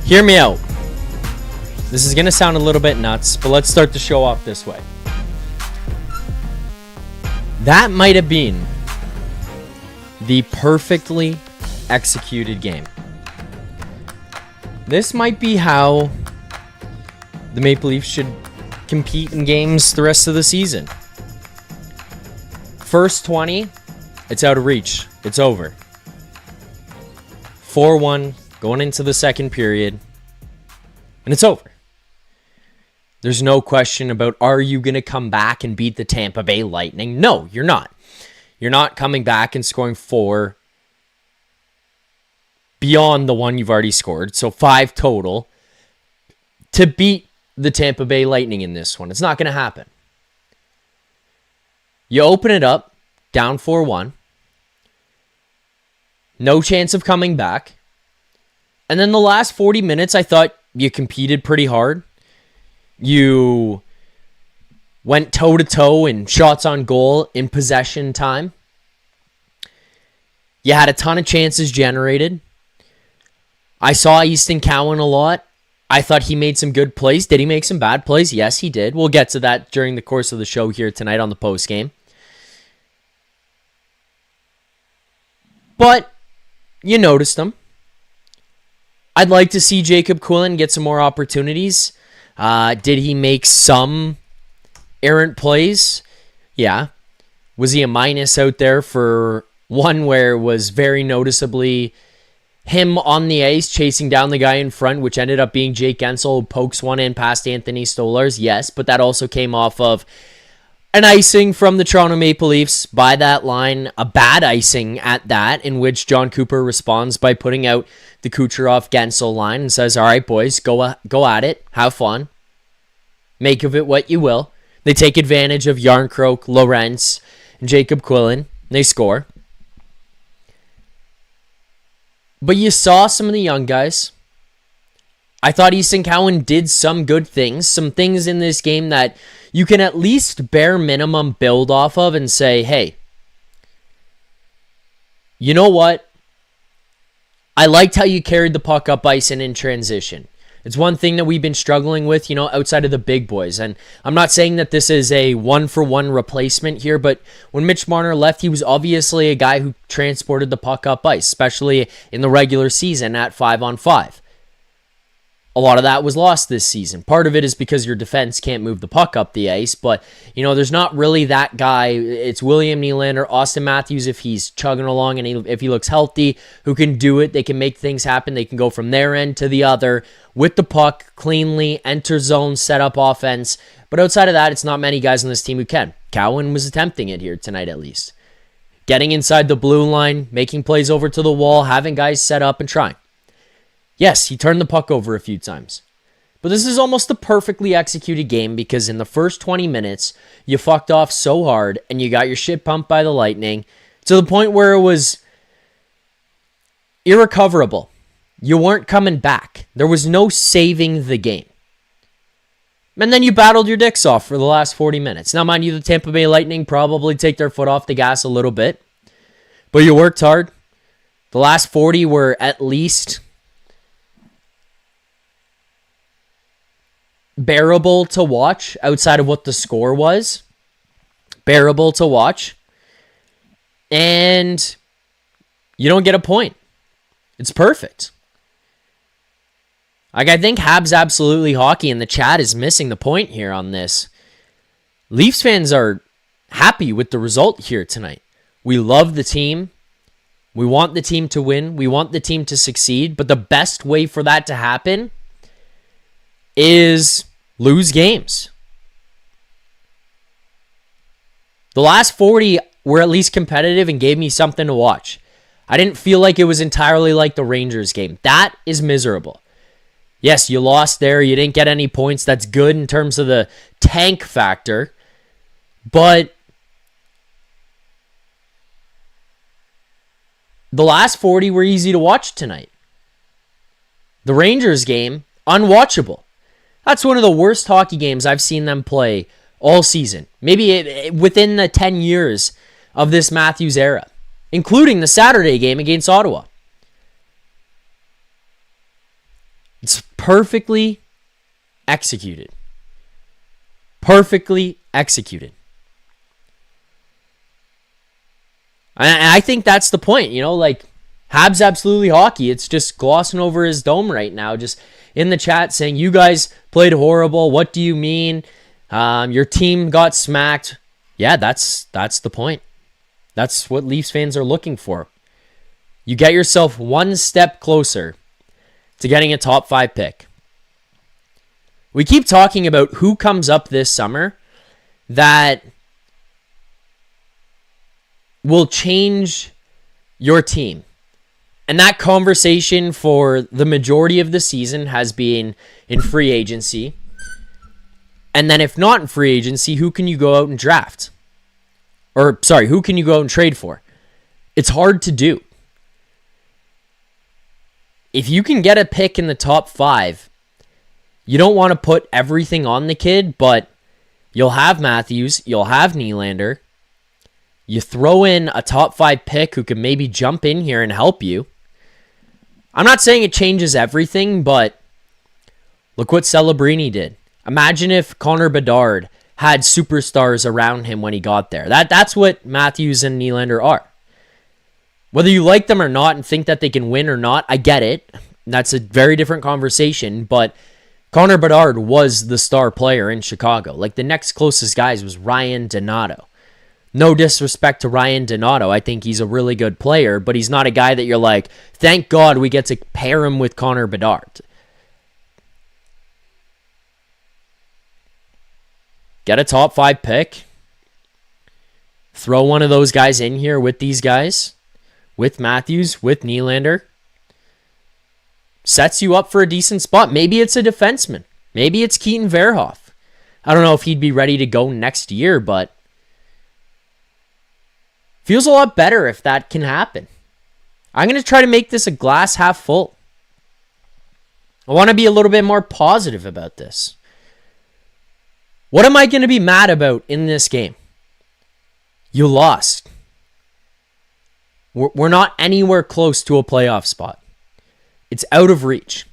Hear me out. This is going to sound a little bit nuts, but let's start the show off this way. That might have been the perfectly executed game. This might be how the Maple Leafs should compete in games the rest of the season. First 20, it's out of reach. It's over. 4-1 going into the second period, and it's over. There's no question about, are you going to come back and beat the Tampa Bay Lightning? No, you're not. You're not coming back and scoring 4 beyond the one you've already scored. So 5 total to beat the Tampa Bay Lightning in this one. It's not going to happen. You open it up, down 4-1. No chance of coming back. And then the last 40 minutes, I thought you competed pretty hard. You went toe-to-toe in shots on goal in possession time. You had a ton of chances generated. I saw Easton Cowan a lot. I thought he made some good plays. Did he make some bad plays? Yes, he did. We'll get to that during the course of the show here tonight on the postgame. But you noticed them. I'd like to see Jacob Quillen get some more opportunities. Did he make some errant plays? Yeah. Was he a minus out there for one where it was very noticeably him on the ice chasing down the guy in front, which ended up being Jake Gensel, who pokes one in past Anthony Stolarz? Yes, but that also came off of an icing from the Toronto Maple Leafs by that line, a bad icing at that, in which John Cooper responds by putting out the Kucherov-Gensel line and says, all right, boys, go at it, have fun, make of it what you will. They take advantage of Yarncroke, Lorentz, and Jacob Quillen. They score. But you saw some of the young guys. I thought Easton Cowan did some good things, some things in this game that you can at least bare minimum build off of and say, hey, you know what? I liked how you carried the puck up ice and in transition. It's one thing that we've been struggling with, outside of the big boys. And I'm not saying that this is a one-for-one replacement here, but when Mitch Marner left, he was obviously a guy who transported the puck up ice, especially in the regular season at 5-on-5. A lot of that was lost this season. Part of it is because your defense can't move the puck up the ice, but, there's not really that guy. It's William Nylander, Austin Matthews, if he's chugging along and if he looks healthy, who can do it. They can make things happen. They can go from their end to the other with the puck cleanly, enter zone, set up offense. But outside of that, it's not many guys on this team who can. Cowan was attempting it here tonight at least. Getting inside the blue line, making plays over to the wall, having guys set up and trying. Yes, he turned the puck over a few times. But this is almost a perfectly executed game because in the first 20 minutes, you fucked off so hard and you got your shit pumped by the Lightning to the point where it was irrecoverable. You weren't coming back. There was no saving the game. And then you battled your dicks off for the last 40 minutes. Now, mind you, the Tampa Bay Lightning probably take their foot off the gas a little bit. But you worked hard. The last 40 were at least bearable to watch outside of what the score was. Bearable to watch. And you don't get a point. It's perfect. I think Habs Absolutely Hockey in the chat is missing the point here on this. Leafs fans are happy with the result here tonight. We love the team. We want the team to win. We want the team to succeed. But the best way for that to happen is lose games. The last 40 were at least competitive and gave me something to watch. I didn't feel like it was entirely like the Rangers game. That is miserable. Yes, you lost there. You didn't get any points. That's good in terms of the tank factor. But the last 40 were easy to watch tonight. The Rangers game, unwatchable. That's one of the worst hockey games I've seen them play all season. Maybe within the 10 years of this Matthews era, including the Saturday game against Ottawa. It's perfectly executed. Perfectly executed. And I think that's the point, like Habs absolutely hockey. It's just glossing over his dome right now. Just in the chat saying, you guys played horrible. What do you mean? Your team got smacked. Yeah, that's the point. That's what Leafs fans are looking for. You get yourself one step closer to getting a top 5 pick. We keep talking about who comes up this summer that will change your team. And that conversation for the majority of the season has been in free agency. And then if not in free agency, who can you go out and draft? Or, sorry, who can you go out and trade for? It's hard to do. If you can get a pick in the top 5, you don't want to put everything on the kid, but you'll have Matthews, you'll have Nylander. You throw in a top 5 pick who can maybe jump in here and help you. I'm not saying it changes everything, but look what Celebrini did. Imagine if Connor Bedard had superstars around him when he got there. That's what Matthews and Nylander are. Whether you like them or not and think that they can win or not, I get it. That's a very different conversation, but Connor Bedard was the star player in Chicago. Like, the next closest guys was Ryan Donato. No disrespect to Ryan Donato. I think he's a really good player, but he's not a guy that you're like, thank God we get to pair him with Connor Bedard. Get a top 5 pick. Throw one of those guys in here with these guys. With Matthews, with Nylander. Sets you up for a decent spot. Maybe it's a defenseman. Maybe it's Keaton Verhoff. I don't know if he'd be ready to go next year, but feels a lot better if that can happen. I'm going to try to make this a glass half full. I want to be a little bit more positive about this. What am I going to be mad about in this game? You lost. We're not anywhere close to a playoff spot. It's out of reach.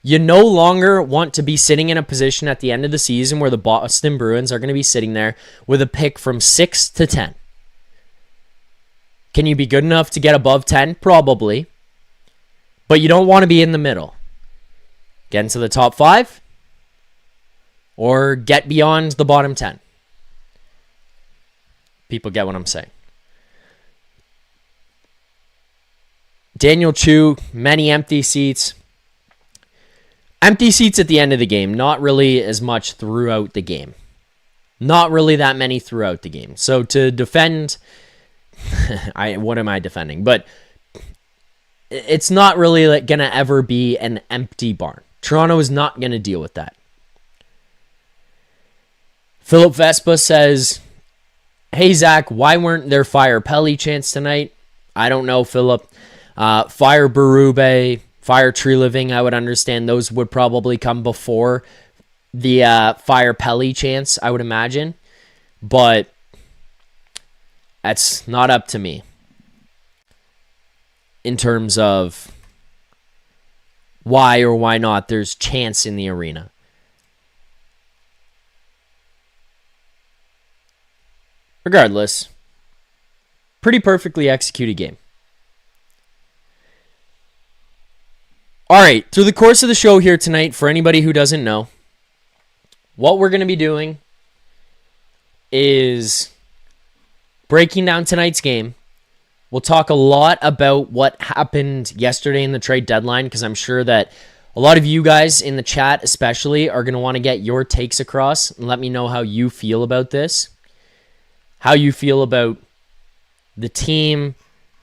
You no longer want to be sitting in a position at the end of the season where the Boston Bruins are going to be sitting there with a pick from 6 to 10. Can you be good enough to get above 10? Probably. But you don't want to be in the middle. Get into the top 5 or get beyond the bottom 10. People get what I'm saying. Daniel Chu, many empty seats. Empty seats at the end of the game, not really as much throughout the game. Not really that many throughout the game. So to defend, what am I defending? But it's not really going to ever be an empty barn. Toronto is not going to deal with that. Philip Vespa says, hey, Zach, why weren't there Fire Pelly chants tonight? I don't know, Philip. Fire Barube, Fire Tree Living, I would understand those would probably come before the Fire Pelly chants, I would imagine. But that's not up to me in terms of why or why not there's chants in the arena. Regardless, pretty perfectly executed game. All right, through the course of the show here tonight, for anybody who doesn't know, what we're going to be doing is breaking down tonight's game. We'll talk a lot about what happened yesterday in the trade deadline, because I'm sure that a lot of you guys in the chat especially are going to want to get your takes across and let me know how you feel about this, how you feel about the team,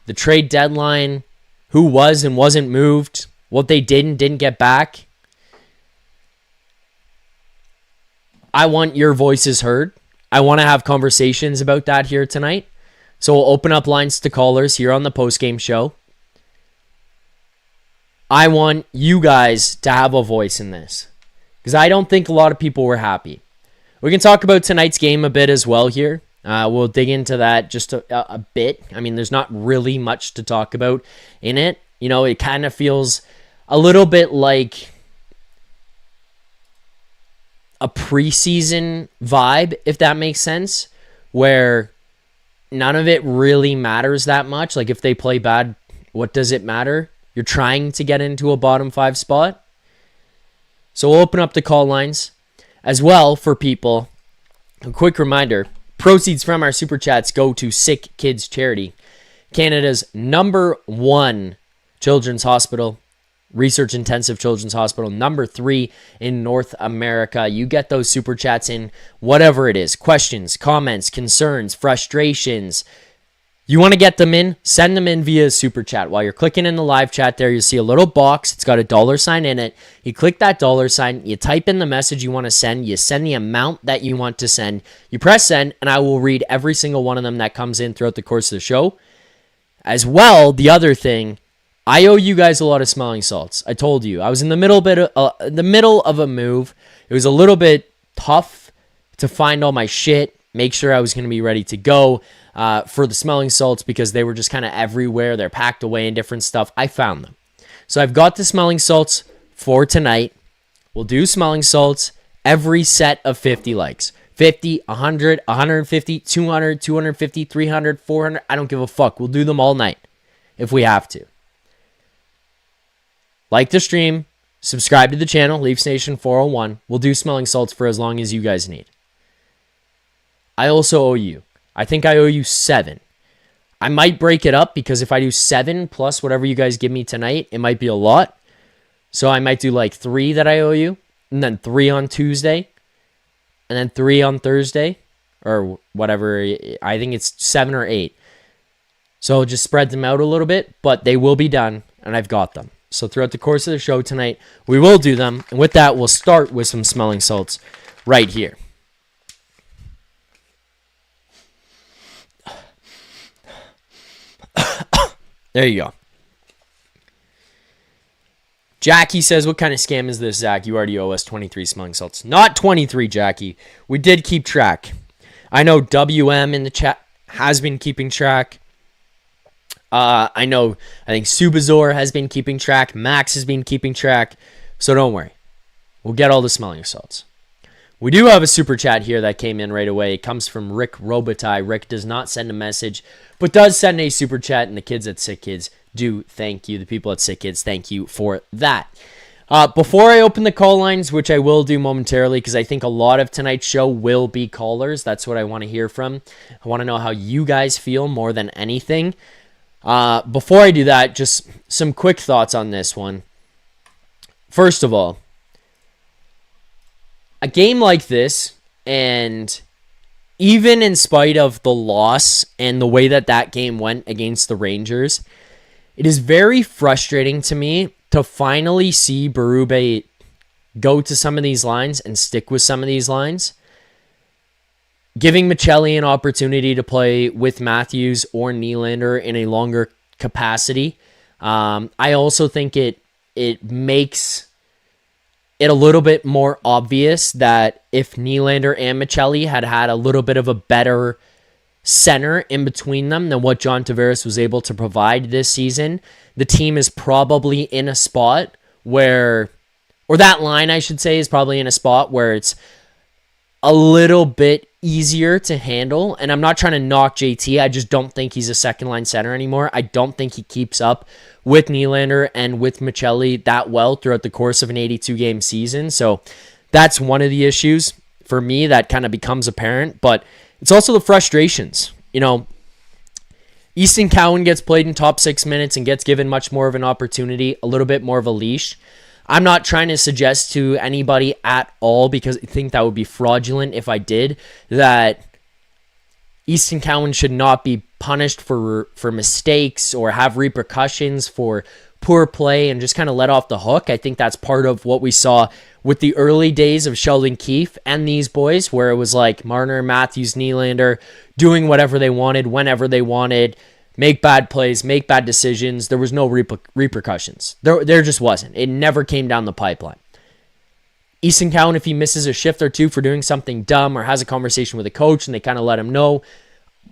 the trade deadline, who was and wasn't moved, what they did and didn't get back. I want your voices heard. I want to have conversations about that here tonight. So we'll open up lines to callers here on the postgame show. I want you guys to have a voice in this, because I don't think a lot of people were happy. We can talk about tonight's game a bit as well here. We'll dig into that just a bit. I mean, there's not really much to talk about in it. You know, it kind of feels a little bit like a preseason vibe, if that makes sense, where none of it really matters that much. Like if they play bad, what does it matter? You're trying to get into a bottom 5 spot. So we'll open up the call lines as well for people. A quick reminder, proceeds from our super chats go to Sick Kids Charity, Canada's #1 children's hospital, research intensive children's hospital, #3 in North America. You get those super chats in, whatever it is, questions, comments, concerns, frustrations. You want to get them in, send them in via super chat. While you're clicking in the live chat there, you'll see a little box. It's got a $sign in it. You click that $sign, you type in the message you want to send, you send the amount that you want to send, you press send, and I will read every single one of them that comes in throughout the course of the show. As well, the other thing, I owe you guys a lot of smelling salts. I told you. I was in the middle of a move. It was a little bit tough to find all my shit, make sure I was going to be ready to go for the smelling salts because they were just kind of everywhere. They're packed away in different stuff. I found them. So I've got the smelling salts for tonight. We'll do smelling salts every set of 50 likes. 50, 100, 150, 200, 250, 300, 400. I don't give a fuck. We'll do them all night if we have to. Like the stream, subscribe to the channel, Leafs Nation 401. We'll do smelling salts for as long as you guys need. I also owe you. I think I owe you 7. I might break it up because if I do 7 plus whatever you guys give me tonight, it might be a lot. So I might do like 3 that I owe you, and then 3 on Tuesday, and then 3 on Thursday, or whatever. I think it's 7 or 8. So just spread them out a little bit, but they will be done, and I've got them. So throughout the course of the show tonight, we will do them. And with that, we'll start with some smelling salts right here. There you go. Jackie says, what kind of scam is this, Zach? You already owe us 23 smelling salts. Not 23, Jackie. We did keep track. I know WM in the chat has been keeping track. I think Subazor has been keeping track. Max has been keeping track. So don't worry. We'll get all the smelling salts. We do have a super chat here that came in right away. It comes from Rick Robitaille. Rick does not send a message, but does send a super chat, and the kids at Sick Kids do thank you. The people at Sick Kids, thank you for that. Before I open the call lines, which I will do momentarily, because I think a lot of tonight's show will be callers. That's what I want to hear from. I want to know how you guys feel more than anything. Before I do that, just some quick thoughts on this one. First of all, a game like this, and even in spite of the loss and the way that game went against the Rangers, it is very frustrating to me to finally see Barube go to some of these lines and stick with some of these lines. Giving Michelli an opportunity to play with Matthews or Nylander in a longer capacity. I also think it makes it a little bit more obvious that if Nylander and Michelli had a little bit of a better center in between them than what John Tavares was able to provide this season, the team is probably in a spot where, or that line I should say, is probably in a spot where it's a little bit easier to handle. And I'm not trying to knock JT. I just don't think he's a second line center anymore. I don't think he keeps up with Nylander and with Michelli that well throughout the course of an 82 game season. So that's one of the issues for me that kind of becomes apparent, but it's also the frustrations. You know, Easton Cowan gets played in top 6 minutes and gets given much more of an opportunity, a little bit more of a leash. I'm not trying to suggest to anybody at all, because I think that would be fraudulent if I did, that Easton Cowan should not be punished for mistakes or have repercussions for poor play and just kind of let off the hook. I think that's part of what we saw with the early days of Sheldon Keefe and these boys, where it was like Marner, Matthews, Nylander doing whatever they wanted, whenever they wanted, make bad plays, make bad decisions. There was no repercussions. There just wasn't. It never came down the pipeline. Easton Cowan, if he misses a shift or two for doing something dumb or has a conversation with a coach and they kind of let him know,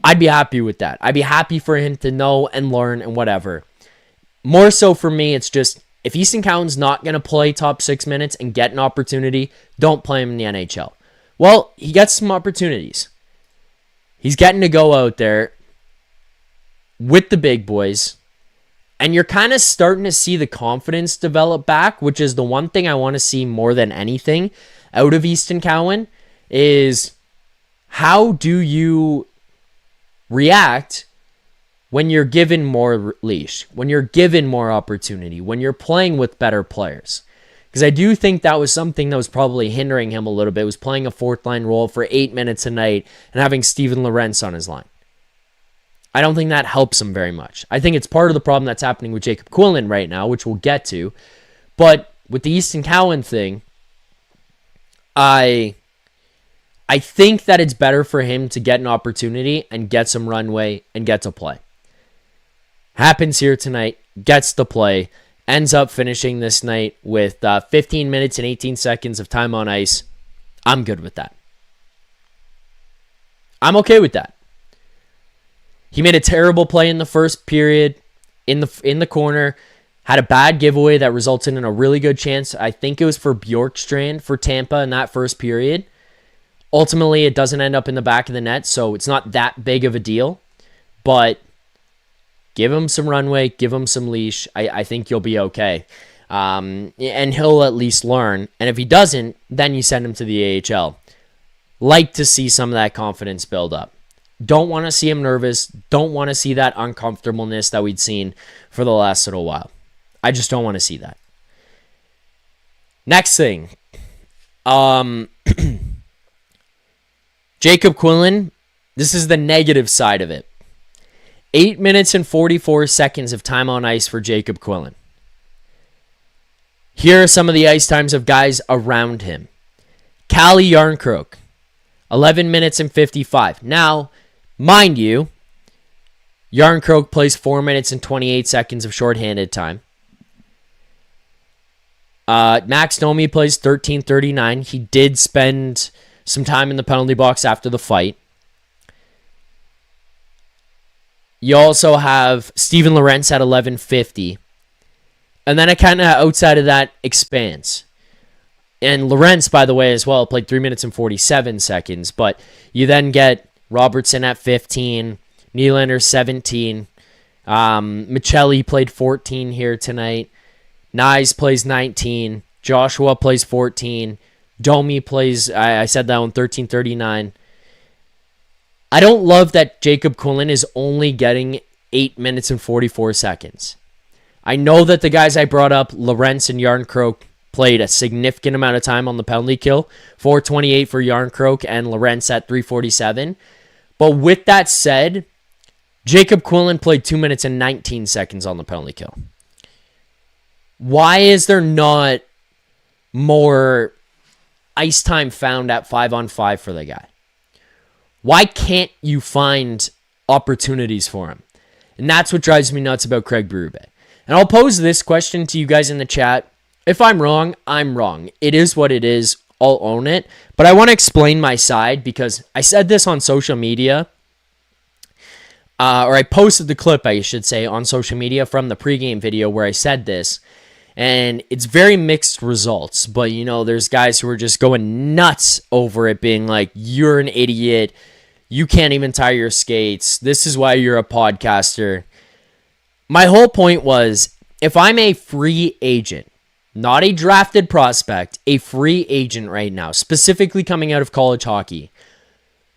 I'd be happy with that. I'd be happy for him to know and learn and whatever. More so for me, it's just If Easton Cowan's not going to play top 6 minutes and get an opportunity, don't play him in the NHL. Well, he gets some opportunities. He's getting to go out there with the big boys, and you're kind of starting to see the confidence develop back, which is the one thing I want to see more than anything out of Easton Cowan, is how do you react when you're given more leash, when you're given more opportunity, when you're playing with better players. Because I do think that was something that was probably hindering him a little bit, was playing a fourth line role for 8 minutes a night and having Steven Lorentz on his line. I don't think that helps him very much. I think it's part of the problem that's happening with Jacob Quillen right now, which we'll get to. But with the Easton Cowan thing, I think that it's better for him to get an opportunity and get some runway and get to play. Happens here tonight, gets to play, ends up finishing this night with 15 minutes and 18 seconds of time on ice. I'm good with that. I'm okay with that. He made a terrible play in the first period in the corner, had a bad giveaway that resulted in a really good chance. I think it was for Bjorkstrand for Tampa in that first period. Ultimately, it doesn't end up in the back of the net, so it's not that big of a deal. But give him some runway, give him some leash. I think you'll be okay. And he'll at least learn. And if he doesn't, then you send him to the AHL. Like to see some of that confidence build up. Don't want to see him nervous. Don't want to see that uncomfortableness that we'd seen for the last little while. I just don't want to see that. Next thing. Jacob Quillen, this is the negative side of it. 8 minutes and 44 seconds of time on ice for Jacob Quillen. Here are some of the ice times of guys around him. Calle Jarnkrok, 11 minutes and 55. Now, mind you, Jarnkrok plays 4 minutes and 28 seconds of shorthanded time. Max Domi plays 13:39. He did spend some time in the penalty box after the fight. You also have Steven Lorentz at 11:50. And then it kind of outside of that expands. And Lorentz, by the way, as well, played 3 minutes and 47 seconds. But you then get Robertson at 15, Nylander 17. Michelli played 14 here tonight. Nyes plays 19. Joshua plays 14. Domi plays, I said that one, 13:39. I don't love that Jacob Quillen is only getting 8 minutes and 44 seconds. I know that the guys I brought up, Lorentz and Jarnkrok, played a significant amount of time on the penalty kill. 4:28 for Jarnkrok and Lorentz at 3:47. But with that said, Jacob Quillen played 2 minutes and 19 seconds on the penalty kill. Why is there not more ice time found at 5-on-5 for the guy? Why can't you find opportunities for him? And that's what drives me nuts about Craig Berube. And I'll pose this question to you guys in the chat. If I'm wrong, I'm wrong. It is what it is. I'll own it. But I want to explain my side because I said this on social media. Or I posted the clip, I should say, on social media from the pregame video where I said this. And it's very mixed results. But, you know, there's guys who are just going nuts over it, being like, you're an idiot. You can't even tie your skates. This is why you're a podcaster. My whole point was, if I'm a free agent, not a drafted prospect, a free agent right now, specifically coming out of college hockey,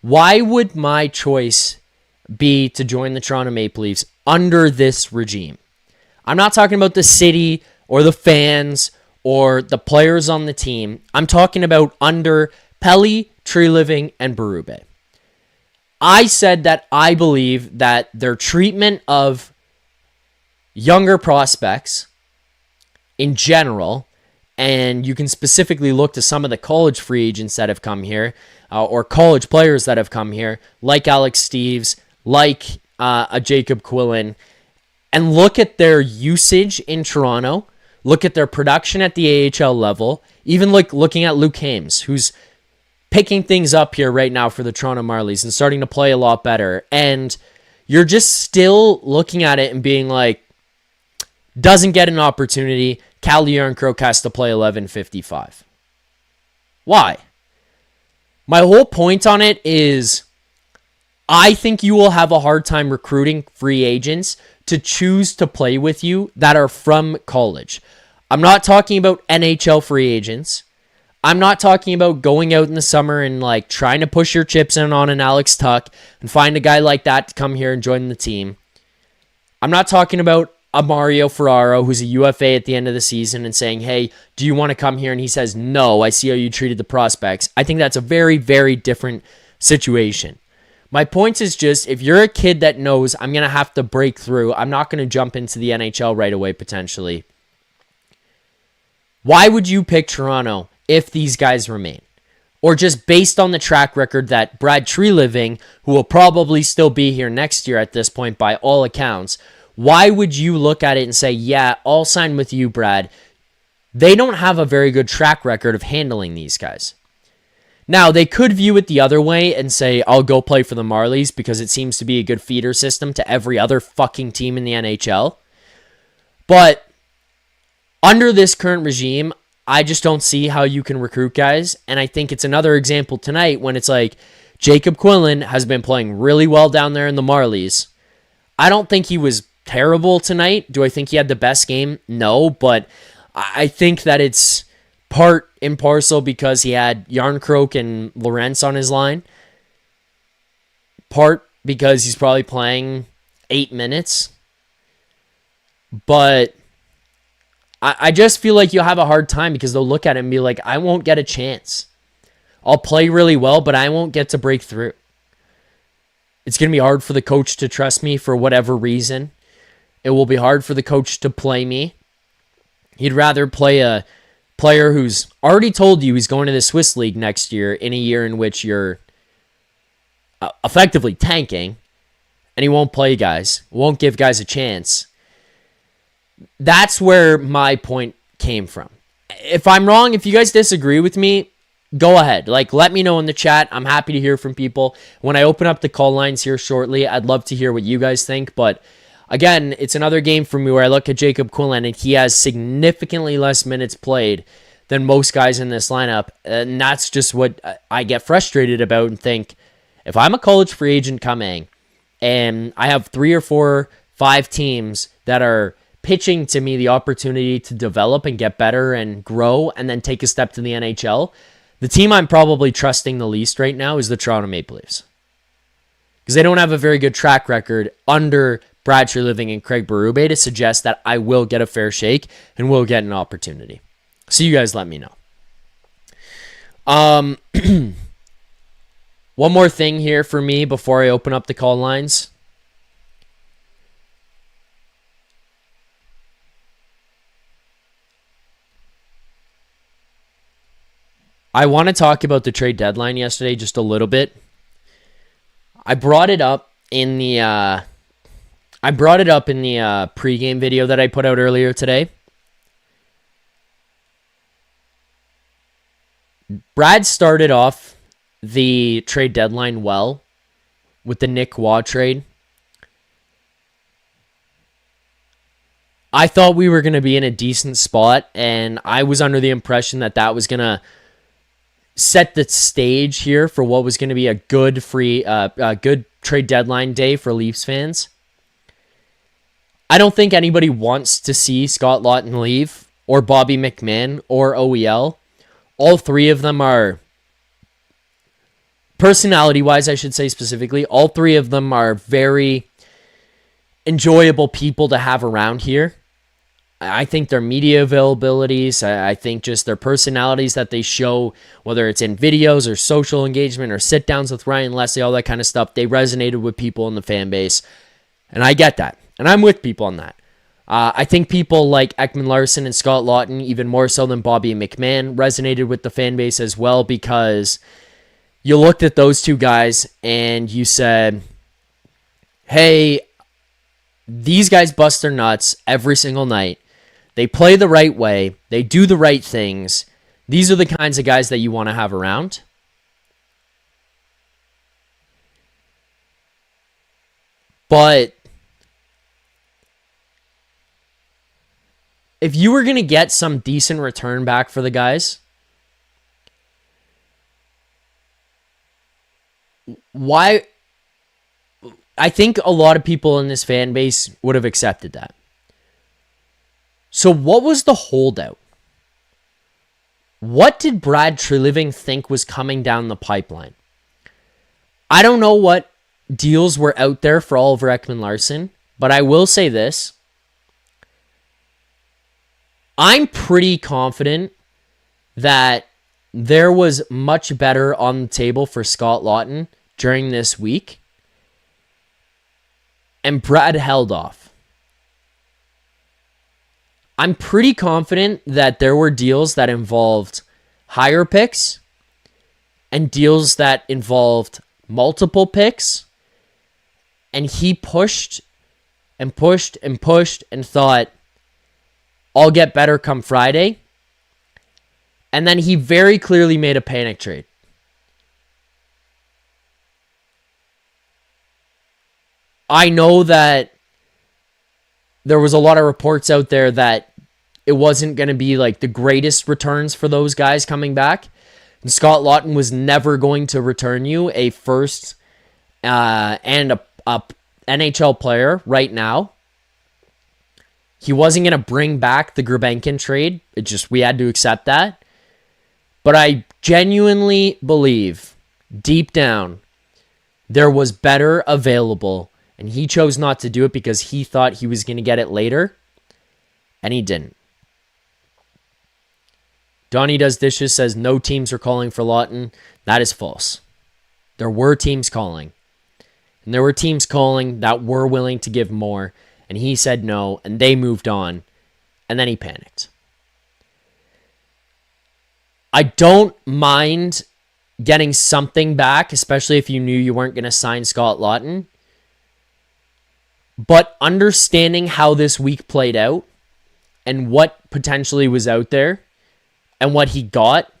why would my choice be to join the Toronto Maple Leafs under this regime? I'm not talking about the city or the fans or the players on the team. I'm talking about under Pelly, Treliving, and Barube. I said that I believe that their treatment of younger prospects in general, and you can specifically look to some of the college free agents that have come here, or college players that have come here, like Alex Steves, like a Jacob Quillen, and look at their usage in Toronto, look at their production at the AHL level, even looking at Luke Hames, who's picking things up here right now for the Toronto Marlies and starting to play a lot better. And you're just still looking at it and being like, doesn't get an opportunity, Cal Yarncroke has to play 11:55. Why? My whole point on it is I think you will have a hard time recruiting free agents to choose to play with you that are from college. I'm not talking about NHL free agents. I'm not talking about going out in the summer and like trying to push your chips in on an Alex Tuck and find a guy like that to come here and join the team. I'm not talking about a Mario Ferraro who's a UFA at the end of the season and saying, hey, do you want to come here? And he says, no, I see how you treated the prospects. I think that's a very, very different situation. My point is just, if you're a kid that knows I'm going to have to break through, I'm not going to jump into the NHL right away potentially. Why would you pick Toronto if these guys remain? Or just based on the track record that Brad Treliving, who will probably still be here next year at this point by all accounts, why would you look at it and say, yeah, I'll sign with you, Brad? They don't have a very good track record of handling these guys. Now, they could view it the other way and say, I'll go play for the Marlies because it seems to be a good feeder system to every other fucking team in the NHL. But under this current regime, I just don't see how you can recruit guys. And I think it's another example tonight when it's like Jacob Quillen has been playing really well down there in the Marlies. I don't think he was terrible tonight. Do I think he had the best game? No, but I think that it's part and parcel because he had Yarncroke and Lorentz on his line. Part because he's probably playing 8 minutes. But I just feel like you'll have a hard time because they'll look at it and be like, I won't get a chance. I'll play really well, but I won't get to break through. It's going to be hard for the coach to trust me for whatever reason. It will be hard for the coach to play me. He'd rather play a player who's already told you he's going to the Swiss League next year in a year in which you're effectively tanking, and he won't play guys, won't give guys a chance. That's where my point came from. If I'm wrong, if you guys disagree with me, go ahead. Like, let me know in the chat. I'm happy to hear from people. When I open up the call lines here shortly, I'd love to hear what you guys think. But again, it's another game for me where I look at Jacob Quillen and he has significantly less minutes played than most guys in this lineup. And that's just what I get frustrated about and think, if I'm a college free agent coming and I have 3 or 4, 5 teams that are pitching to me the opportunity to develop and get better and grow and then take a step to the NHL, the team I'm probably trusting the least right now is the Toronto Maple Leafs. Because they don't have a very good track record under Brad Treliving and Craig Barube to suggest that I will get a fair shake and will get an opportunity. So you guys let me know. One more thing here for me before I open up the call lines. I want to talk about the trade deadline yesterday just a little bit. I brought it up in the pregame video that I put out earlier today. Brad started off the trade deadline well with the Nick Waugh trade. I thought we were going to be in a decent spot, and I was under the impression that that was going to set the stage here for what was going to be a good good trade deadline day for Leafs fans. I don't think anybody wants to see Scott Laughton leave or Bobby McMahon or OEL. All three of them are, personality-wise, I should say specifically, all three of them are very enjoyable people to have around here. I think their media availabilities, I think just their personalities that they show, whether it's in videos or social engagement or sit-downs with Ryan Leslie, all that kind of stuff, they resonated with people in the fan base. And I get that. And I'm with people on that. I think people like Ekman Larson and Scott Laughton, even more so than Bobby McMahon, resonated with the fan base as well because you looked at those two guys and you said, hey, these guys bust their nuts every single night. They play the right way. They do the right things. These are the kinds of guys that you want to have around. But if you were going to get some decent return back for the guys, why? I think a lot of people in this fan base would have accepted that. So what was the holdout? What did Brad Treliving think was coming down the pipeline? I don't know what deals were out there for Oliver Ekman-Larsson, but I will say this. I'm pretty confident that there was much better on the table for Scott Laughton during this week, and Brad held off. I'm pretty confident that there were deals that involved higher picks and deals that involved multiple picks, and he pushed and pushed and pushed and thought, I'll get better come Friday. And then he very clearly made a panic trade. I know that there was a lot of reports out there that it wasn't going to be like the greatest returns for those guys coming back. And Scott Laughton was never going to return you a first and a NHL player right now. He wasn't going to bring back the Gurbenkin trade. We had to accept that. But I genuinely believe, deep down, there was better available. And he chose not to do it because he thought he was going to get it later. And he didn't. Donnie Does Dishes says no teams are calling for Laughton. That is false. There were teams calling. And there were teams calling that were willing to give more. And he said no, and they moved on, and then he panicked. I don't mind getting something back, especially if you knew you weren't going to sign Scott Laughton. But understanding how this week played out, and what potentially was out there, and what he got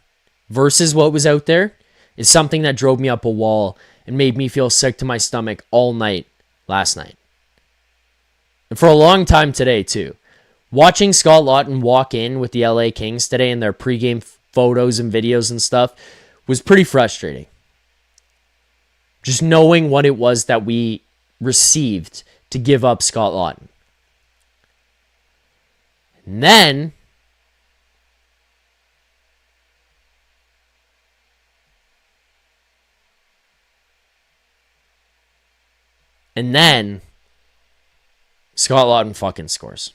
versus what was out there, is something that drove me up a wall and made me feel sick to my stomach all night last night. And for a long time today, too. Watching Scott Laughton walk in with the LA Kings today in their pregame photos and videos and stuff was pretty frustrating. Just knowing what it was that we received to give up Scott Laughton. And then Scott Laughton fucking scores.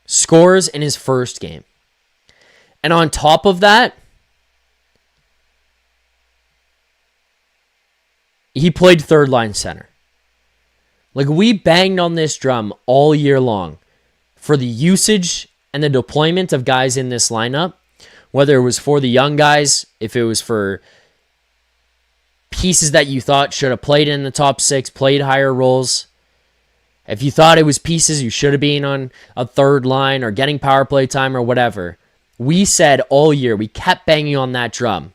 Scores in his first game. And on top of that, he played third line center. Like, we banged on this drum all year long for the usage and the deployment of guys in this lineup, whether it was for the young guys, if it was for pieces that you thought should have played in the top six, played higher roles. If you thought it was pieces you should have been on a third line or getting power play time or whatever. We said all year, we kept banging on that drum.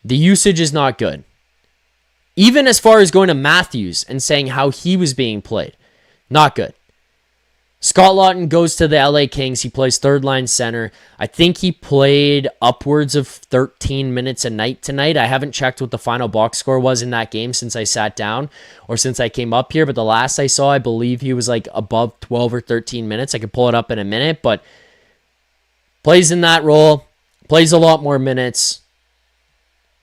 The usage is not good. Even as far as going to Matthews and saying how he was being played. Not good. Scott Laughton goes to the LA Kings. He plays third line center. I think he played upwards of 13 minutes a night tonight. I haven't checked what the final box score was in that game since I sat down or since I came up here. But the last I saw, I believe he was like above 12 or 13 minutes. I could pull it up in a minute. But plays in that role. Plays a lot more minutes.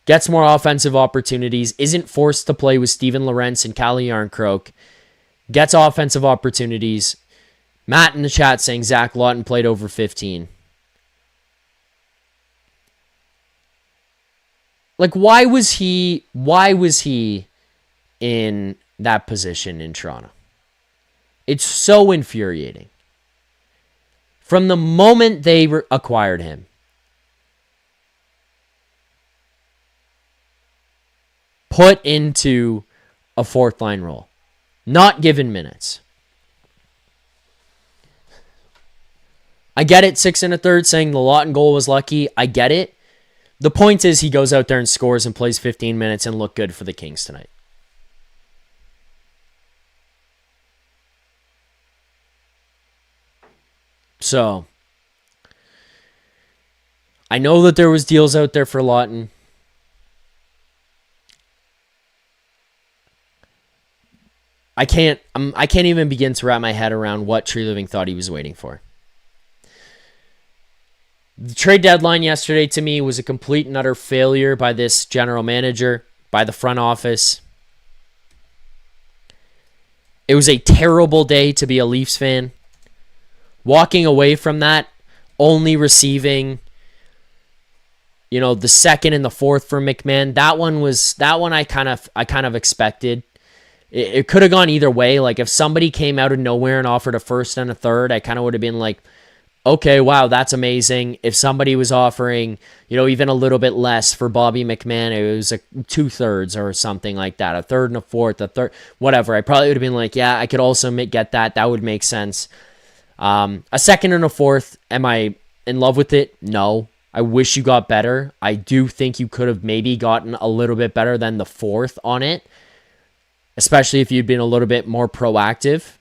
Gets more offensive opportunities. Isn't forced to play with Steven Lorentz and Calle Yarncroke. Gets offensive opportunities. Matt in the chat saying Zach Laughton played over 15. Like, why was he in that position in Toronto? It's so infuriating. From the moment they acquired him, put into a fourth line role, not given minutes. I get it, 6 1/3, saying the Laughton goal was lucky. I get it. The point is he goes out there and scores and plays 15 minutes and look good for the Kings tonight. So, I know that there was deals out there for Lawton. I can't even begin to wrap my head around what Tree Living thought he was waiting for. The trade deadline yesterday to me was a complete and utter failure by this general manager, by the front office. It was a terrible day to be a Leafs fan. Walking away from that, only receiving, the second and the fourth for McMahon. That one I kind of expected. It could have gone either way. Like if somebody came out of nowhere and offered a first and a third, I kind of would have been like, okay, wow, that's amazing. If somebody was offering, even a little bit less for Bobby McMahon, it was 2/3 or something like that, a third and a fourth, a third, whatever. I probably would have been like, yeah, I could also get that. That would make sense. A second and a fourth, am I in love with it? No. I wish you got better. I do think you could have maybe gotten a little bit better than the fourth on it, especially if you'd been a little bit more proactive.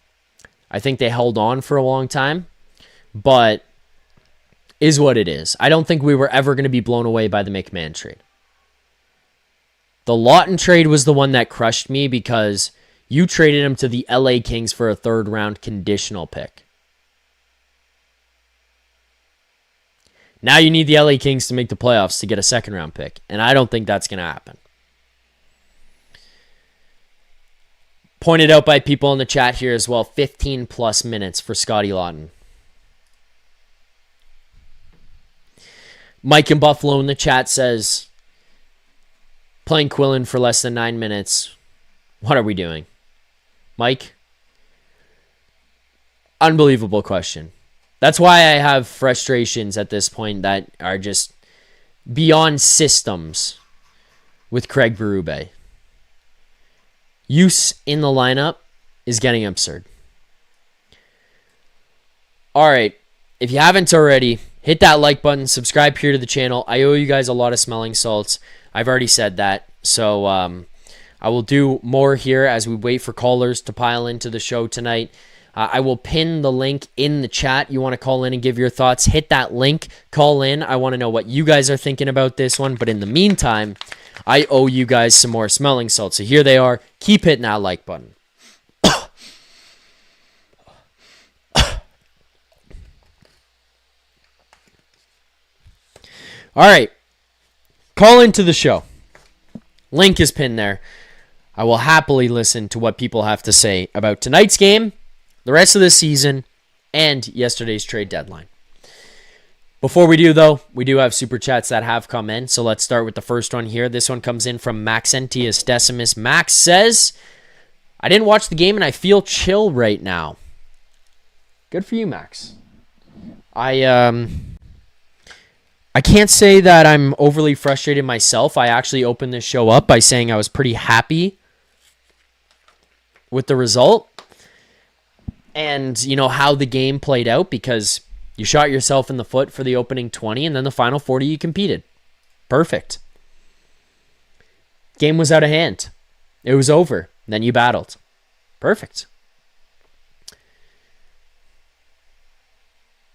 I think they held on for a long time, but is what it is. I don't think we were ever going to be blown away by the McMahon trade. The Lawton trade was the one that crushed me because you traded him to the LA Kings for a third-round conditional pick. Now you need the LA Kings to make the playoffs to get a second-round pick, and I don't think that's going to happen. Pointed out by people in the chat here as well, 15-plus minutes for Scotty Lawton. Mike in Buffalo in the chat says, playing Quillen for less than 9 minutes. What are we doing? Mike? Unbelievable question. That's why I have frustrations at this point that are just beyond systems with Craig Barube. Use in the lineup is getting absurd. All right. If you haven't already, hit that like button. Subscribe here to the channel. I owe you guys a lot of smelling salts. I've already said that. So I will do more here as we wait for callers to pile into the show tonight. I will pin the link in the chat. You want to call in and give your thoughts, hit that link, call in. I want to know what you guys are thinking about this one. But in the meantime, I owe you guys some more smelling salts. So here they are. Keep hitting that like button. All right. Call into the show. Link is pinned there. I will happily listen to what people have to say about tonight's game, the rest of the season, and yesterday's trade deadline. Before we do, though, we do have super chats that have come in, so let's start with the first one here. This one comes in from Maxentius Decimus. Max says, I didn't watch the game and I feel chill right now. Good for you, Max. I can't say that I'm overly frustrated myself. I actually opened this show up by saying I was pretty happy with the result and, how the game played out, because you shot yourself in the foot for the opening 20, and then the final 40 you competed. Perfect. Game was out of hand. It was over. Then you battled. Perfect.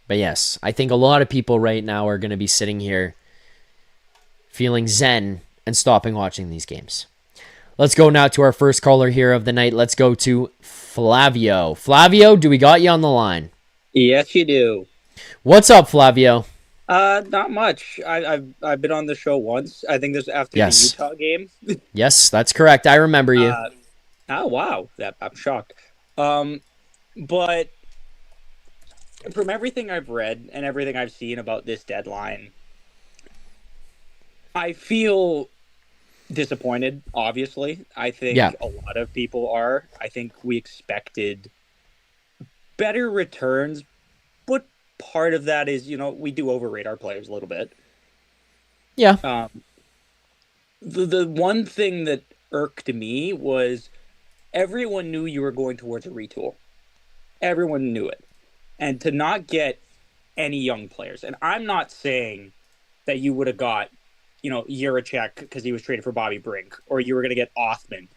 But yes, I think a lot of people right now are going to be sitting here feeling zen and stopping watching these games. Let's go now to our first caller here of the night. Let's go to Flavio. Flavio, do we got you on the line? Yes, you do. What's up, Flavio? Not much. I've been on the show once. I think this after the Utah game. Yes, that's correct. I remember you. Oh wow, I'm shocked. But from everything I've read and everything I've seen about this deadline, I feel disappointed, obviously. I think a lot of people are. I think we expected better returns, but part of that is, we do overrate our players a little bit. Yeah. The one thing that irked me was everyone knew you were going towards a retool. Everyone knew it. And to not get any young players, and I'm not saying that you would have got Juracek because he was traded for Bobby Brink, or you were going to get Othman.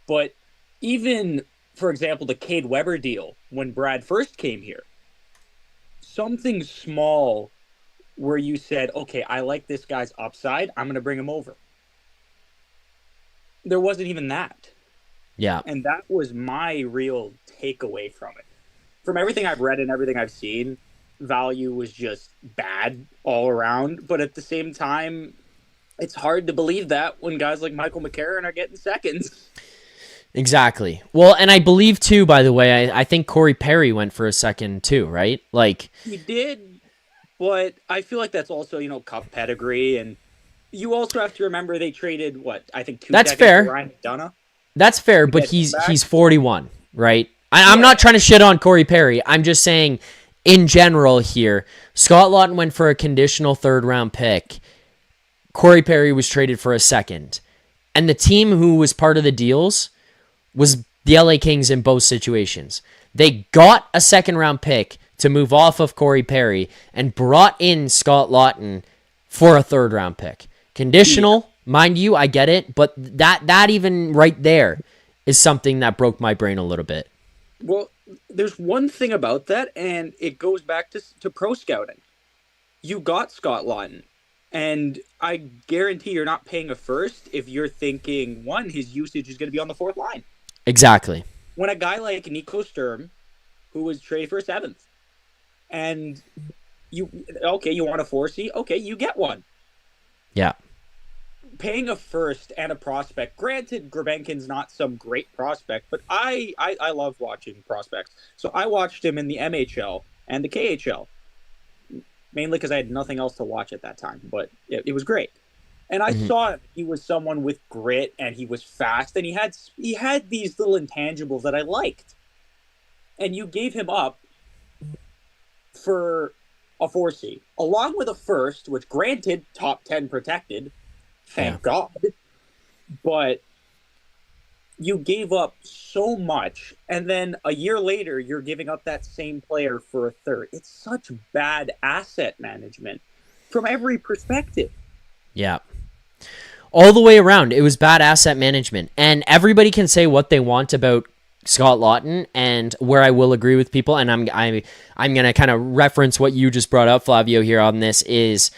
But even, for example, the Cade Weber deal when Brad first came here, something small where you said, okay, I like this guy's upside, I'm going to bring him over. There wasn't even that. Yeah. And that was my real takeaway from it. From everything I've read and everything I've seen, value was just bad all around. But at the same time, it's hard to believe that when guys like Michael McCarron are getting seconds. Exactly. Well, and I believe too, by the way, I think Corey Perry went for a second too, right? Like he did, but I feel like that's also, Cup pedigree, and you also have to remember they traded I think 2 that's seconds fair. for Ryan McDonough. That's fair, but he's 41, right? I'm not trying to shit on Corey Perry. I'm just saying, in general here, Scott Laughton went for a conditional 3rd-round pick. Corey Perry was traded for a second. And the team who was part of the deals was the LA Kings in both situations. They got a 2nd-round pick to move off of Corey Perry and brought in Scott Laughton for a 3rd-round pick. Conditional, mind you, I get it, but that even right there is something that broke my brain a little bit. Well, there's one thing about that, and it goes back to pro scouting. You got Scott Laughton, and I guarantee you're not paying a first if you're thinking, one, his usage is going to be on the 4th line. Exactly. When a guy like Nico Sturm, who was traded for a 7th, and you want a 4C? Okay, you get one. Yeah. Paying a first and a prospect. Granted, Grabenkin's not some great prospect, but I love watching prospects. So I watched him in the MHL and the KHL, mainly because I had nothing else to watch at that time, but it was great. And I saw he was someone with grit, and he was fast, and he had these little intangibles that I liked. And you gave him up for a 4C, along with a first, which granted, top 10 protected, thank God. But you gave up so much, and then a year later, you're giving up that same player for a 3rd. It's such bad asset management from every perspective. Yeah. All the way around, it was bad asset management. And everybody can say what they want about Scott Laughton, and where I will agree with people, and I'm going to kind of reference what you just brought up, Flavio, here on this, is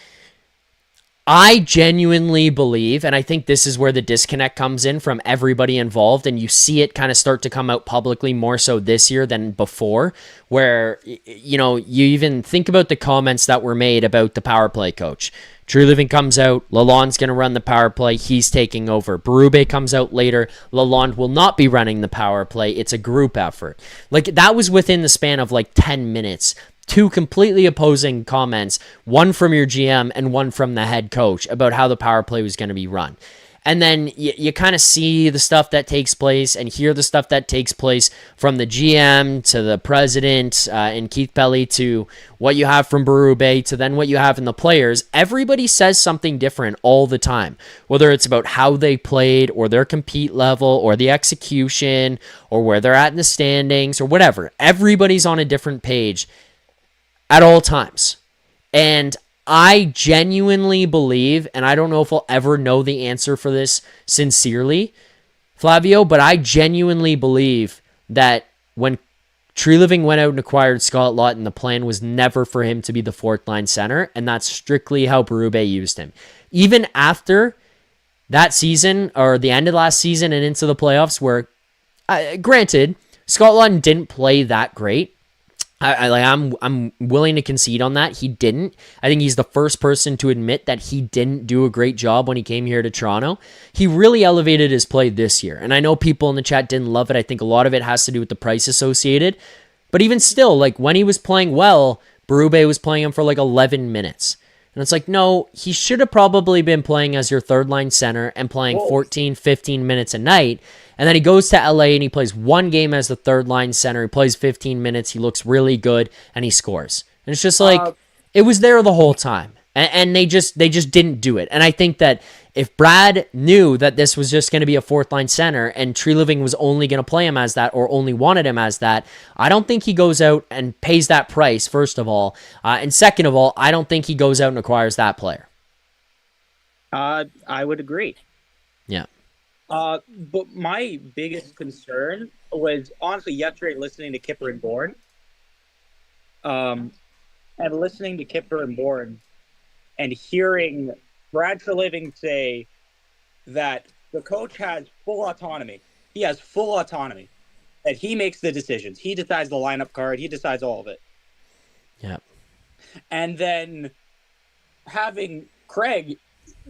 I genuinely believe, and I think this is where the disconnect comes in from everybody involved, and you see it kind of start to come out publicly more so this year than before, where, you even think about the comments that were made about the power play coach. True Living comes out, Lalonde's going to run the power play, he's taking over. Barube comes out later, Lalonde will not be running the power play, it's a group effort. Like, that was within the span of 10 minutes. 2 completely opposing comments, one from your GM and one from the head coach about how the power play was going to be run. And then you kind of see the stuff that takes place and hear the stuff that takes place from the GM to the president and Keith Pelly to what you have from Barube to then what you have in the players. Everybody says something different all the time, whether it's about how they played or their compete level or the execution or where they're at in the standings or whatever. Everybody's on a different page at all times. And I genuinely believe, and I don't know if I'll ever know the answer for this sincerely, Flavio, but I genuinely believe that when True Living went out and acquired Scott Laughton, the plan was never for him to be the 4th-line center, and that's strictly how Barube used him. Even after that season, or the end of last season and into the playoffs, where, granted, Scott Laughton didn't play that great. I'm willing to concede on that. He didn't. I think he's the first person to admit that he didn't do a great job when he came here to Toronto. He really elevated his play this year. And I know people in the chat didn't love it. I think a lot of it has to do with the price associated. But even still, when he was playing well, Barube was playing him for 11 minutes. And it's no, he should have probably been playing as your 3rd-line center and playing 14, 15 minutes a night. And then he goes to LA and he plays 1 game as the 3rd-line center. He plays 15 minutes. He looks really good and he scores. And it's just it was there the whole time. And they just didn't do it. And I think that if Brad knew that this was just going to be a 4th-line center and Tree Living was only going to play him as that or only wanted him as that, I don't think he goes out and pays that price, first of all. And second of all, I don't think he goes out and acquires that player. I would agree. Yeah. But my biggest concern was honestly yesterday listening to Kipper and Bourne. And listening to Kipper and Bourne and hearing Brad Treliving say that the coach has full autonomy. He has full autonomy. That he makes the decisions. He decides the lineup card. He decides all of it. Yeah. And then having Craig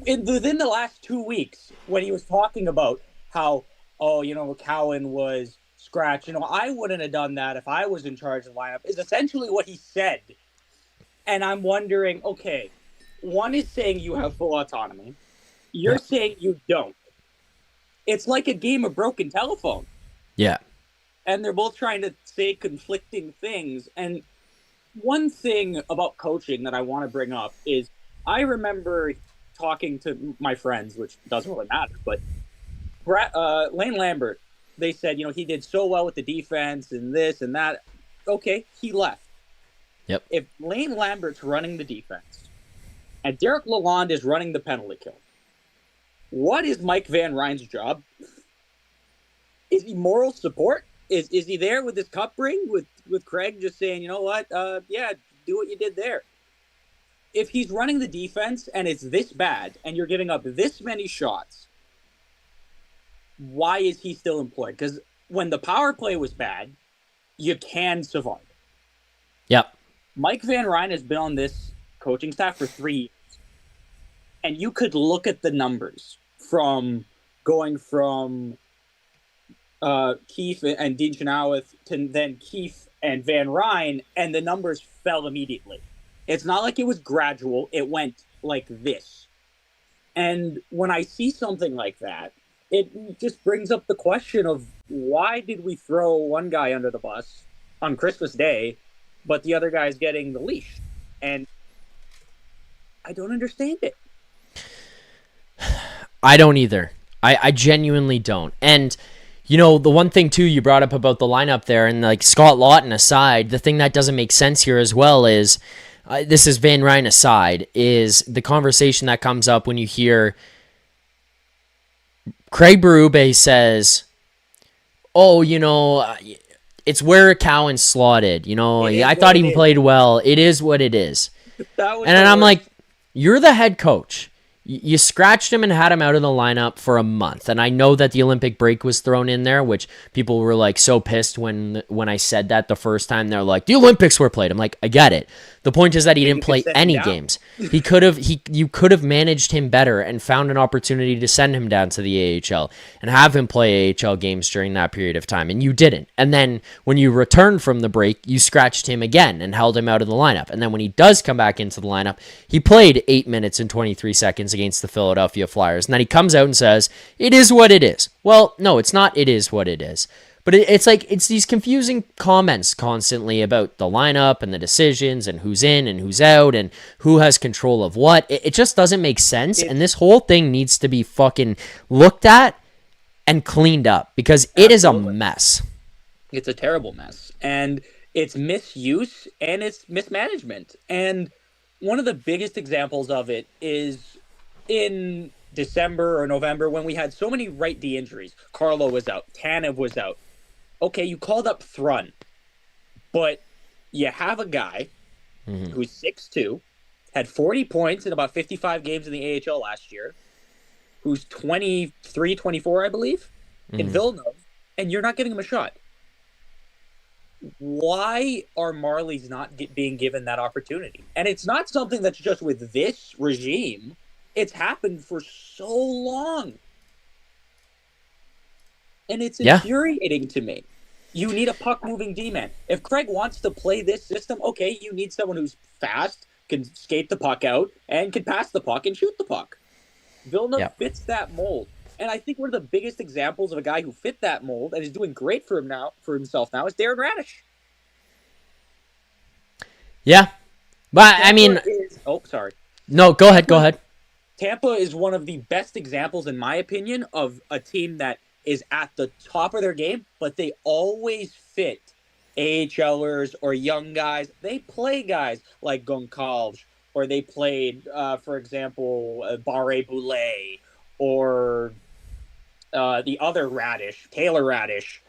within the last 2 weeks when he was talking about how, Cowan was scratched. I wouldn't have done that if I was in charge of the lineup is essentially what he said. And I'm wondering, okay, one is saying you have full autonomy. You're saying you don't. It's like a game of broken telephone. Yeah. And they're both trying to say conflicting things. And one thing about coaching that I want to bring up is I remember talking to my friends, which doesn't really matter, but Lane Lambert, they said, he did so well with the defense and this and that. Okay, he left. Yep. If Lane Lambert's running the defense and Derek Lalonde is running the penalty kill, what is Mike Van Ryn's job? Is he moral support? Is he there with his cup ring with Craig just saying, you know what, do what you did there? If he's running the defense and it's this bad and you're giving up this many shots, why is he still employed? Because when the power play was bad, you can survive. Yep. Mike Van Ryn has been on this coaching staff for 3 years. And you could look at the numbers from going from Keefe and Dean Chenoweth to then Keefe and Van Ryn, and the numbers fell immediately. It's not like it was gradual. It went like this. And when I see something like that, it just brings up the question of why did we throw one guy under the bus on Christmas Day, but the other guy's getting the leash? And I don't understand it. I don't either. I genuinely don't. And, the one thing, too, you brought up about the lineup there, and, like, Scott Lawton aside, the thing that doesn't make sense here as well is, this is Van Ryn aside, is the conversation that comes up when you hear Craig Barube says, it's where Cowan slotted. I thought he played well. It is what it is. And then I'm like, you're the head coach. You scratched him and had him out of the lineup for a month. And I know that the Olympic break was thrown in there, which people were like so pissed when I said that the first time. They're like, the Olympics were played. I'm like, I get it. The point is that he didn't play any games. You could have managed him better and found an opportunity to send him down to the AHL and have him play AHL games during that period of time. And you didn't. And then when you returned from the break, you scratched him again and held him out of the lineup. And then when he does come back into the lineup, he played 8 minutes and 23 seconds against the Philadelphia Flyers. And then he comes out and says, it is what it is. Well, no, it's not it is what it is. But it's like, it's these confusing comments constantly about the lineup and the decisions and who's in and who's out and who has control of what. It just doesn't make sense. And this whole thing needs to be fucking looked at and cleaned up because it is a mess. It's a terrible mess. And it's misuse and it's mismanagement. And one of the biggest examples of it is in December or November when we had so many right D injuries. Carlo was out. Tanev was out. Okay, you called up Thrun, but you have a guy who's 6'2", had 40 points in about 55 games in the AHL last year, who's 23, 24, I believe, in Villanova, and you're not giving him a shot. Why are Marlies not being given that opportunity? And it's not something that's just with this regime. It's happened for so long. And it's infuriating to me. You need a puck-moving D-man. If Craig wants to play this system, okay, you need someone who's fast, can skate the puck out, and can pass the puck and shoot the puck. Vilna fits that mold. And I think one of the biggest examples of a guy who fit that mold and is doing great for himself now is Darren Radish. Yeah. But, sorry. No, go ahead. Tampa is one of the best examples, in my opinion, of a team that is at the top of their game, but they always fit AHLers or young guys. They play guys like Goncalves or they played, for example, Barube, or the other Radish, Taylor Radish.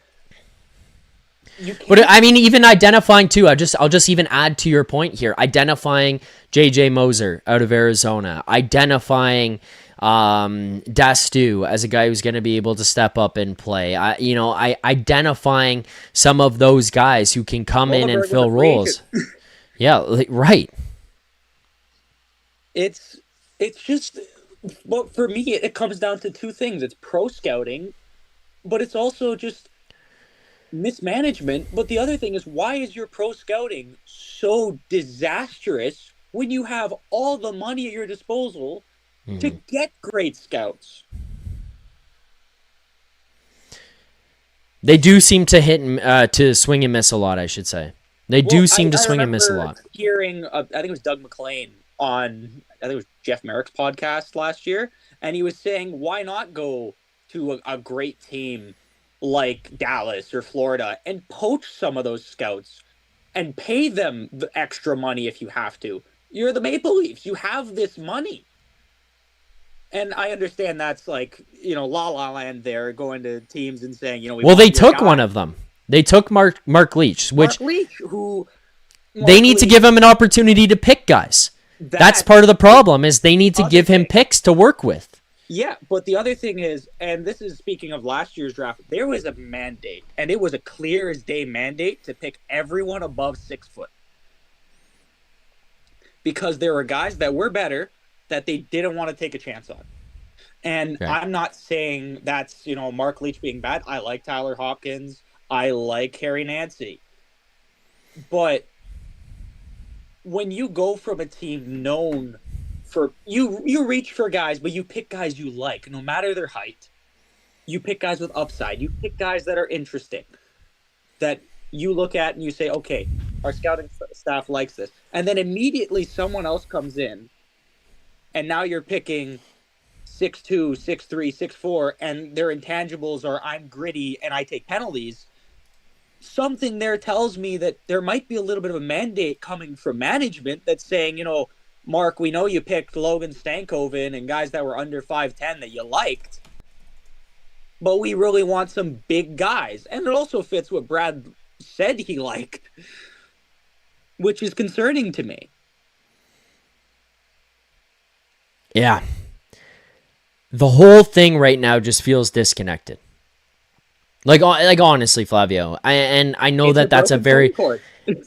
But I mean, even identifying too. I'll just even add to your point here. Identifying J.J. Moser out of Arizona. Identifying Dastu as a guy who's going to be able to step up and play. Identifying some of those guys who can come in and fill roles. Yeah, right. It's just, well, for me, it comes down to two things. It's pro scouting, but it's also just mismanagement. But the other thing is, why is your pro scouting so disastrous when you have all the money at your disposal to get great scouts? They do seem to hit to swing and miss a lot, I should say. They do seem to swing and miss a lot. Hearing, I think it was Doug McLean on, I think it was Jeff Merrick's podcast last year, and he was saying, why not go to a great team like Dallas or Florida and poach some of those scouts and pay them the extra money if you have to? You're the Maple Leafs. You have this money. And I understand that's like, la la land there, going to teams and saying, well, they took one of them. They took Mark Leach, they need to give him an opportunity to pick guys. That's part of the problem, is they need to give him picks to work with. Yeah, but the other thing is, and this is speaking of last year's draft, there was a mandate, and it was a clear as day mandate to pick everyone above 6 foot. Because there were guys that were better that they didn't want to take a chance on. And okay. I'm not saying that's, Mark Leach being bad. I like Tyler Hopkins. I like Harry Nancy. But when you go from a team known for, you reach for guys, but you pick guys you like, no matter their height. You pick guys with upside. You pick guys that are interesting, that you look at and you say, okay, our scouting staff likes this. And then immediately someone else comes in, and now you're picking 6'2", 6'3", 6'4", and their intangibles are, I'm gritty and I take penalties. Something there tells me that there might be a little bit of a mandate coming from management that's saying, Mark, we know you picked Logan Stankoven and guys that were under 5'10" that you liked, but we really want some big guys. And it also fits what Brad said he liked, which is concerning to me. Yeah. The whole thing right now just feels disconnected. Like honestly, Flavio, I know that's a very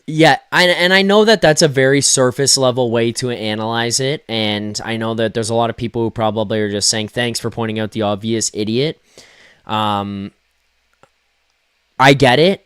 yeah, I know that's a very surface level way to analyze it, and I know that there's a lot of people who probably are just saying thanks for pointing out the obvious, idiot. I get it,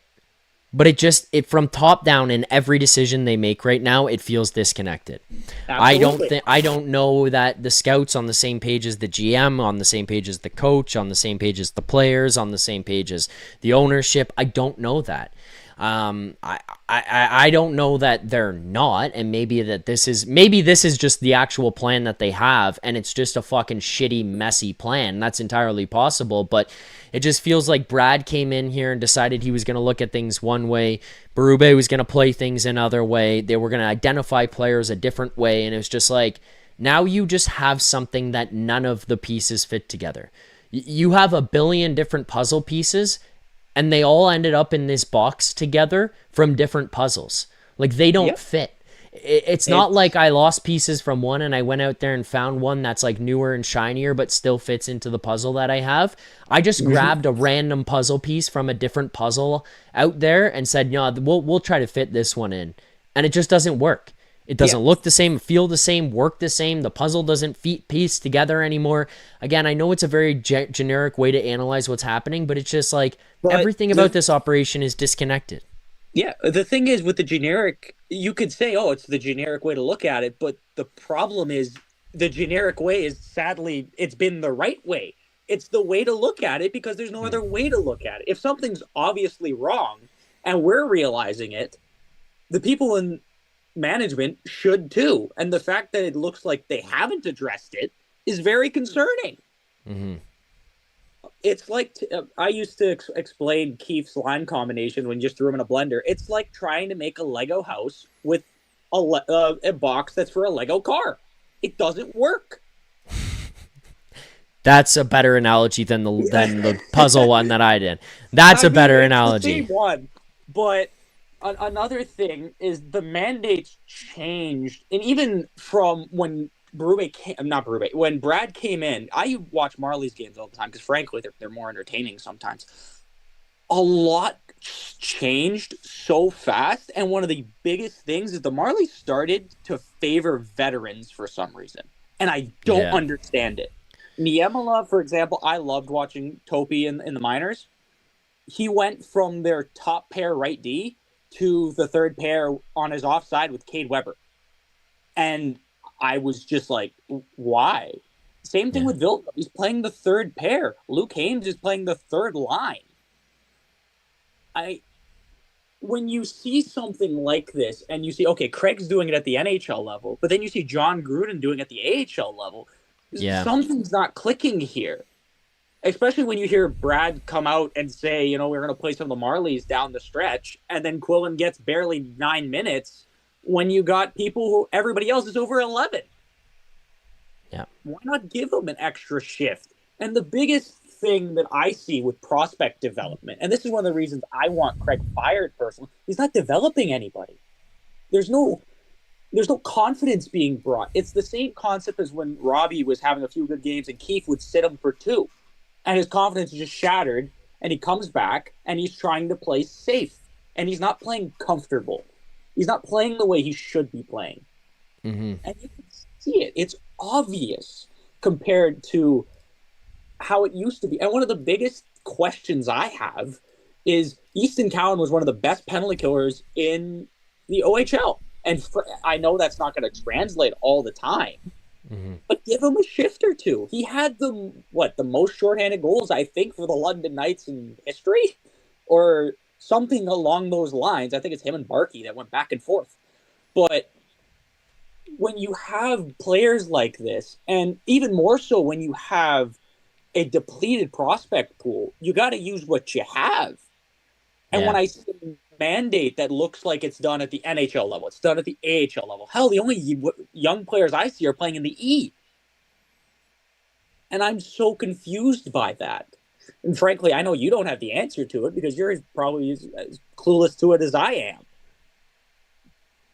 but it from top down in every decision they make right now, it feels disconnected. Absolutely. I don't know that the scouts on the same page as the GM, on the same page as the coach, on the same page as the players, on the same page as the ownership. I don't know that. I don't know that they're not, and maybe this is just the actual plan that they have, and it's just a fucking shitty, messy plan. That's entirely possible, but it just feels like Brad came in here and decided he was going to look at things one way. Barube was going to play things another way. They were going to identify players a different way, and it was just like, now you just have something that none of the pieces fit together. You have a billion different puzzle pieces, and they all ended up in this box together from different puzzles. Like, they don't fit. It's not like I lost pieces from one and I went out there and found one that's like newer and shinier but still fits into the puzzle that I have. I just grabbed a random puzzle piece from a different puzzle out there and said, we'll try to fit this one in. And it just doesn't work. It doesn't look the same, feel the same, work the same. The puzzle doesn't piece together anymore. Again, I know it's a very generic way to analyze what's happening, but it's just like everything about this operation is disconnected. Yeah, the thing is with the generic, you could say, oh, it's the generic way to look at it, but the problem is the generic way is, sadly, it's been the right way. It's the way to look at it because there's no other way to look at it. If something's obviously wrong and we're realizing it, the people in management should too. And the fact that it looks like they haven't addressed it is very concerning. Mm-hmm. It's like, I used to explain Keith's line combination when you just threw him in a blender. It's like trying to make a Lego house with a box that's for a Lego car. It doesn't work. That's a better analogy than the puzzle one that I did. That's a better analogy. The same one, but another thing is the mandates changed, and even from when when Brad came in, I watch Marlies games all the time because frankly they're more entertaining sometimes. A lot changed so fast, and one of the biggest things is the Marlies started to favor veterans for some reason, and I don't understand it. Niemela, for example, I loved watching Topi in the minors. He went from their top pair right D to the third pair on his offside with Cade Weber. And I was just like, why? Same thing with Vilna. He's playing the third pair. Luke Haynes is playing the third line. When you see something like this and you see, okay, Craig's doing it at the NHL level, but then you see John Gruden doing it at the AHL level, something's not clicking here. Especially when you hear Brad come out and say, we're going to play some of the Marlies down the stretch, and then Quillen gets barely 9 minutes when you got people who everybody else is over 11. Yeah. Why not give them an extra shift? And the biggest thing that I see with prospect development, and this is one of the reasons I want Craig fired personally, he's not developing anybody. There's no confidence being brought. It's the same concept as when Robbie was having a few good games and Keefe would sit him for 2. And his confidence is just shattered, and he comes back, and he's trying to play safe. And he's not playing comfortable. He's not playing the way he should be playing. Mm-hmm. And you can see it. It's obvious compared to how it used to be. And one of the biggest questions I have is Easton Cowan was one of the best penalty killers in the OHL. And I know that's not going to translate all the time. Mm-hmm. But give him a shift or two. He had the most shorthanded goals, I think, for the London Knights in history, or something along those lines. I think it's him and Barkey that went back and forth. But when you have players like this, and even more so when you have a depleted prospect pool, you got to use what you have. And when I see a mandate that looks like it's done at the NHL level, it's done at the AHL level. Hell, the only young players I see are playing in the E. And I'm so confused by that. And frankly, I know you don't have the answer to it because you're probably as clueless to it as I am.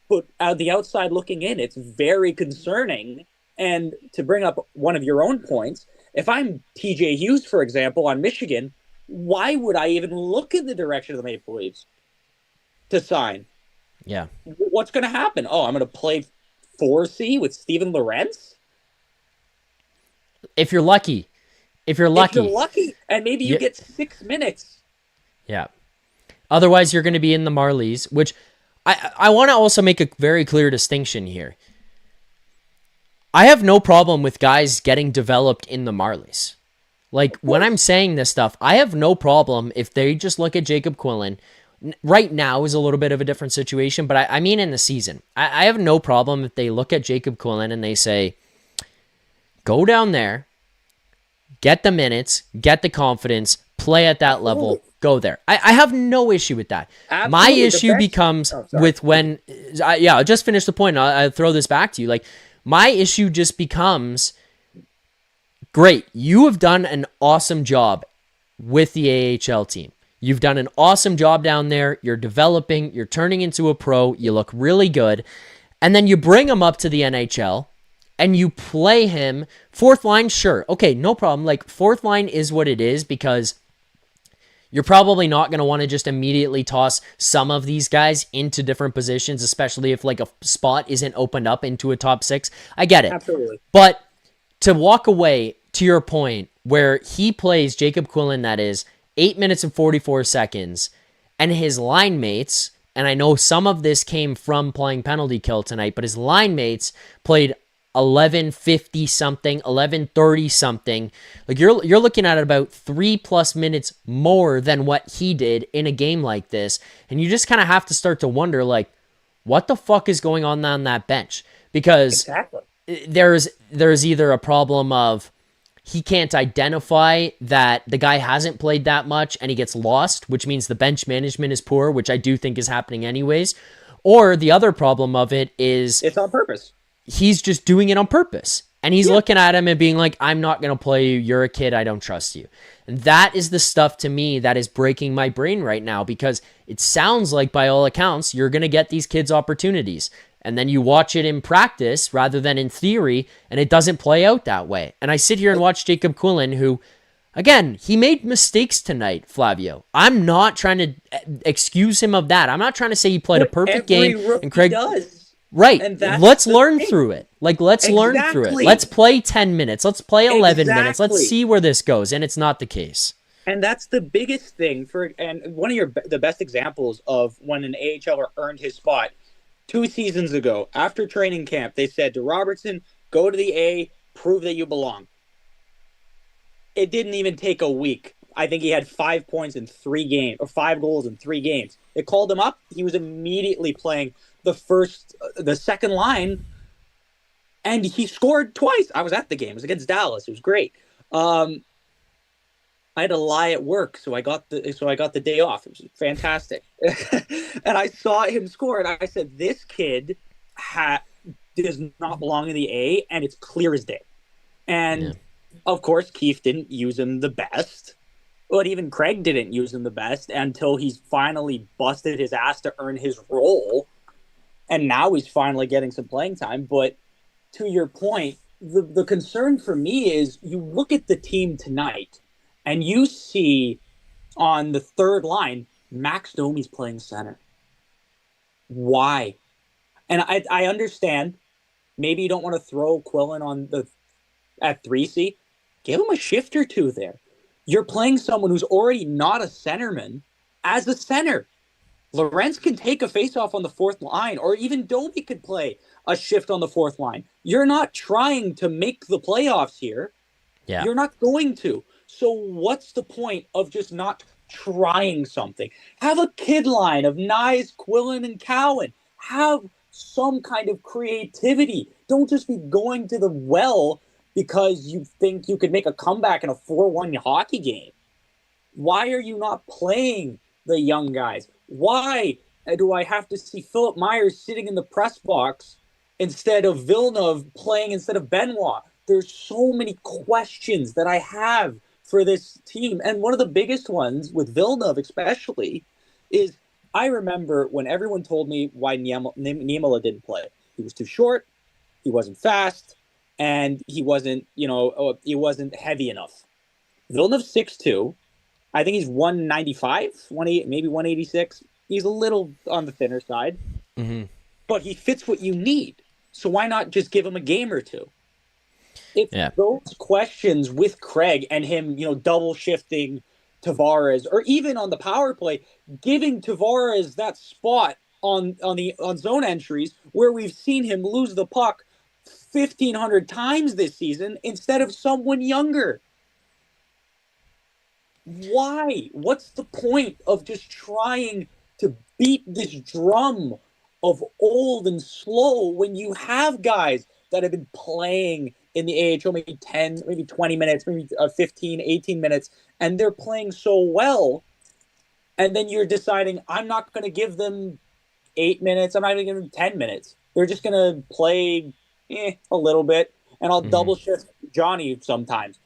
But on the outside looking in, it's very concerning. And to bring up one of your own points, if I'm TJ Hughes, for example, on Michigan, why would I even look in the direction of the Maple Leafs to sign? Yeah. What's going to happen? Oh, I'm going to play 4C with Steven Lorentz? If you're lucky. If you're lucky. And maybe you get 6 minutes. Yeah. Otherwise, you're going to be in the Marlies, which I want to also make a very clear distinction here. I have no problem with guys getting developed in the Marlies. Like, when I'm saying this stuff, I have no problem if they just look at Jacob Quillen. Right now is a little bit of a different situation, but I mean in the season. I have no problem if they look at Jacob Quillen and they say, go down there, get the minutes, get the confidence, play at that level, go there. I have no issue with that. Absolutely. My issue becomes with when... I'll just finish the point. I'll throw this back to you. Like, my issue just becomes... Great, you have done an awesome job with the AHL team. You've done an awesome job down there. You're developing. You're turning into a pro. You look really good. And then you bring him up to the NHL and you play him. Fourth line, sure. Okay, no problem. Like, fourth line is what it is because you're probably not going to want to just immediately toss some of these guys into different positions, especially if like a spot isn't opened up into a top 6. I get it. Absolutely. But to walk away, to your point, where he plays Jacob Quillen, that is 8 minutes and 44 seconds, and his line mates, and I know some of this came from playing penalty kill tonight, but his line mates played 11:50 something, 11:30 something. Like, you're looking at about 3+ minutes more than what he did in a game like this, and you just kind of have to start to wonder, like, what the fuck is going on that bench? Because exactly. There's either a problem of he can't identify that the guy hasn't played that much and he gets lost, which means the bench management is poor, which I do think is happening anyways, Or the other problem of it is it's on purpose. He's just doing it on purpose. And he's looking at him and being like, I'm not going to play you. You're a kid. I don't trust you. And that is the stuff to me that is breaking my brain right now, because it sounds like, by all accounts, you're going to get these kids opportunities. And then you watch it in practice rather than in theory, and it doesn't play out that way. And I sit here and watch Jacob Quillen, who, again, he made mistakes tonight, Flavio. I'm not trying to excuse him of that. I'm not trying to say he played a perfect game. And Craig does. Right. Let's learn through it. Let's learn through it. Let's play 10 minutes. Let's play 11 minutes. Let's see where this goes. And it's not the case. And that's the biggest thing and one of the best examples of when an AHLer earned his spot 2 seasons ago, after training camp, they said to Robertson, go to the A, prove that you belong. It didn't even take a week. I think he had 5 points in 3 games, or 5 goals in 3 games. They called him up. He was immediately playing the second line, and he scored twice. I was at the game. It was against Dallas. It was great. I had to lie at work, so I got the day off. It was fantastic. And I saw him score, and I said, this kid does not belong in the A, and it's clear as day. And of course, Keefe didn't use him the best. But even Craig didn't use him the best until he's finally busted his ass to earn his role. And now he's finally getting some playing time. But to your point, the concern for me is you look at the team tonight and you see on the third line, Max Domi's playing center. Why? And I understand maybe you don't want to throw Quillen at 3C. Give him a shift or two there. You're playing someone who's already not a centerman as a center. Lorentz can take a faceoff on the fourth line, or even Domi could play a shift on the fourth line. You're not trying to make the playoffs here. Yeah. You're not going to. So what's the point of just not trying something? Have a kid line of Nyes, Quillen, and Cowan. Have some kind of creativity. Don't just be going to the well because you think you could make a comeback in a 4-1 hockey game. Why are you not playing the young guys? Why do I have to see Philip Myers sitting in the press box instead of Villeneuve playing instead of Benoit? There's so many questions that I have for this team. And one of the biggest ones with Villeneuve especially is I remember when everyone told me why Niemela didn't play. He was too short, he wasn't fast, and he wasn't heavy enough. Villeneuve's 6'2". I think he's 195, maybe 186. He's a little on the thinner side, but he fits what you need. So why not just give him a game or two? It's those questions with Craig and him, double shifting Tavares, or even on the power play, giving Tavares that spot on zone entries where we've seen him lose the puck 1,500 times this season instead of someone younger. Why? What's the point of just trying to beat this drum of old and slow when you have guys that have been playing in the AHL maybe 10, maybe 20 minutes, maybe 15, 18 minutes, and they're playing so well, and then you're deciding, I'm not going to give them 8 minutes, I'm not going to give them 10 minutes. They're just going to play a little bit, and I'll double shift Johnny sometimes.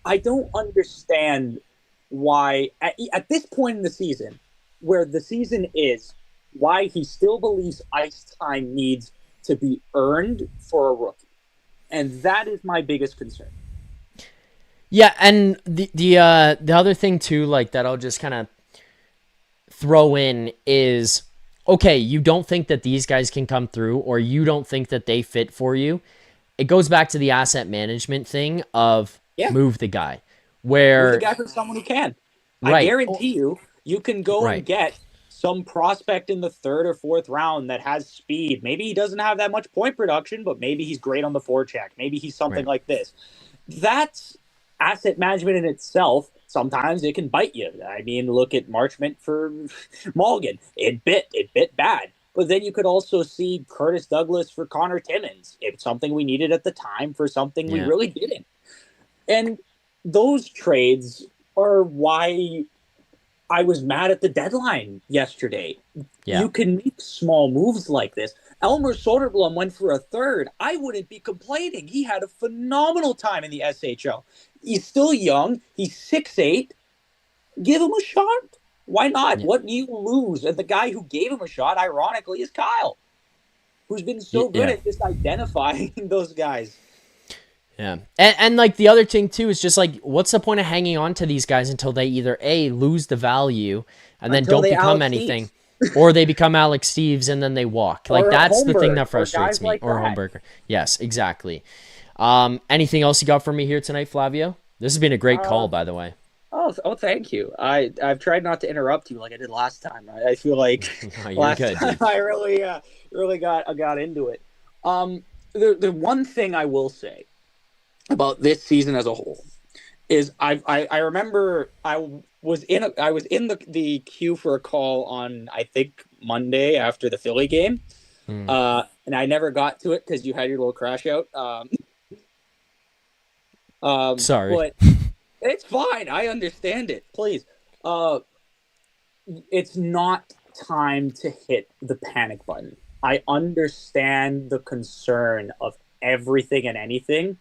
I don't understand why, at this point in the season, where the season is, why he still believes ice time needs to be earned for a rookie. And that is my biggest concern. Yeah, and the other thing too, that I'll just kind of throw in is, okay, you don't think that these guys can come through, or you don't think that they fit for you. It goes back to the asset management thing of move the guy. Where move the guy for someone who can. Right. I guarantee you can go and get some prospect in the third or fourth round that has speed. Maybe he doesn't have that much point production, but maybe he's great on the forecheck. Maybe he's something like this. That's asset management in itself. Sometimes it can bite you. I mean, look at Marchment for Mulligan. It bit bad. But then you could also see Curtis Douglas for Connor Timmins. It's something we needed at the time for something we really didn't. And those trades are why I was mad at the deadline yesterday. Yeah. You can make small moves like this. Elmer Soderblom went for a third. I wouldn't be complaining. He had a phenomenal time in the SHL. He's still young. He's 6'8". Give him a shot. Why not? Yeah. What do you lose? And the guy who gave him a shot, ironically, is Kyle, who's been so good at just identifying those guys. Yeah. And like the other thing too is just like, what's the point of hanging on to these guys until they either lose the value and then don't become anything, or they become Alex Steves and then they walk. Like that's the thing that frustrates me. Or Holmberger. Yes, exactly. Anything else you got for me here tonight, Flavio? This has been a great call, by the way. Oh, thank you. I've tried not to interrupt you like I did last time. I feel like last time I really got into it. The one thing I will say about this season as a whole is I remember I was in the queue for a call on, I think, Monday after the Philly game, and I never got to it because you had your little crash out. Sorry, but it's fine. I understand it. Please, it's not time to hit the panic button. I understand the concern of everything and anything.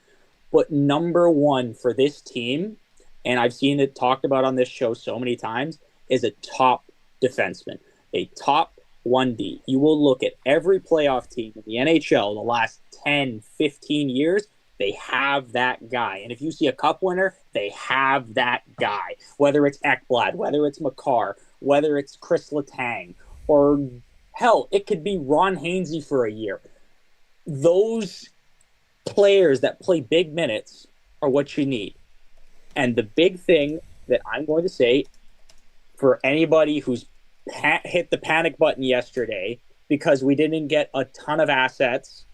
But number one for this team, and I've seen it talked about on this show so many times, is a top defenseman, a top 1D. You will look at every playoff team in the NHL in the last 10, 15 years, they have that guy. And if you see a cup winner, they have that guy. Whether it's Ekblad, whether it's Makar, whether it's Chris Letang, or hell, it could be Ron Hainsey for a year. Those players that play big minutes are what you need. And the big thing that I'm going to say for anybody who's hit the panic button yesterday because we didn't get a ton of assets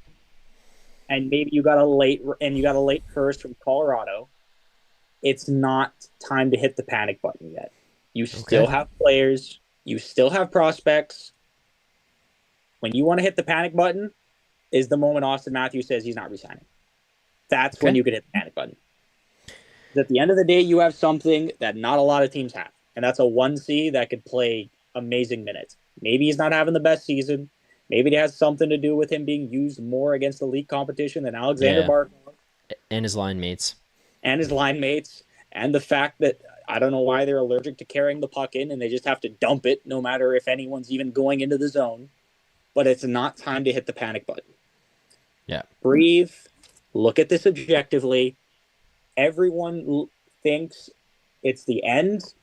and maybe you got a late first from Colorado, it's not time to hit the panic button yet. You still have players, you still have prospects. When you want to hit the panic button is the moment Austin Matthews says he's not resigning. That's when you can hit the panic button. At the end of the day, you have something that not a lot of teams have, and that's a 1C that could play amazing minutes. Maybe he's not having the best season. Maybe it has something to do with him being used more against elite competition than Alexander Barkov. And his line mates. And the fact that I don't know why they're allergic to carrying the puck in and they just have to dump it no matter if anyone's even going into the zone. But it's not time to hit the panic button. Yeah. Breathe. Look at this objectively. Everyone thinks it's the end.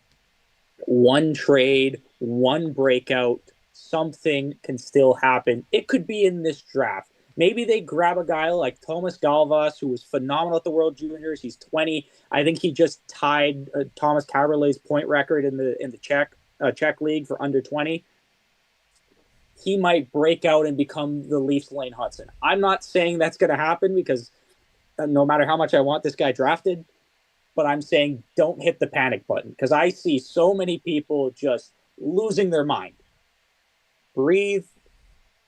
One trade, one breakout, something can still happen. It could be in this draft. Maybe they grab a guy like Thomas Galvas, who was phenomenal at the World Juniors. He's 20. I think he just tied Thomas Caberlet's point record in the Czech league for under 20. He might break out and become the Leafs' Lane Hudson. I'm not saying that's going to happen because no matter how much I want this guy drafted, but I'm saying don't hit the panic button because I see so many people just losing their mind. Breathe,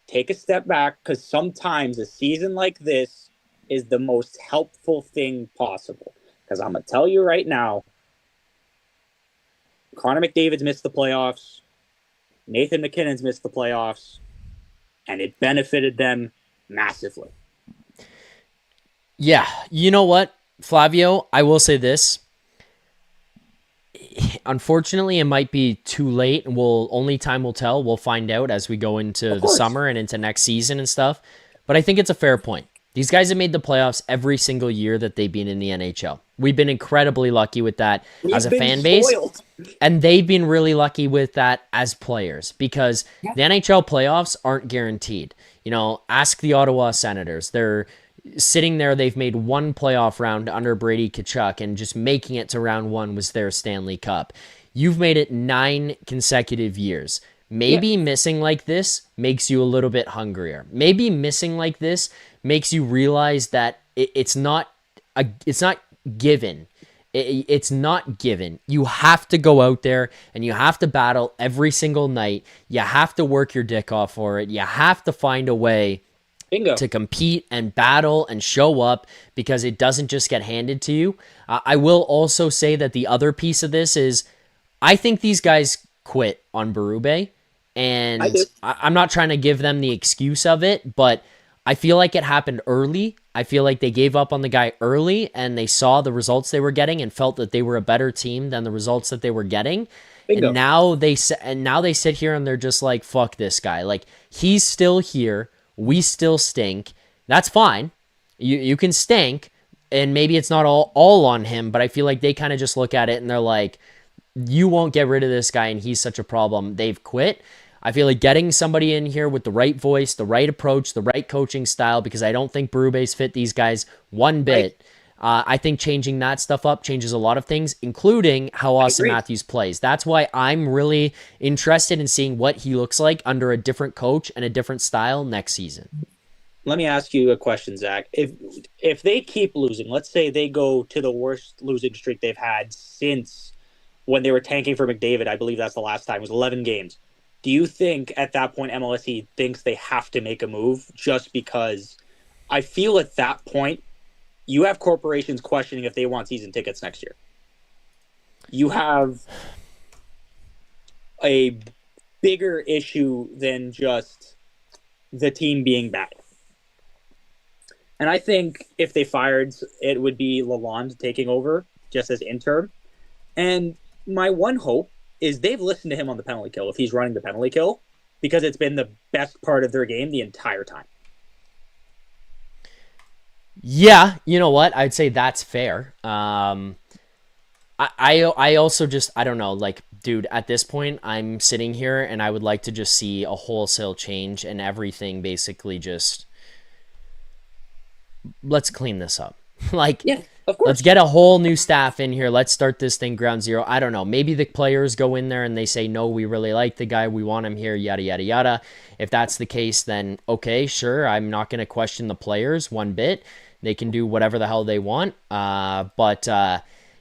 take a step back, because sometimes a season like this is the most helpful thing possible. Because I'm going to tell you right now, Connor McDavid's missed the playoffs. Nathan McKinnon's missed the playoffs. And it benefited them massively. Yeah, you know what, Flavio? I will say this. Unfortunately, it might be too late, and only time will tell. We'll find out as we go into the summer and into next season and stuff. But I think it's a fair point. These guys have made the playoffs every single year that they've been in the NHL. We've been incredibly lucky with that as a fan base, and they've been really lucky with that as players because the NHL playoffs aren't guaranteed. You know, ask the Ottawa Senators. They're sitting there, they've made one playoff round under Brady Tkachuk, and just making it to round one was their Stanley Cup. You've made it 9 consecutive years. Maybe missing like this makes you a little bit hungrier. Maybe missing like this makes you realize that it's not given. It's not given. You have to go out there and you have to battle every single night. You have to work your dick off for it. You have to find a way to compete and battle and show up because it doesn't just get handed to you. I will also say that the other piece of this is I think these guys quit on Barube, I and do. I'm not trying to give them the excuse of it, but I feel like it happened early. I feel like they gave up on the guy early, and they saw the results they were getting and felt that they were a better team than the results that they were getting. And Bingo. now they sit here and they're just like, fuck this guy. Like, he's still here. We still stink. That's fine. You can stink, and maybe it's not all on him, but I feel like they kind of just look at it and they're like, you won't get rid of this guy and he's such a problem. They've quit. I feel like getting somebody in here with the right voice, the right approach, the right coaching style, because I don't think Barube's fit these guys one bit. I think changing that stuff up changes a lot of things, including how Austin Matthews plays. That's why I'm really interested in seeing what he looks like under a different coach and a different style next season. Let me ask you a question, Zach. If they keep losing, let's say they go to the worst losing streak they've had since when they were tanking for McDavid, I believe that's the last time, it was 11 games. Do you think at that point MLSE thinks they have to make a move just because I feel at that point you have corporations questioning if they want season tickets next year. You have a bigger issue than just the team being bad. And I think if they fired, it would be Lalonde taking over just as interim. And my one hope is they've listened to him on the penalty kill if he's running the penalty kill, because it's been the best part of their game the entire time. Yeah, you know what? I'd say that's fair. I also just, I don't know, like, dude, at this point, I'm sitting here and I would like to just see a wholesale change and everything basically just, let's clean this up. Like, yeah, of course. Let's get a whole new staff in here. Let's start this thing ground zero. I don't know. Maybe the players go in there and they say, no, we really like the guy. We want him here, yada, yada, yada. If that's the case, then okay, sure. I'm not going to question the players one bit. They can do whatever the hell they want. Yeah,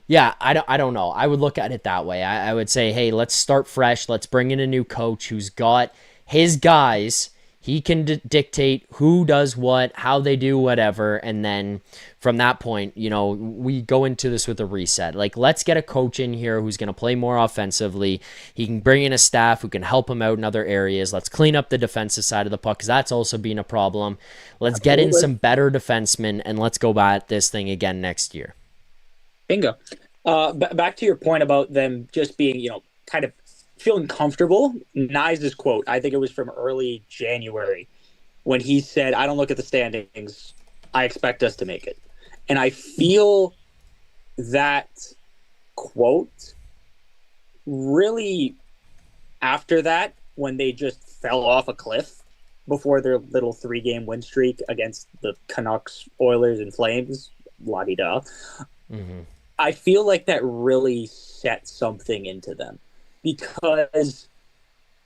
I don't know. I would look at it that way. I would say, hey, let's start fresh. Let's bring in a new coach who's got his guys. He can dictate who does what, how they do whatever, and then from that point, you know, we go into this with a reset. Like, let's get a coach in here who's going to play more offensively. He can bring in a staff who can help him out in other areas. Let's clean up the defensive side of the puck, because that's also been a problem. Let's get in some better defensemen, and let's go at this thing again next year. Bingo. Back to your point about them just being, you know, kind of feeling comfortable. Nyes' quote, I think it was from early January, when he said, I don't look at the standings. I expect us to make it. And I feel that quote really, after that, when they just fell off a cliff before their little 3-game win streak against the Canucks, Oilers, and Flames, la-di-da, I feel like that really set something into them. Because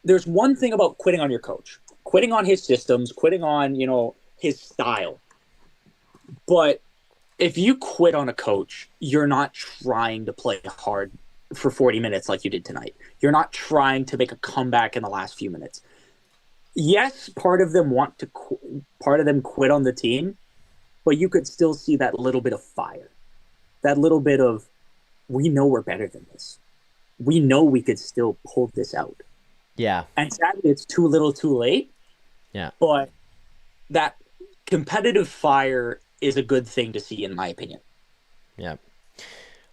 there's one thing about quitting on your coach, quitting on his systems, quitting on, you know, his style. But if you quit on a coach, you're not trying to play hard for 40 minutes like you did tonight. You're not trying to make a comeback in the last few minutes. Yes, part of them quit on the team, but you could still see that little bit of fire. That little bit of, we know we're better than this. We know we could still pull this out. Yeah. And sadly, it's too little too late. Yeah. But that competitive fire is a good thing to see, in my opinion. Yeah.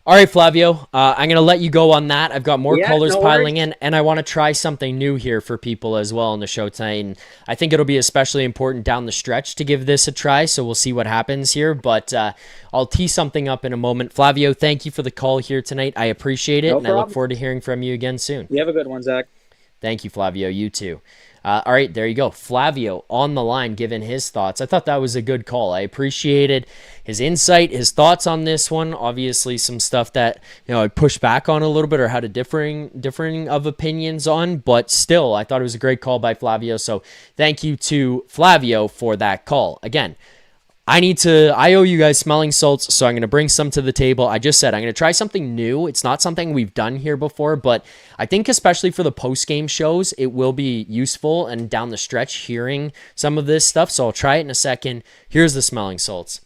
All right, Flavio, I'm going to let you go on that. I've got more callers piling in, and I want to try something new here for people as well on the show tonight. And I think it'll be especially important down the stretch to give this a try, so we'll see what happens here. But I'll tee something up in a moment. Flavio, thank you for the call here tonight. I appreciate it, and I look forward to hearing from you again soon. You have a good one, Zach. Thank you, Flavio. You too. All right, there you go. Flavio on the line giving his thoughts. I thought that was a good call. I appreciated his insight, his thoughts on this one. Obviously, some stuff that, you know, I pushed back on a little bit or had a differing of opinions on, but still, I thought it was a great call by Flavio. So thank you to Flavio for that call. Again, I owe you guys smelling salts, so I'm going to bring some to the table. I just said I'm going to try something new. It's not something we've done here before, but I think especially for the post-game shows, it will be useful and down the stretch hearing some of this stuff, so I'll try it in a second. Here's the smelling salts.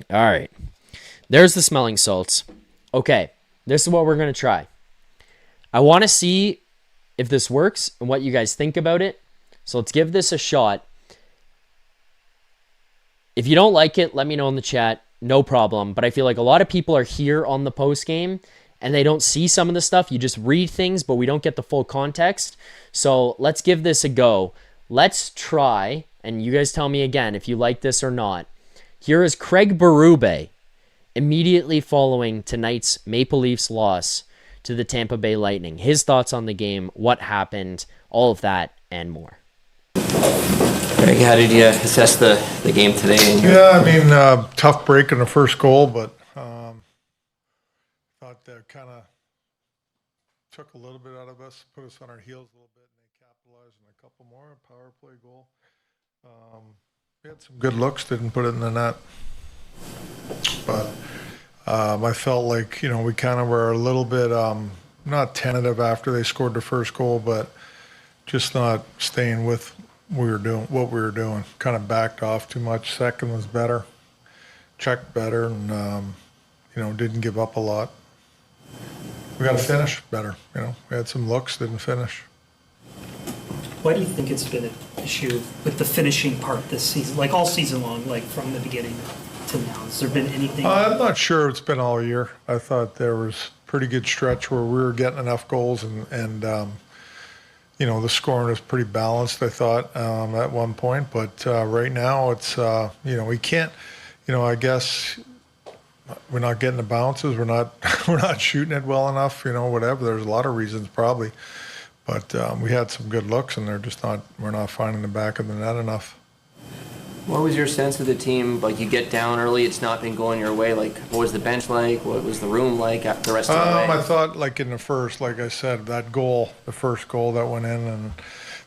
All right. There's the smelling salts. Okay, this is what we're going to try. I want to see if this works and what you guys think about it. So let's give this a shot. If you don't like it, let me know in the chat. No problem. But I feel like a lot of people are here on the post game and they don't see some of the stuff. You just read things, but we don't get the full context. So let's give this a go. Let's try, and you guys tell me again if you like this or not. Here is Craig Barube immediately following tonight's Maple Leafs loss to the Tampa Bay Lightning. His thoughts on the game, what happened, all of that, and more. Greg, how did you assess the game today? Yeah, I mean, tough break in the first goal, but thought that kind of took a little bit out of us, put us on our heels a little bit, and they capitalized on a couple more, a power play goal. We had some good looks, didn't put it in the net. But I felt like, we kind of were a little bit not tentative after they scored the first goal, but just not staying with what we were doing. Kind of backed off too much. Second was better, checked better, and didn't give up a lot. We got to finish better. We had some looks, didn't finish. Why do you think it's been an issue with the finishing part this season, like all season long, like from the beginning to now? Has there been anything? I'm not sure it's been all year. I thought there was a pretty good stretch where we were getting enough goals and the scoring was pretty balanced, I thought, at one point. But right now it's, we can't, I guess we're not getting the bounces. We're not shooting it well enough, whatever. There's a lot of reasons probably. But we had some good looks, and we're not finding the back of the net enough. What was your sense of the team? Like, you get down early, it's not been going your way. Like, what was the bench like? What was the room like after the rest of the way? I thought, like, in the first, like I said, that goal, the first goal that went in, and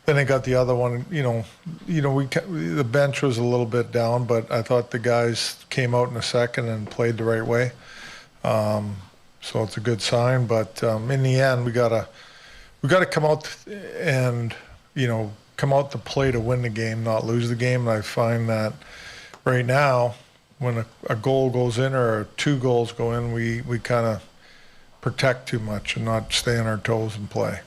then they got the other one. The bench was a little bit down, but I thought the guys came out in the second and played the right way. So it's a good sign. But in the end, we gotta come out and come out to play to win the game, not lose the game. And I find that right now, when a goal goes in or two goals go in, we kind of protect too much and not stay on our toes and play.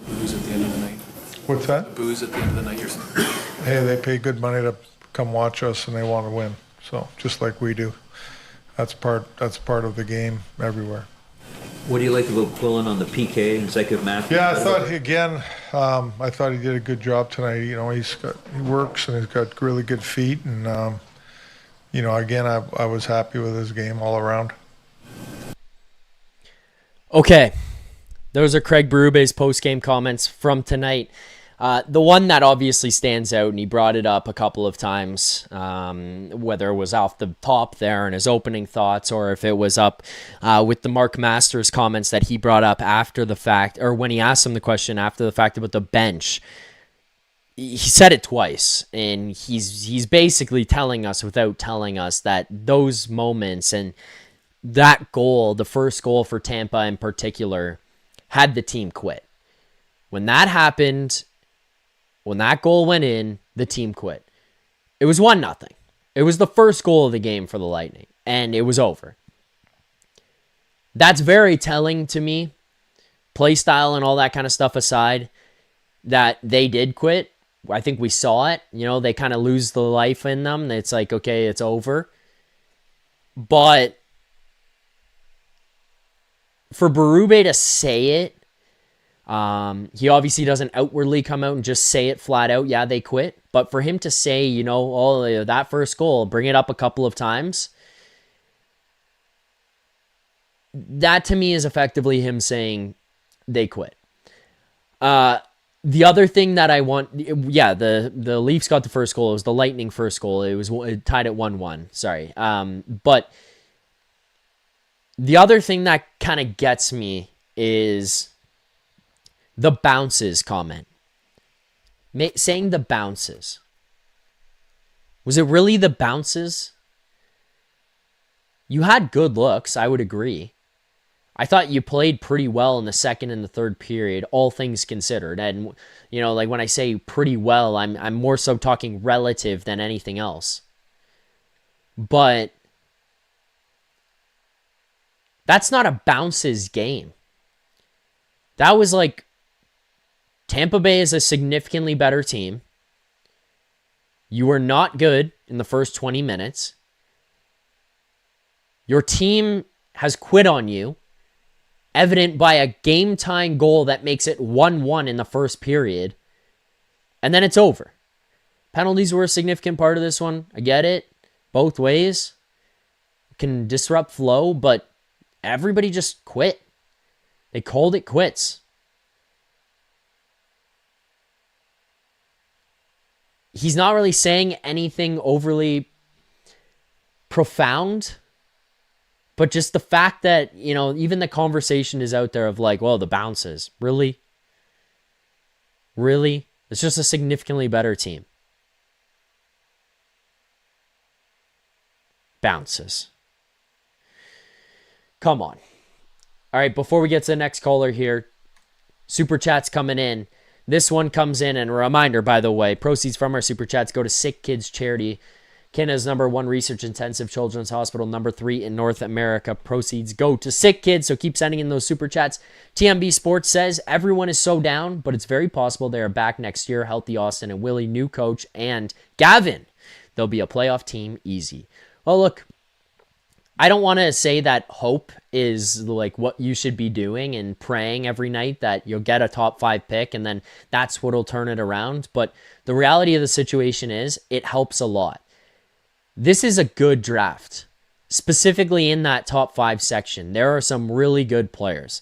Booze at the end of the night. What's that? Booze at the end of the night, you're saying? Hey, they pay good money to come watch us, and they want to win. So just like we do, that's part of the game everywhere. What do you like about Quillen on the PK and Psychic Math? Yeah, I thought I thought he did a good job tonight. He works and he's got really good feet, and again, I was happy with his game all around. Okay, those are Craig Barube's post-game comments from tonight. The one that obviously stands out, and he brought it up a couple of times, whether it was off the top there in his opening thoughts or if it was up with the Mark Masters comments that he brought up after the fact, or when he asked him the question after the fact about the bench. He said it twice, and he's basically telling us without telling us that those moments and that goal, the first goal for Tampa in particular, had the team quit. When that happened, when that goal went in, the team quit. It was 1-0. It was the first goal of the game for the Lightning, and it was over. That's very telling to me, play style and all that kind of stuff aside, that they did quit. I think we saw it. They kind of lose the life in them. It's like, okay, it's over. But for Barube to say it, he obviously doesn't outwardly come out and just say it flat out, yeah, they quit. But for him to say, that first goal, bring it up a couple of times, that to me is effectively him saying they quit. The other thing that I want, the Leafs got the first goal. It was the Lightning first goal. It tied at 1-1. Sorry. But the other thing that kind of gets me is the bounces comment. Saying the bounces. Was it really the bounces? You had good looks, I would agree. I thought you played pretty well in the second and the third period, all things considered. And, like when I say pretty well, I'm more so talking relative than anything else. But That's not a bounces game. That was like, Tampa Bay is a significantly better team. You were not good in the first 20 minutes. Your team has quit on you, evident by a game-tying goal that makes it 1-1 in the first period. And then it's over. Penalties were a significant part of this one. I get it. Both ways. Can disrupt flow, but everybody just quit. They called it quits. He's not really saying anything overly profound, but just the fact that, you know, even the conversation is out there of like, well, the bounces. Really? Really? It's just a significantly better team. Bounces. Come on. All right, before we get to the next caller here, Super Chat's coming in. This one comes in, and a reminder, by the way, proceeds from our Super Chats go to Sick Kids Charity, Canada's #1 research-intensive children's hospital, #3 in North America. Proceeds go to Sick Kids, so keep sending in those Super Chats. TMB Sports says, everyone is so down, but it's very possible they are back next year. Healthy Austin and Willie, new coach, and Gavin. They'll be a playoff team easy. Well, look, I don't want to say that hope is like what you should be doing and praying every night that you'll get a top 5 pick and then that's what'll turn it around. But the reality of the situation is it helps a lot. This is a good draft, specifically in that top 5 section. There are some really good players,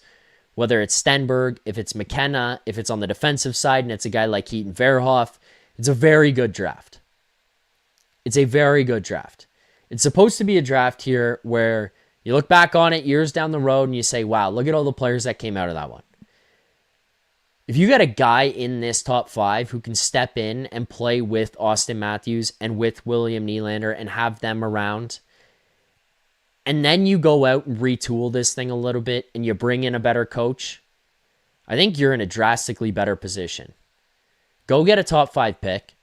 whether it's Stenberg, if it's McKenna, if it's on the defensive side and it's a guy like Keaton Verhoff. It's a very good draft. It's a very good draft. It's supposed to be a draft here where you look back on it years down the road and you say, wow, look at all the players that came out of that one. If you got a guy in this top 5 who can step in and play with Austin Matthews and with William Nylander and have them around, and then you go out and retool this thing a little bit and you bring in a better coach, I think you're in a drastically better position. Go get a top 5 pick.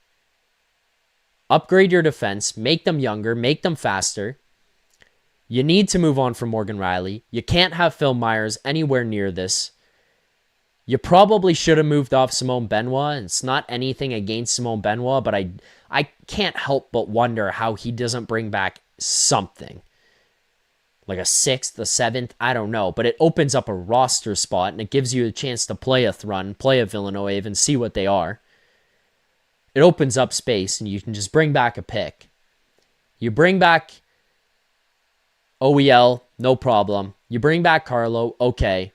Upgrade your defense, make them younger, make them faster. You need to move on from Morgan Riley. You can't have Phil Myers anywhere near this. You probably should have moved off Simone Benoit. It's not anything against Simone Benoit, but I can't help but wonder how he doesn't bring back something. Like a 6th, a 7th, I don't know. But it opens up a roster spot and it gives you a chance to play a Thrun, play a Villeneuve, and see what they are. It opens up space, and you can just bring back a pick. You bring back OEL, no problem. You bring back Carlo, okay.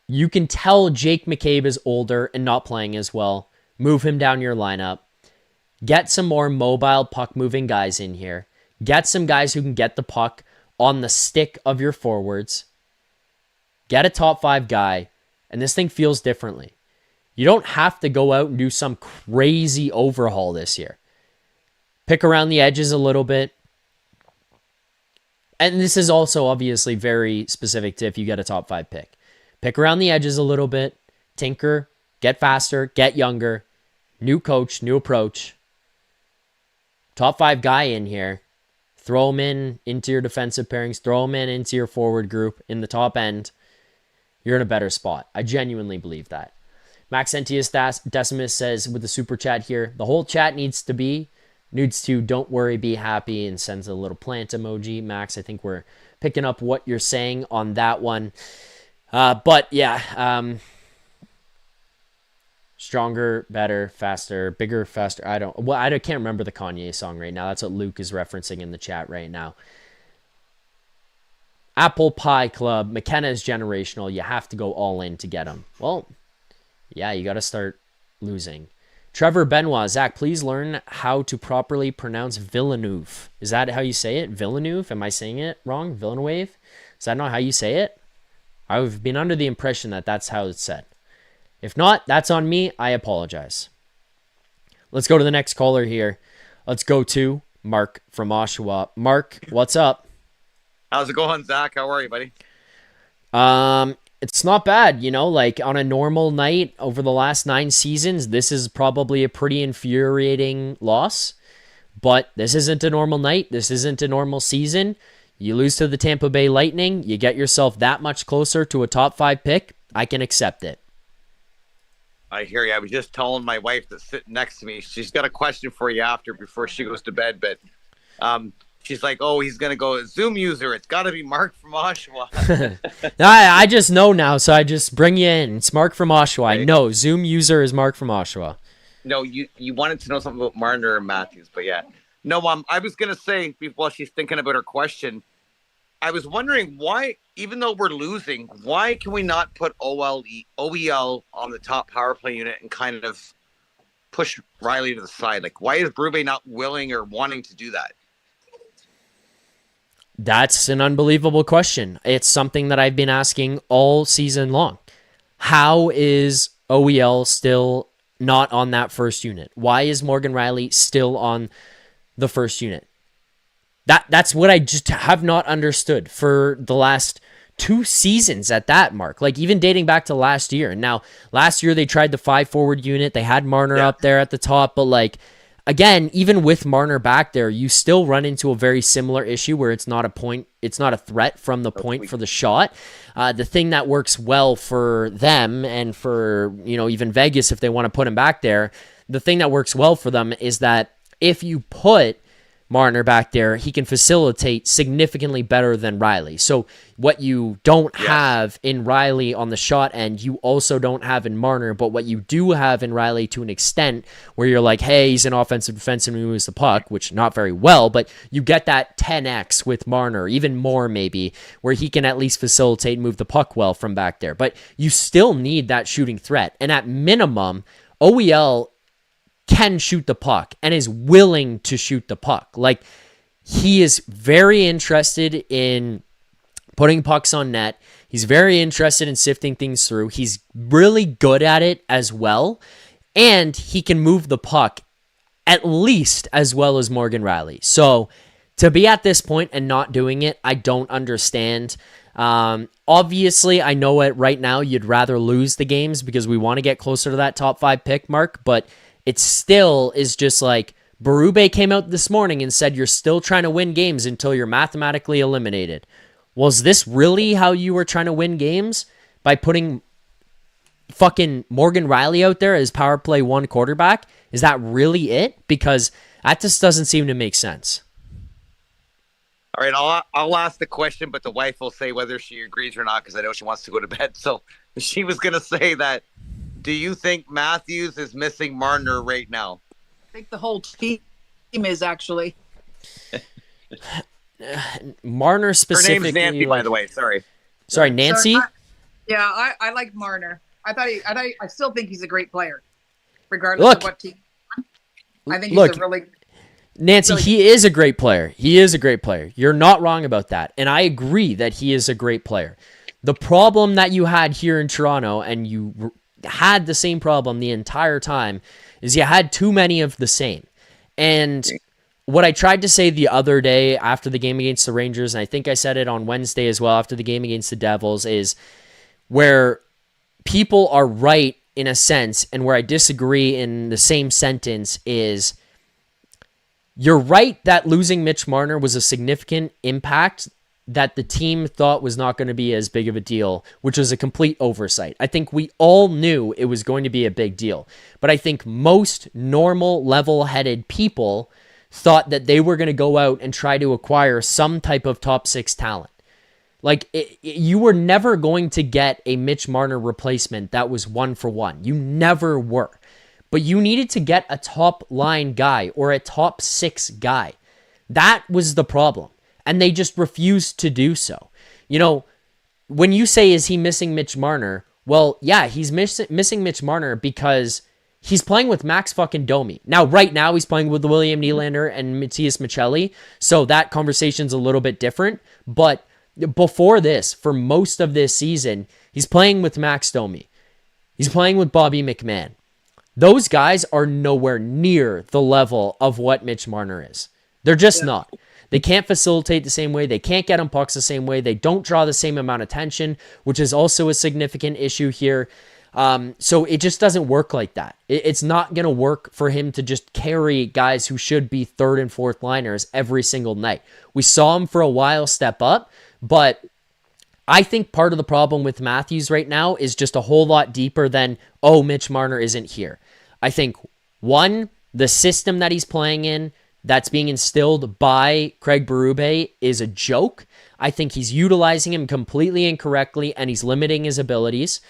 You can tell Jake McCabe is older and not playing as well. Move him down your lineup. Get some more mobile puck-moving guys in here. Get some guys who can get the puck on the stick of your forwards. Get a top 5 guy, and this thing feels differently. You don't have to go out and do some crazy overhaul this year. Pick around the edges a little bit. And this is also obviously very specific to if you get a top 5 pick. Pick around the edges a little bit. Tinker. Get faster. Get younger. New coach. New approach. Top 5 guy in here. Throw him into your defensive pairings. Throw him into your forward group in the top end. You're in a better spot. I genuinely believe that. Maxentius Decimus says with the super chat here, the whole chat needs to don't worry, be happy, and sends a little plant emoji. Max, I think we're picking up what you're saying on that one. But yeah, stronger, better, faster, bigger, faster. I can't remember the Kanye song right now. That's what Luke is referencing in the chat right now. Apple Pie Club, McKenna is generational. You have to go all in to get him. Well, yeah, you got to start losing. Trevor Benoit, Zach, please learn how to properly pronounce Villeneuve. Is that how you say it? Villeneuve? Am I saying it wrong? Villeneuve? Is that not how you say it? I've been under the impression that that's how it's said. If not, that's on me. I apologize. Let's go to the next caller here. Let's go to Mark from Oshawa. Mark, what's up? How's it going, Zach? How are you, buddy? It's not bad, like on a normal night over the last 9 seasons, this is probably a pretty infuriating loss, but this isn't a normal night. This isn't a normal season. You lose to the Tampa Bay Lightning, you get yourself that much closer to a top 5 pick, I can accept it. I hear you. I was just telling my wife that's sitting next to me, she's got a question for you before she goes to bed, but she's like, oh, he's going to go Zoom user. It's got to be Mark from Ashawa. I just know now, so I just bring you in. It's Mark from Ashawa. Right. I know. Zoom user is Mark from Oshawa. No, you wanted to know something about Marner and Matthews, but yeah. No, I was going to say, while she's thinking about her question, I was wondering why, even though we're losing, why can we not put OEL on the top power play unit and kind of push Riley to the side? Like, why is Barube not willing or wanting to do that? That's an unbelievable question. It's something that I've been asking all season long. How is OEL still not on that first unit? Why is Morgan Riley still on the first unit? That's what I just have not understood for the last 2 seasons at that, Mark. Like, even dating back to last year. And now, last year they tried the 5 forward unit. They had Marner up there at the top. But, like, again, even with Marner back there, you still run into a very similar issue where it's not a point. It's not a threat from the point for the shot. The thing that works well for them and for, even Vegas, if they want to put him back there, the thing that works well for them is that if you put Marner back there, he can facilitate significantly better than Riley. So what you don't have in Riley on the shot end, you also don't have in Marner, but what you do have in Riley to an extent where you're like, hey, he's an offensive defenseman who moves the puck, which not very well, but you get that 10x with Marner, even more maybe, where he can at least facilitate and move the puck well from back there. But you still need that shooting threat. And at minimum, OEL can shoot the puck and is willing to shoot the puck. Like, he is very interested in putting pucks on net. He's very interested in sifting things through. He's really good at it as well. And he can move the puck at least as well as Morgan Riley. So to be at this point and not doing it, I don't understand. Obviously, I know it right now. You'd rather lose the games because we want to get closer to that top 5 pick, Mark, but it still is just like Barube came out this morning and said you're still trying to win games until you're mathematically eliminated. Was this really how you were trying to win games? By putting fucking Morgan Riley out there as power play 1 quarterback? Is that really it? Because that just doesn't seem to make sense. All right, I'll ask the question, but the wife will say whether she agrees or not because I know she wants to go to bed. So she was going to say that, do you think Matthews is missing Marner right now? I think the whole team is, actually. Marner specifically. Her name's Nancy, by the way. Sorry, Nancy? I like Marner. I still think he's a great player, regardless of what team. I think he's a really... Nancy, he is a great player. He is a great player. You're not wrong about that. And I agree that he is a great player. The problem that you had here in Toronto, and you had the same problem the entire time, is you had too many of the same. And what I tried to say the other day after the game against the Rangers, and I think I said it on Wednesday as well after the game against the Devils, is where people are right in a sense and where I disagree in the same sentence is you're right that losing Mitch Marner was a significant impact that the team thought was not going to be as big of a deal, which was a complete oversight. I think we all knew it was going to be a big deal, but I think most normal, level-headed people thought that they were going to go out and try to acquire some type of top 6 talent. Like, you were never going to get a Mitch Marner replacement that was 1-for-1. You never were. But you needed to get a top-line guy or a top 6 guy. That was the problem. And they just refused to do so. When you say, is he missing Mitch Marner? Well, yeah, he's missing Mitch Marner because he's playing with Max fucking Domi. Now, right now, he's playing with William Nylander and Matias Michelli, so that conversation's a little bit different. But before this, for most of this season, he's playing with Max Domi. He's playing with Bobby McMahon. Those guys are nowhere near the level of what Mitch Marner is. They're just not. They can't facilitate the same way. They can't get on pucks the same way. They don't draw the same amount of attention, which is also a significant issue here. So it just doesn't work like that. It's not going to work for him to just carry guys who should be third and fourth liners every single night. We saw him for a while step up, but I think part of the problem with Matthews right now is just a whole lot deeper than, oh, Mitch Marner isn't here. I think, one, the system that he's playing in that's being instilled by Craig Barube is a joke. I think he's utilizing him completely incorrectly, and he's limiting his abilities.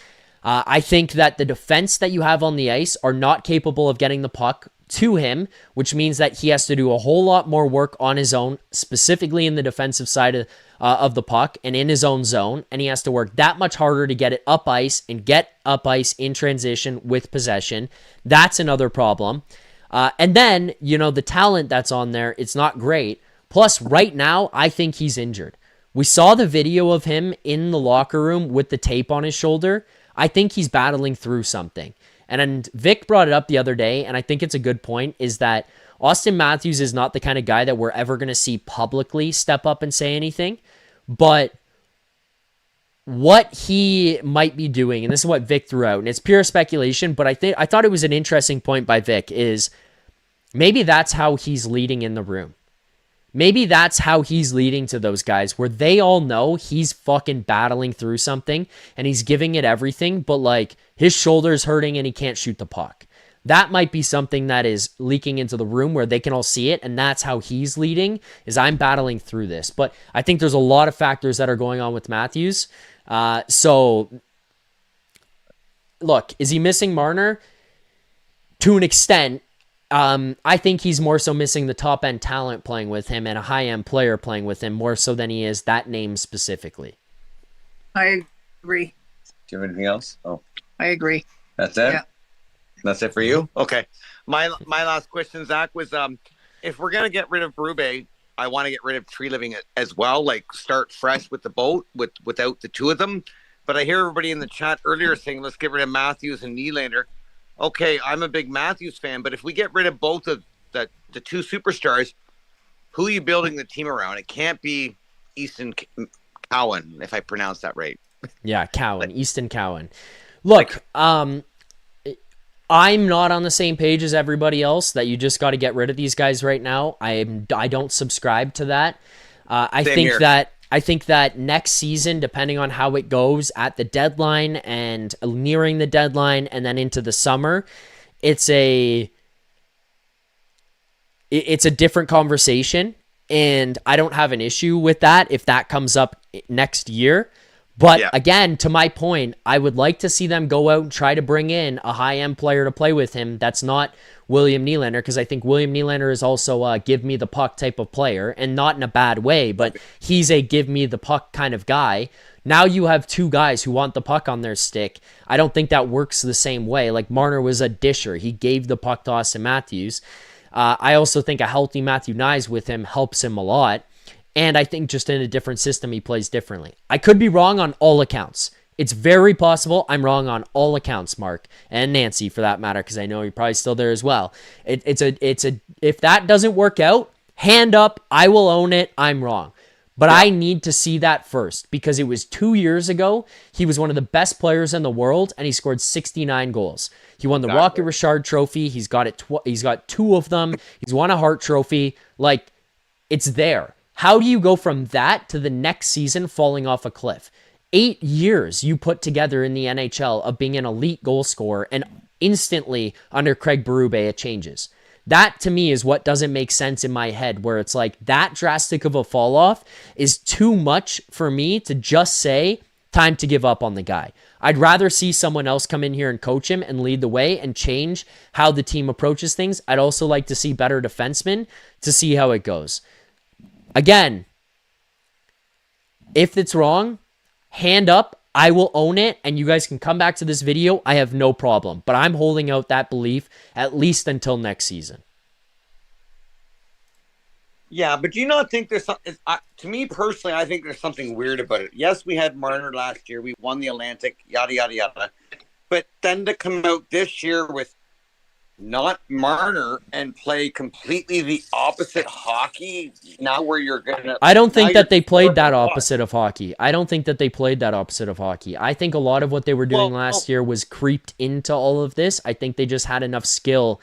I think that the defense that you have on the ice are not capable of getting the puck to him, which means that he has to do a whole lot more work on his own, specifically in the defensive side of the puck and in his own zone, and he has to work that much harder to get it up ice and get up ice in transition with possession. That's another problem. And then, the talent that's on there, it's not great. Plus, right now, I think he's injured. We saw the video of him in the locker room with the tape on his shoulder. I think he's battling through something. And Vic brought it up the other day, and I think it's a good point, is that Austin Matthews is not the kind of guy that we're ever going to see publicly step up and say anything. But what he might be doing, and this is what Vic threw out, and it's pure speculation, but I thought it was an interesting point by Vic, is maybe that's how he's leading in the room. Maybe that's how he's leading to those guys where they all know he's fucking battling through something and he's giving it everything, but like his shoulder's hurting and he can't shoot the puck. That might be something that is leaking into the room where they can all see it, and that's how he's leading, is I'm battling through this. But I think there's a lot of factors that are going on with Matthews. So, look, is he missing Marner? To an extent. I think he's more so missing the top-end talent playing with him and a high-end player playing with him more so than he is that name specifically. I agree. Do you have anything else? Oh, I agree. that's it? Yeah. That's it for you? Okay. My last question, Zach, was if we're going to get rid of Barube, I want to get rid of Tree Living as well, like start fresh with the boat without the two of them. But I hear everybody in the chat earlier saying, let's get rid of Matthews and Nylander. Okay, I'm a big Matthews fan, but if we get rid of both of the two superstars, who are you building the team around? It can't be Easton Cowan, if I pronounce that right. Yeah, Cowan, Easton Cowan. Look, I'm not on the same page as everybody else that you just got to get rid of these guys right now. I don't subscribe to that. I think that next season, depending on how it goes at the deadline and nearing the deadline and then into the summer, it's a different conversation, and I don't have an issue with that if that comes up next year. But again, to my point, I would like to see them go out and try to bring in a high-end player to play with him that's not William Nylander, because I think William Nylander is also a give-me-the-puck type of player, and not in a bad way, but he's a give-me-the-puck kind of guy. Now you have two guys who want the puck on their stick. I don't think that works the same way. Like, Marner was a disher. He gave the puck to Austin Matthews. I also think a healthy Matthew Knies with him helps him a lot. And I think just in a different system, he plays differently. I could be wrong on all accounts. It's very possible I'm wrong on all accounts, Mark, and Nancy for that matter, because I know you're probably still there as well. If that doesn't work out, hand up, I will own it, I'm wrong. But I need to see that first, because it was 2 years ago. He was one of the best players in the world, and he scored 69 goals. He won the Rocket Richard Trophy. He's got it. He's got two of them. He's won a Hart Trophy. Like, it's there. How do you go from that to the next season falling off a cliff? 8 years you put together in the NHL of being an elite goal scorer, and instantly under Craig Barube it changes. That to me is what doesn't make sense in my head, where it's like that drastic of a fall off is too much for me to just say time to give up on the guy. I'd rather see someone else come in here and coach him and lead the way and change how the team approaches things. I'd also like to see better defensemen to see how it goes. Again, if it's wrong, hand up, I will own it, and you guys can come back to this video. I have no problem, but I'm holding out that belief at least until next season. Yeah, but do you not think there's something, to me personally, I think there's something weird about it. Yes, we had Marner last year. We won the Atlantic, yada, yada, yada. But then to come out this year with not Marner and play completely the opposite hockey now where you're going to... I don't think that they played that opposite of hockey. I think I think a lot of what they were doing last year was creeped into all of this. I think they just had enough skill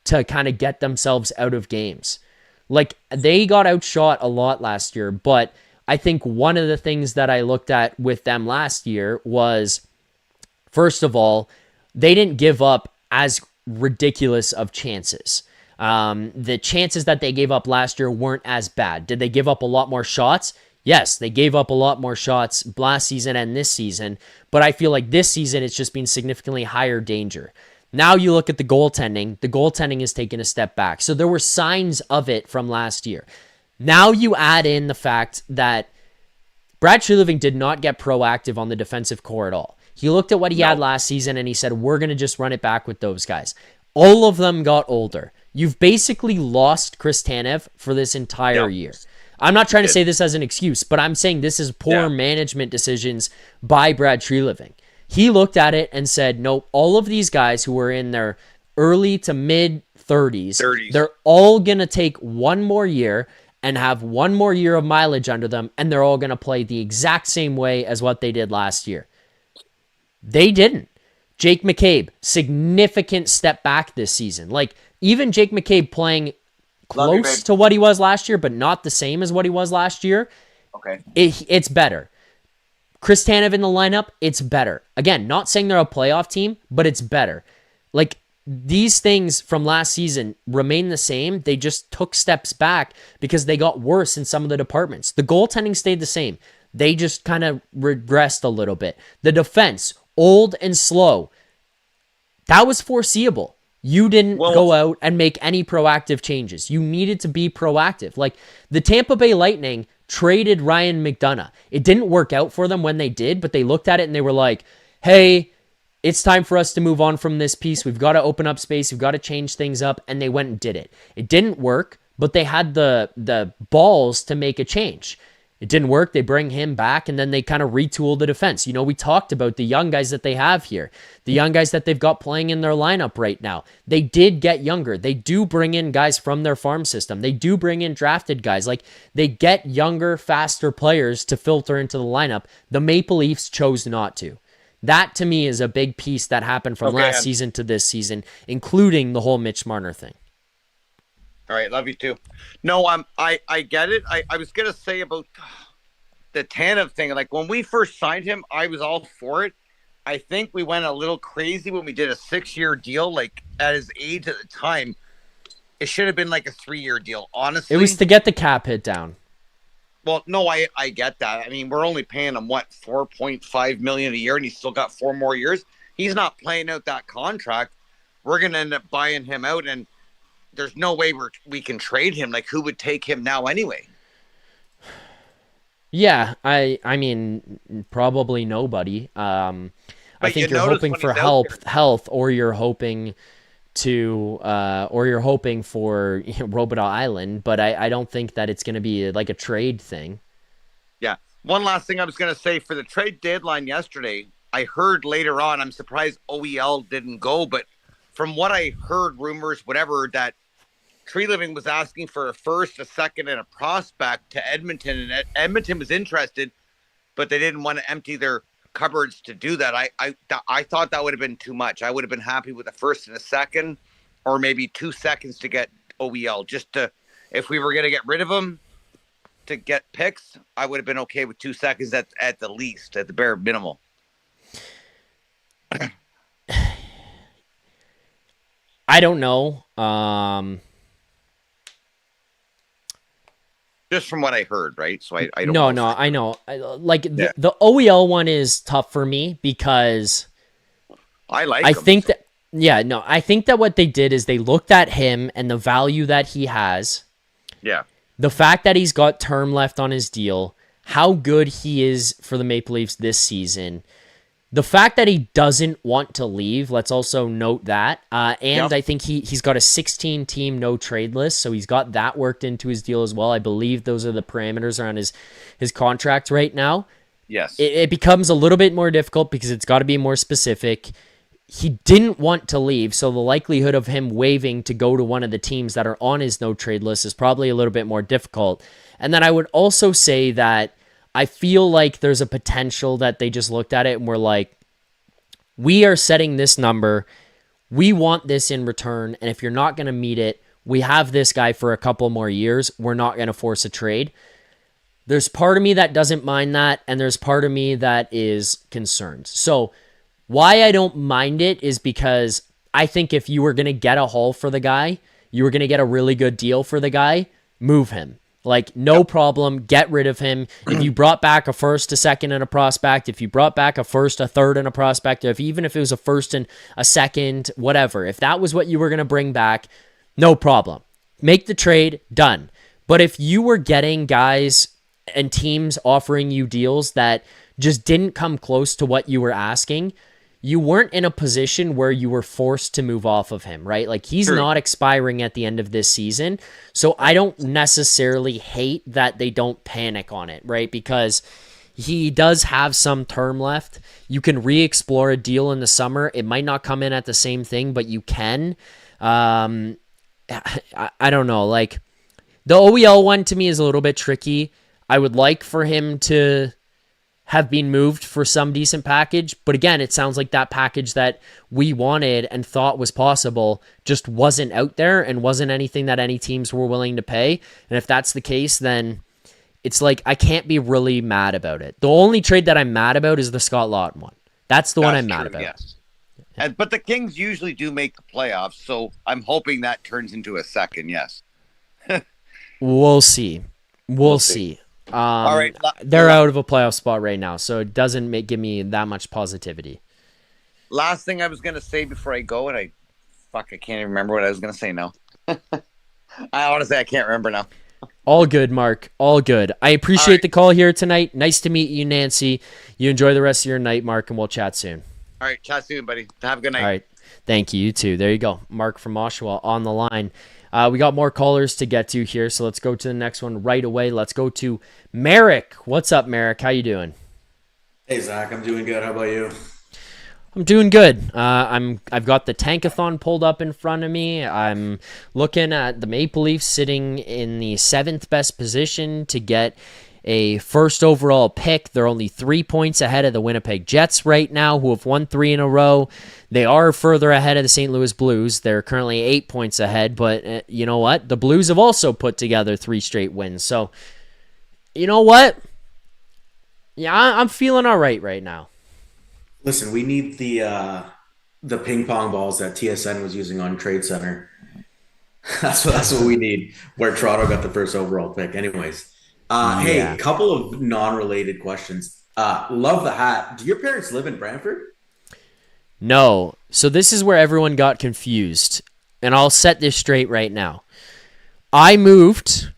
to kind of get themselves out of games. Like, they got outshot a lot last year, but I think one of the things that I looked at with them last year was, first of all, they didn't give up as ridiculous of chances. The chances that they gave up last year weren't as bad. Did they give up a lot more shots? Yes, they gave up a lot more shots last season and this season, but I feel like this season it's just been significantly higher danger. Now you look at the goaltending has taken a step back. So there were signs of it from last year. Now you add in the fact that Brad Treliving did not get proactive on the defensive core at all. He looked at what he had last season and he said, we're going to just run it back with those guys. All of them got older. You've basically lost Chris Tanev for this entire year. I'm not trying to say this as an excuse, but I'm saying this is poor management decisions by Brad Treliving. He looked at it and said, nope, all of these guys who are in their early to mid 30s, they're all going to take one more year and have one more year of mileage under them, and they're all going to play the exact same way as what they did last year. They didn't. Jake McCabe, significant step back this season. Like, even Jake McCabe playing close to what he was last year, but not the same as what he was last year. Okay. It's better. Chris Tanev in the lineup, it's better. Again, not saying they're a playoff team, but it's better. Like, these things from last season remain the same. They just took steps back because they got worse in some of the departments. The goaltending stayed the same. They just kind of regressed a little bit. The defense, old and slow. That was foreseeable. You didn't go out and make any proactive changes. You needed to be proactive. Like, the Tampa Bay Lightning traded Ryan McDonough. It didn't work out for them when they did, but they looked at it and they were like, hey, it's time for us to move on from this piece. We've got to open up space. We've got to change things up. And they went and did it. It didn't work, but they had the balls to make a change. It didn't work. They bring him back, and then they kind of retool the defense. You know, we talked about the young guys that they have here, the young guys that they've got playing in their lineup right now. They did get younger. They do bring in guys from their farm system. They do bring in drafted guys. Like, they get younger, faster players to filter into the lineup. The Maple Leafs chose not to. That, to me, is a big piece that happened from last season to this season, including the whole Mitch Marner thing. All right, love you too. No, I get it. I was gonna say about the Tanev thing. Like, when we first signed him, I was all for it. I think we went a little crazy when we did a 6-year deal. Like, at his age at the time, it should have been like a 3-year deal. Honestly, it was to get the cap hit down. Well, no, I get that. I mean, we're only paying him $4.5 million a year, and he's still got 4 more years. He's not playing out that contract. We're gonna end up buying him out, and there's no way we can trade him. Like, who would take him now anyway? Yeah, I mean, probably nobody. I think you're hoping for health, or you're hoping to, or you're hoping for Robidas Island. But I don't think that it's going to be like a trade thing. Yeah. One last thing I was going to say for the trade deadline yesterday, I heard later on, I'm surprised OEL didn't go, but from what I heard, rumors, whatever, that Treliving was asking for a first, a second, and a prospect to Edmonton, and Edmonton was interested, but they didn't want to empty their cupboards to do that. I thought that would have been too much. I would have been happy with a first and a second, or maybe 2 seconds to get OEL. Just to, if we were going to get rid of them to get picks, I would have been okay with 2 seconds at the least, at the bare minimal. I don't know. Just from what I heard, right? So I don't know. No, I know. The OEL one is tough for me because I think that what they did is they looked at him and the value that he has. Yeah. The fact that he's got term left on his deal, how good he is for the Maple Leafs this season. The fact that he doesn't want to leave, let's also note that. I think he's got a 16-team no-trade list, so he's got that worked into his deal as well. I believe those are the parameters around his contract right now. Yes. It becomes a little bit more difficult because it's got to be more specific. he didn't want to leave, so the likelihood of him waiving to go to one of the teams that are on his no-trade list is probably a little bit more difficult. And then I would also say that I feel like there's a potential that they just looked at it and were like, we are setting this number. We want this in return, and if you're not going to meet it, we have this guy for a couple more years. We're not going to force a trade. There's part of me that doesn't mind that, and there's part of me that is concerned. So why I don't mind it is because I think if you were going to get a haul for the guy, you were going to get a really good deal for the guy, move him. Like, no problem, get rid of him. If you brought back a first, a second, and a prospect, if you brought back a first, a third, and a prospect, even if it was a first and a second, whatever, if that was what you were going to bring back, no problem. Make the trade, done. But if you were getting guys and teams offering you deals that just didn't come close to what you were asking, you weren't in a position where you were forced to move off of him, right? Like, he's not expiring at the end of this season. So I don't necessarily hate that they don't panic on it, right? Because he does have some term left. You can re-explore a deal in the summer. It might not come in at the same thing, but you can. I don't know. Like, the OEL one to me is a little bit tricky. I would like for him to have been moved for some decent package. But again, it sounds like that package that we wanted and thought was possible just wasn't out there and wasn't anything that any teams were willing to pay. And if that's the case, then it's like I can't be really mad about it. The only trade that I'm mad about is the Scott Lawton one. That's the one I'm mad about. Yes. But the Kings usually do make the playoffs, so I'm hoping that turns into a second, yes. We'll see. We'll see. All right. They're out of a playoff spot right now, so it doesn't give me that much positivity. Last thing I was going to say before I go, and I can't even remember what I was going to say now. I can't remember now. All good, Mark. All good. I appreciate the call here tonight. Nice to meet you, Nancy. You enjoy the rest of your night, Mark, and we'll chat soon. All right. Chat soon, buddy. Have a good night. All right. Thank you. You too. There you go. Mark from Oshawa on the line. We got more callers to get to here, so let's go to the next one right away. Let's go to Merrick. What's up, Merrick? How you doing? Hey, Zach. I'm doing good. How about you? I'm doing good. I've got the Tankathon pulled up in front of me. I'm looking at the Maple Leafs sitting in the 7th best position to get a first overall pick. They're only 3 points ahead of the Winnipeg Jets right now, who have won 3 in a row. They are further ahead of the St. Louis Blues. They're currently 8 points ahead, but you know what? The Blues have also put together 3 straight wins. So, you know what? Yeah, I'm feeling all right now. Listen, we need the ping pong balls that TSN was using on Trade Center. That's what we need, where Toronto got the first overall pick. Anyways. Hey, couple of non-related questions. Love the hat. Do your parents live in Brantford? No. So this is where everyone got confused. And I'll set this straight right now. I moved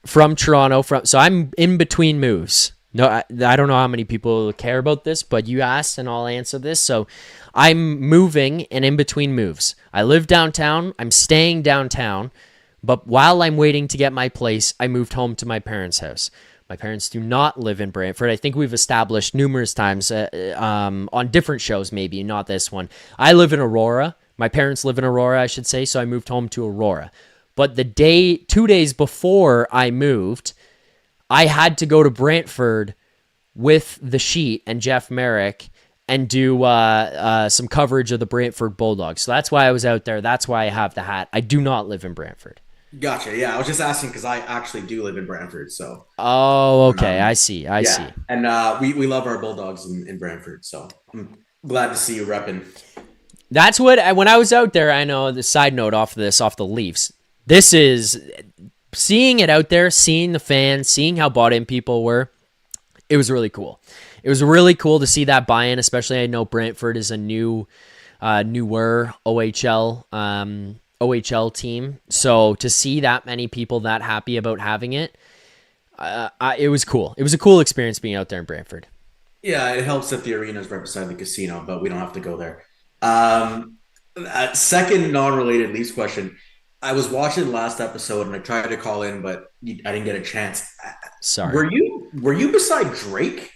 from Toronto. So I'm in between moves. No, I don't know how many people care about this, but you asked and I'll answer this. So I'm moving and in between moves. I live downtown. I'm staying downtown. But while I'm waiting to get my place, I moved home to my parents' house. My parents do not live in Brantford. I think we've established numerous times on different shows, maybe, not this one. I live in Aurora. My parents live in Aurora, I should say, so I moved home to Aurora. But 2 days before I moved, I had to go to Brantford with the Sheet and Jeff Merrick and do some coverage of the Brantford Bulldogs. So that's why I was out there. That's why I have the hat. I do not live in Brantford. Gotcha. Yeah, I was just asking because I actually do live in Brantford. So. Oh, okay. I see. I see. And we love our Bulldogs in Brantford. So I'm glad to see you repping. That's what when I was out there. I know the side note off the Leafs. This is seeing it out there, seeing the fans, seeing how bought in people were. It was really cool. It was really cool to see that buy-in. Especially, I know Brantford is a newer OHL team. So to see that many people that happy about having it, it was cool. It was a cool experience being out there in Brantford. Yeah, it helps that the arena is right beside the casino, but we don't have to go there. Second non-related Leafs question. I was watching the last episode and I tried to call in, but I didn't get a chance. Sorry. Were you beside Drake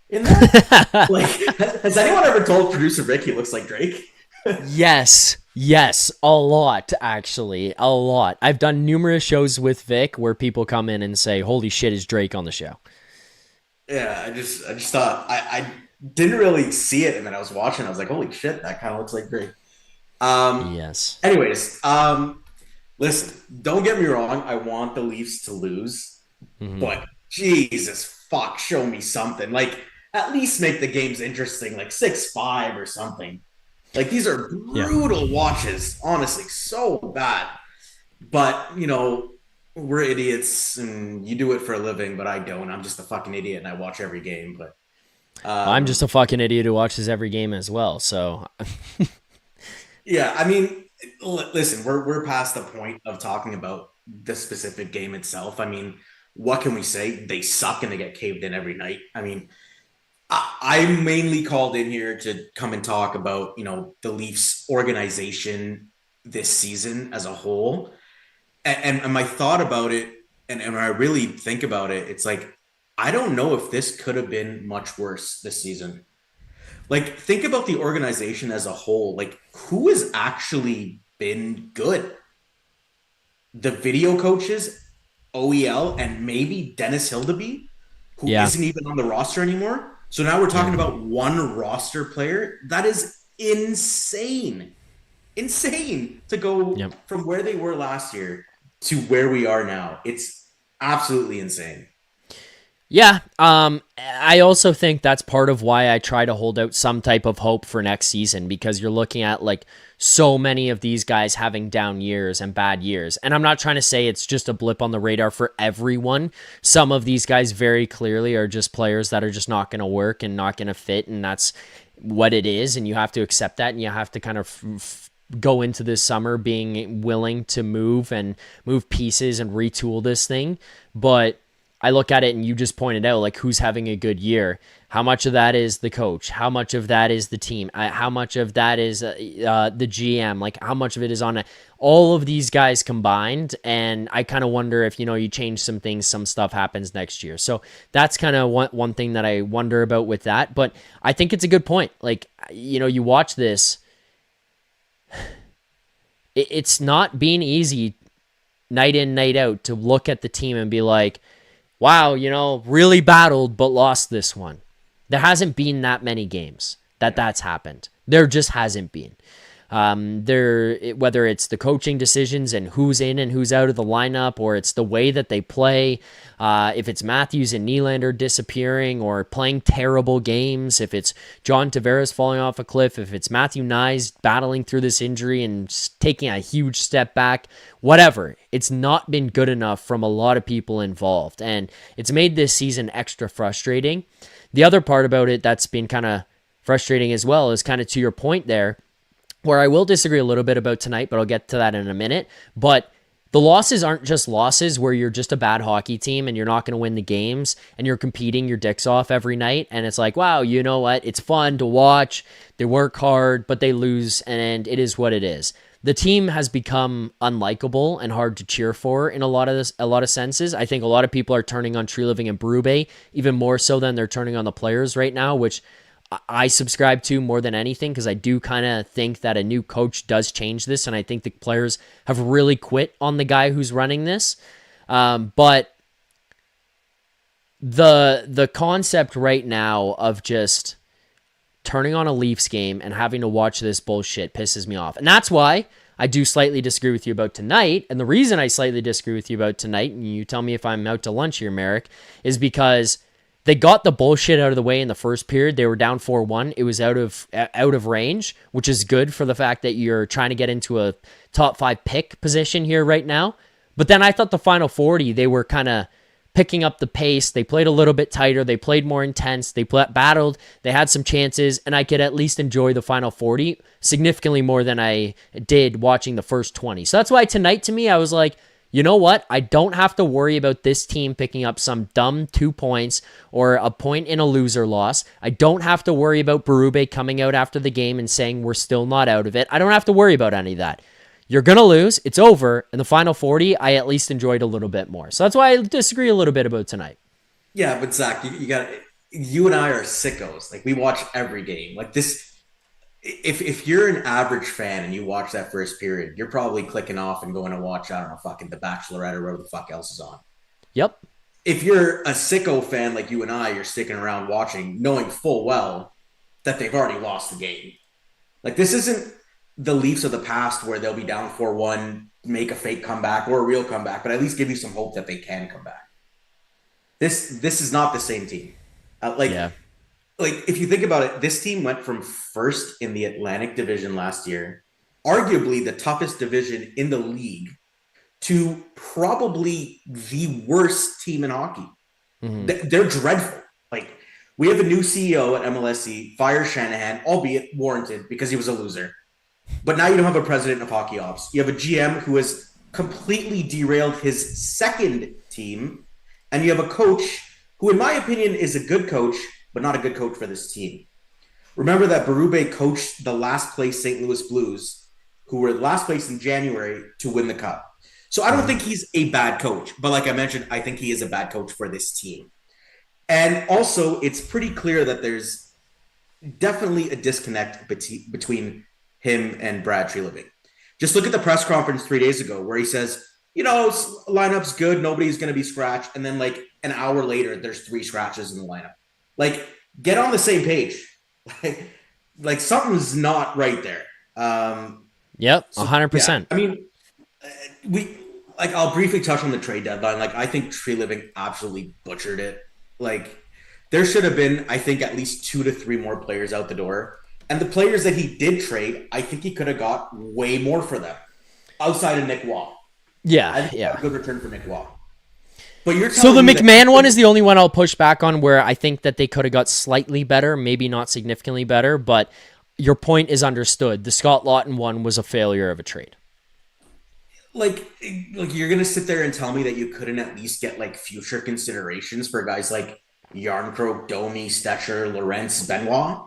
in that? Like, has anyone ever told producer Rick he looks like Drake? Yes, a lot, actually, a lot. I've done numerous shows with Vic where people come in and say, "Holy shit, is Drake on the show?" Yeah, I just thought I didn't really see it, and then I was watching. I was like, "Holy shit, that kind of looks like Drake." Yes. Anyways, listen, don't get me wrong. I want the Leafs to lose, but Jesus fuck, show me something. Like, at least make the games interesting, like 6-5 or something. Like, these are brutal watches, honestly, so bad. But, you know, we're idiots, and you do it for a living, but I don't. I'm just a fucking idiot, and I watch every game. But I'm just a fucking idiot who watches every game as well. So, yeah, I mean, listen, we're past the point of talking about the specific game itself. I mean, what can we say? They suck and they get caved in every night. I mean, I'm mainly called in here to come and talk about, you know, the Leafs organization this season as a whole. And my thought about it, and when I really think about it, it's like, I don't know if this could have been much worse this season. Like, think about the organization as a whole. Like, who has actually been good? The video coaches, OEL, and maybe Dennis Hildeby, who isn't even on the roster anymore. So now we're talking about one roster player. That is insane. Insane to go from where they were last year to where we are now. It's absolutely insane. Yeah, I also think that's part of why I try to hold out some type of hope for next season, because you're looking at like so many of these guys having down years and bad years. And I'm not trying to say it's just a blip on the radar for everyone. Some of these guys very clearly are just players that are just not going to work and not going to fit, and that's what it is, and you have to accept that, and you have to kind of go into this summer being willing to move pieces and retool this thing. But I look at it, and you just pointed out, like, who's having a good year. How much of that is the coach? How much of that is the team? How much of that is the GM? Like, how much of it is on all of these guys combined? And I kind of wonder if, you know, you change some things, some stuff happens next year. So that's kind of one thing that I wonder about with that. But I think it's a good point. Like, you know, you watch this. It's not being easy night in, night out to look at the team and be like, wow, you know, really battled but lost this one. There hasn't been that many games that's happened. There just hasn't been. Whether it's the coaching decisions and who's in and who's out of the lineup, or it's the way that they play, if it's Matthews and Nylander disappearing or playing terrible games, if it's John Tavares falling off a cliff, if it's Matthew Nyes battling through this injury and taking a huge step back, whatever, it's not been good enough from a lot of people involved, and it's made this season extra frustrating. The other part about it that's been kind of frustrating as well is kind of to your point there, where I will disagree a little bit about tonight, but I'll get to that in a minute. But the losses aren't just losses where you're just a bad hockey team and you're not going to win the games and you're competing your dicks off every night. And it's like, wow, you know what? It's fun to watch. They work hard, but they lose, and it is what it is. The team has become unlikable and hard to cheer for in a lot of senses. I think a lot of people are turning on Tree Living and Barube even more so than they're turning on the players right now, which I subscribe to more than anything, because I do kind of think that a new coach does change this, and I think the players have really quit on the guy who's running this. But the concept right now of just turning on a Leafs game and having to watch this bullshit pisses me off. And that's why I do slightly disagree with you about tonight. And the reason I slightly disagree with you about tonight, and you tell me if I'm out to lunch here, Merrick, is because they got the bullshit out of the way in the first period. They were down 4-1. It was out of range, which is good for the fact that you're trying to get into a top 5 pick position here right now. But then I thought the final 40, they were kind of picking up the pace. They played a little bit tighter. They played more intense. They battled. They had some chances, and I could at least enjoy the final 40 significantly more than I did watching the first 20. So that's why tonight, to me, I was like, you know what? I don't have to worry about this team picking up some dumb 2 points or a point in a loser loss. I don't have to worry about Barube coming out after the game and saying we're still not out of it. I don't have to worry about any of that. You're going to lose. It's over. In the final 40, I at least enjoyed a little bit more. So that's why I disagree a little bit about tonight. Yeah, but Zach, you and I are sickos. Like, we watch every game. Like, this, if you're an average fan and you watch that first period, you're probably clicking off and going to watch, I don't know, fucking The Bachelorette or whatever the fuck else is on. Yep. If you're a sicko fan like you and I, you're sticking around watching, knowing full well that they've already lost the game. Like, this isn't the Leafs of the past where they'll be down 4-1, make a fake comeback or a real comeback, but at least give you some hope that they can come back. This is not the same team. Like, if you think about it, this team went from first in the Atlantic Division last year, arguably the toughest division in the league, to probably the worst team in hockey. They're dreadful. Like, we have a new CEO at MLSE, fire Shanahan, albeit warranted because he was a loser. But now you don't have a president of hockey ops. You have a GM who has completely derailed his second team. And you have a coach who, in my opinion, is a good coach, but not a good coach for this team. Remember that Barube coached the last place St. Louis Blues, who were last place in January, to win the cup. So I don't think he's a bad coach. But like I mentioned, I think he is a bad coach for this team. And also, it's pretty clear that there's definitely a disconnect between him and Brad Treliving. Just look at the press conference 3 days ago where he says, you know, lineup's good, nobody's going to be scratched. And then, like, an hour later, there's 3 scratches in the lineup. Like, get on the same page. Like something's not right there. Yep, 100%. Yeah, I mean, I'll briefly touch on the trade deadline. Like, I think Treliving absolutely butchered it. Like, there should have been, I think, at least 2 to 3 more players out the door. And the players that he did trade, I think he could have got way more for them outside of Nick Waugh. Yeah. A good return for Nick Waugh. But you're so the McMahon one is the only one I'll push back on, where I think that they could have got slightly better, maybe not significantly better, but your point is understood. The Scott Laughton one was a failure of a trade. Like you're going to sit there and tell me that you couldn't at least get like future considerations for guys like Yarncroke, Domi, Stetcher, Lorentz, Benoit?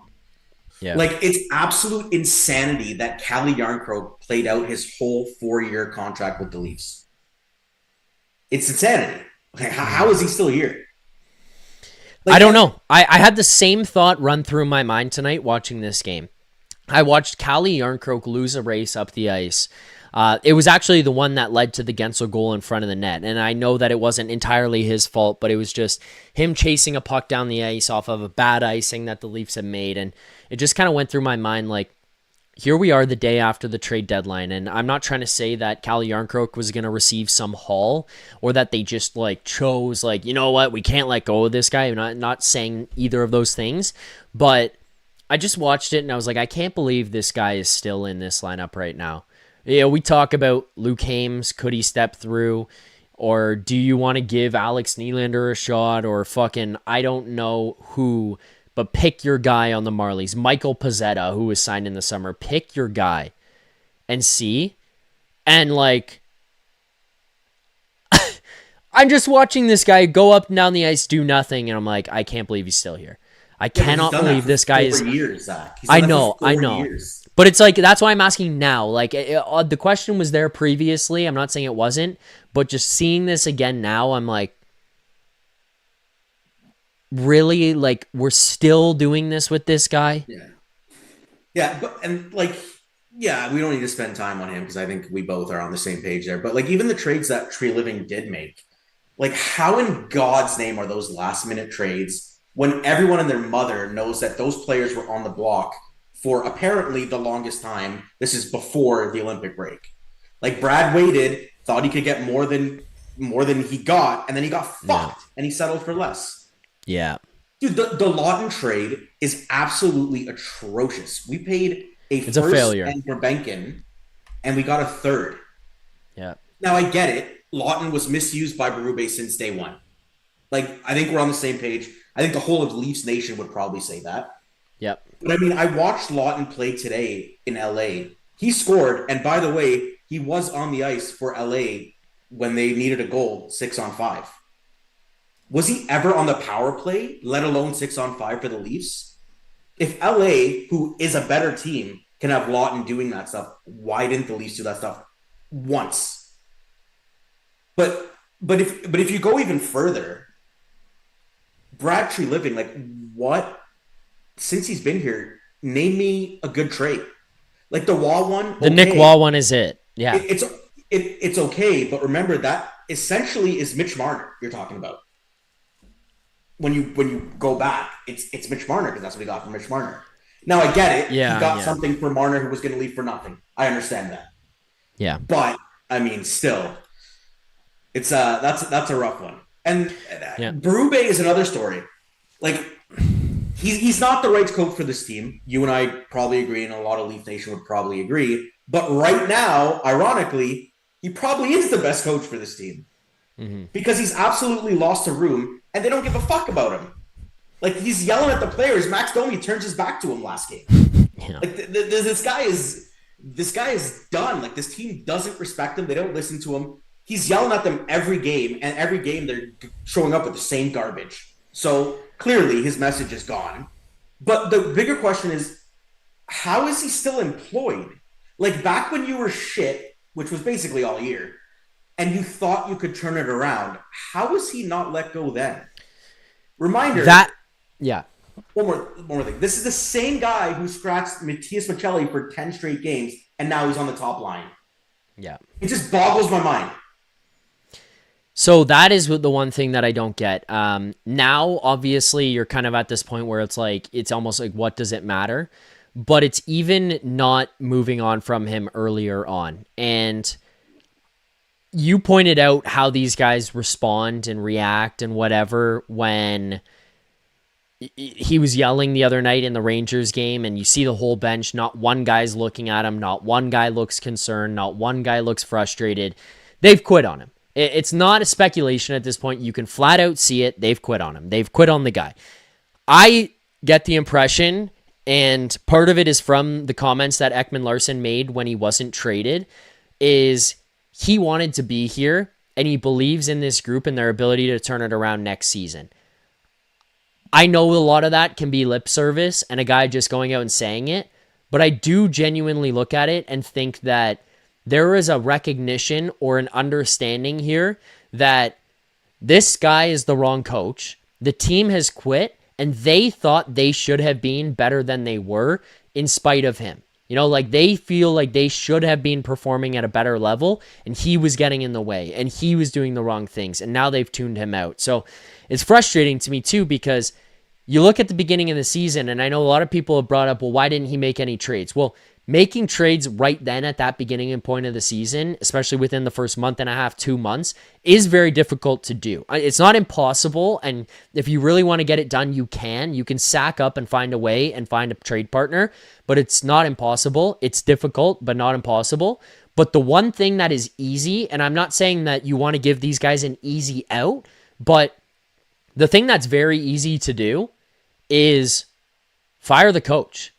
Yeah. Like, it's absolute insanity that Calle Yarncroke played out his whole 4-year contract with the Leafs. It's insanity. Like, how is he still here? Like, I don't know. I had the same thought run through my mind tonight watching this game. I watched Calle Yarncroke lose a race up the ice. It was actually the one that led to the Gensel goal in front of the net. And I know that it wasn't entirely his fault, but it was just him chasing a puck down the ice off of a bad icing that the Leafs had made. And it just kind of went through my mind, like, here we are the day after the trade deadline. And I'm not trying to say that Calle Yarncroke was going to receive some haul, or that they just like chose, like, you know what, we can't let go of this guy. I'm not saying either of those things, but I just watched it and I was like, I can't believe this guy is still in this lineup right now. Yeah, we talk about Luke Hames, could he step through? Or do you want to give Alex Nylander a shot? Or fucking, I don't know who, but pick your guy on the Marlies. Michael Pezzetta, who was signed in the summer. Pick your guy and see. And like, I'm just watching this guy go up and down the ice, do nothing. And I'm like, I can't believe he's still here. I cannot believe this guy is. Years, Zach. I know. But it's like, that's why I'm asking now. Like, the question was there previously. I'm not saying it wasn't, but just seeing this again now, I'm like, really? Like, we're still doing this with this guy? Yeah, but and like, yeah, we don't need to spend time on him because I think we both are on the same page there. But like, even the trades that Treliving did make, like, how in God's name are those last minute trades when everyone and their mother knows that those players were on the block for apparently the longest time? This is before the Olympic break. Like, Brad waited, thought he could get more than he got, and then he got fucked, and he settled for less. Yeah. Dude, the Laughton trade is absolutely atrocious. We paid it's a failure. And Verbenkin, and we got a third. Yeah. Now, I get it. Laughton was misused by Barube since day one. Like, I think we're on the same page. I think the whole of Leafs Nation would probably say that. Yep. But I mean, I watched Laughton play today in LA. He scored, and by the way, he was on the ice for LA when they needed a goal 6-on-5. Was he ever on the power play, let alone 6-on-5 for the Leafs? If LA, who is a better team, can have Laughton doing that stuff, why didn't the Leafs do that stuff once? But if you go even further, Brad Treliving, like, since he's been here, name me a good trade. Like the Wall one. The Nick Wall one is it. Yeah. It's okay, but remember that essentially is Mitch Marner you're talking about. When you go back, it's Mitch Marner because that's what he got from Mitch Marner. Now I get it. Yeah, he got something for Marner who was going to leave for nothing. I understand that. Yeah. But I mean, still, it's that's a rough one. And Barube is another story. Like he's not the right coach for this team. You and I probably agree, and a lot of Leaf Nation would probably agree. But right now, ironically, he probably is the best coach for this team because he's absolutely lost a room, and they don't give a fuck about him. Like he's yelling at the players. Max Domi turns his back to him last game. Yeah. Like this guy is done. Like this team doesn't respect him. They don't listen to him. He's yelling at them every game, and every game they're showing up with the same garbage. So clearly his message is gone. But the bigger question is, how is he still employed? Like back when you were shit, which was basically all year, and you thought you could turn it around, how was he not let go then? Reminder. One more thing. This is the same guy who scratched Matias Maccelli for 10 straight games, and now he's on the top line. Yeah. It just boggles my mind. So that is the one thing that I don't get. Now, obviously, you're kind of at this point where it's almost like, what does it matter? But it's even not moving on from him earlier on. And you pointed out how these guys respond and react and whatever when he was yelling the other night in the Rangers game, and you see the whole bench, not one guy's looking at him, not one guy looks concerned, not one guy looks frustrated. They've quit on him. It's not a speculation at this point. You can flat out see it. They've quit on him. They've quit on the guy. I get the impression, and part of it is from the comments that Ekman Larsson made when he wasn't traded, is he wanted to be here, and he believes in this group and their ability to turn it around next season. I know a lot of that can be lip service and a guy just going out and saying it, but I do genuinely look at it and think that there is a recognition or an understanding here that this guy is the wrong coach. The team has quit, and they thought they should have been better than they were in spite of him. You know, like they feel like they should have been performing at a better level, and he was getting in the way, and he was doing the wrong things, and now they've tuned him out. So it's frustrating to me too, because you look at the beginning of the season, and I know a lot of people have brought up, well, why didn't he make any trades? Well, making trades right then at that beginning and point of the season, especially within the first month and a half, 2 months, is very difficult to do. It's not impossible, and if you really want to get it done, you can. You can sack up and find a way and find a trade partner, but it's not impossible. It's difficult, but not impossible. But the one thing that is easy, and I'm not saying that you want to give these guys an easy out, but the thing that's very easy to do is fire the coach.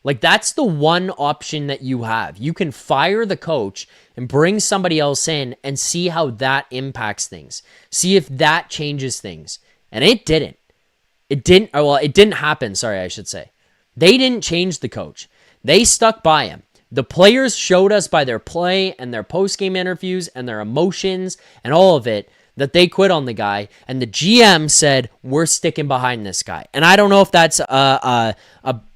Like, that's the one option that you have. You can fire the coach and bring somebody else in and see how that impacts things. See if that changes things. And it didn't. It didn't happen, sorry, I should say. They didn't change the coach. They stuck by him. The players showed us by their play and their post-game interviews and their emotions and all of it that they quit on the guy, and the GM said, we're sticking behind this guy. And I don't know if that's a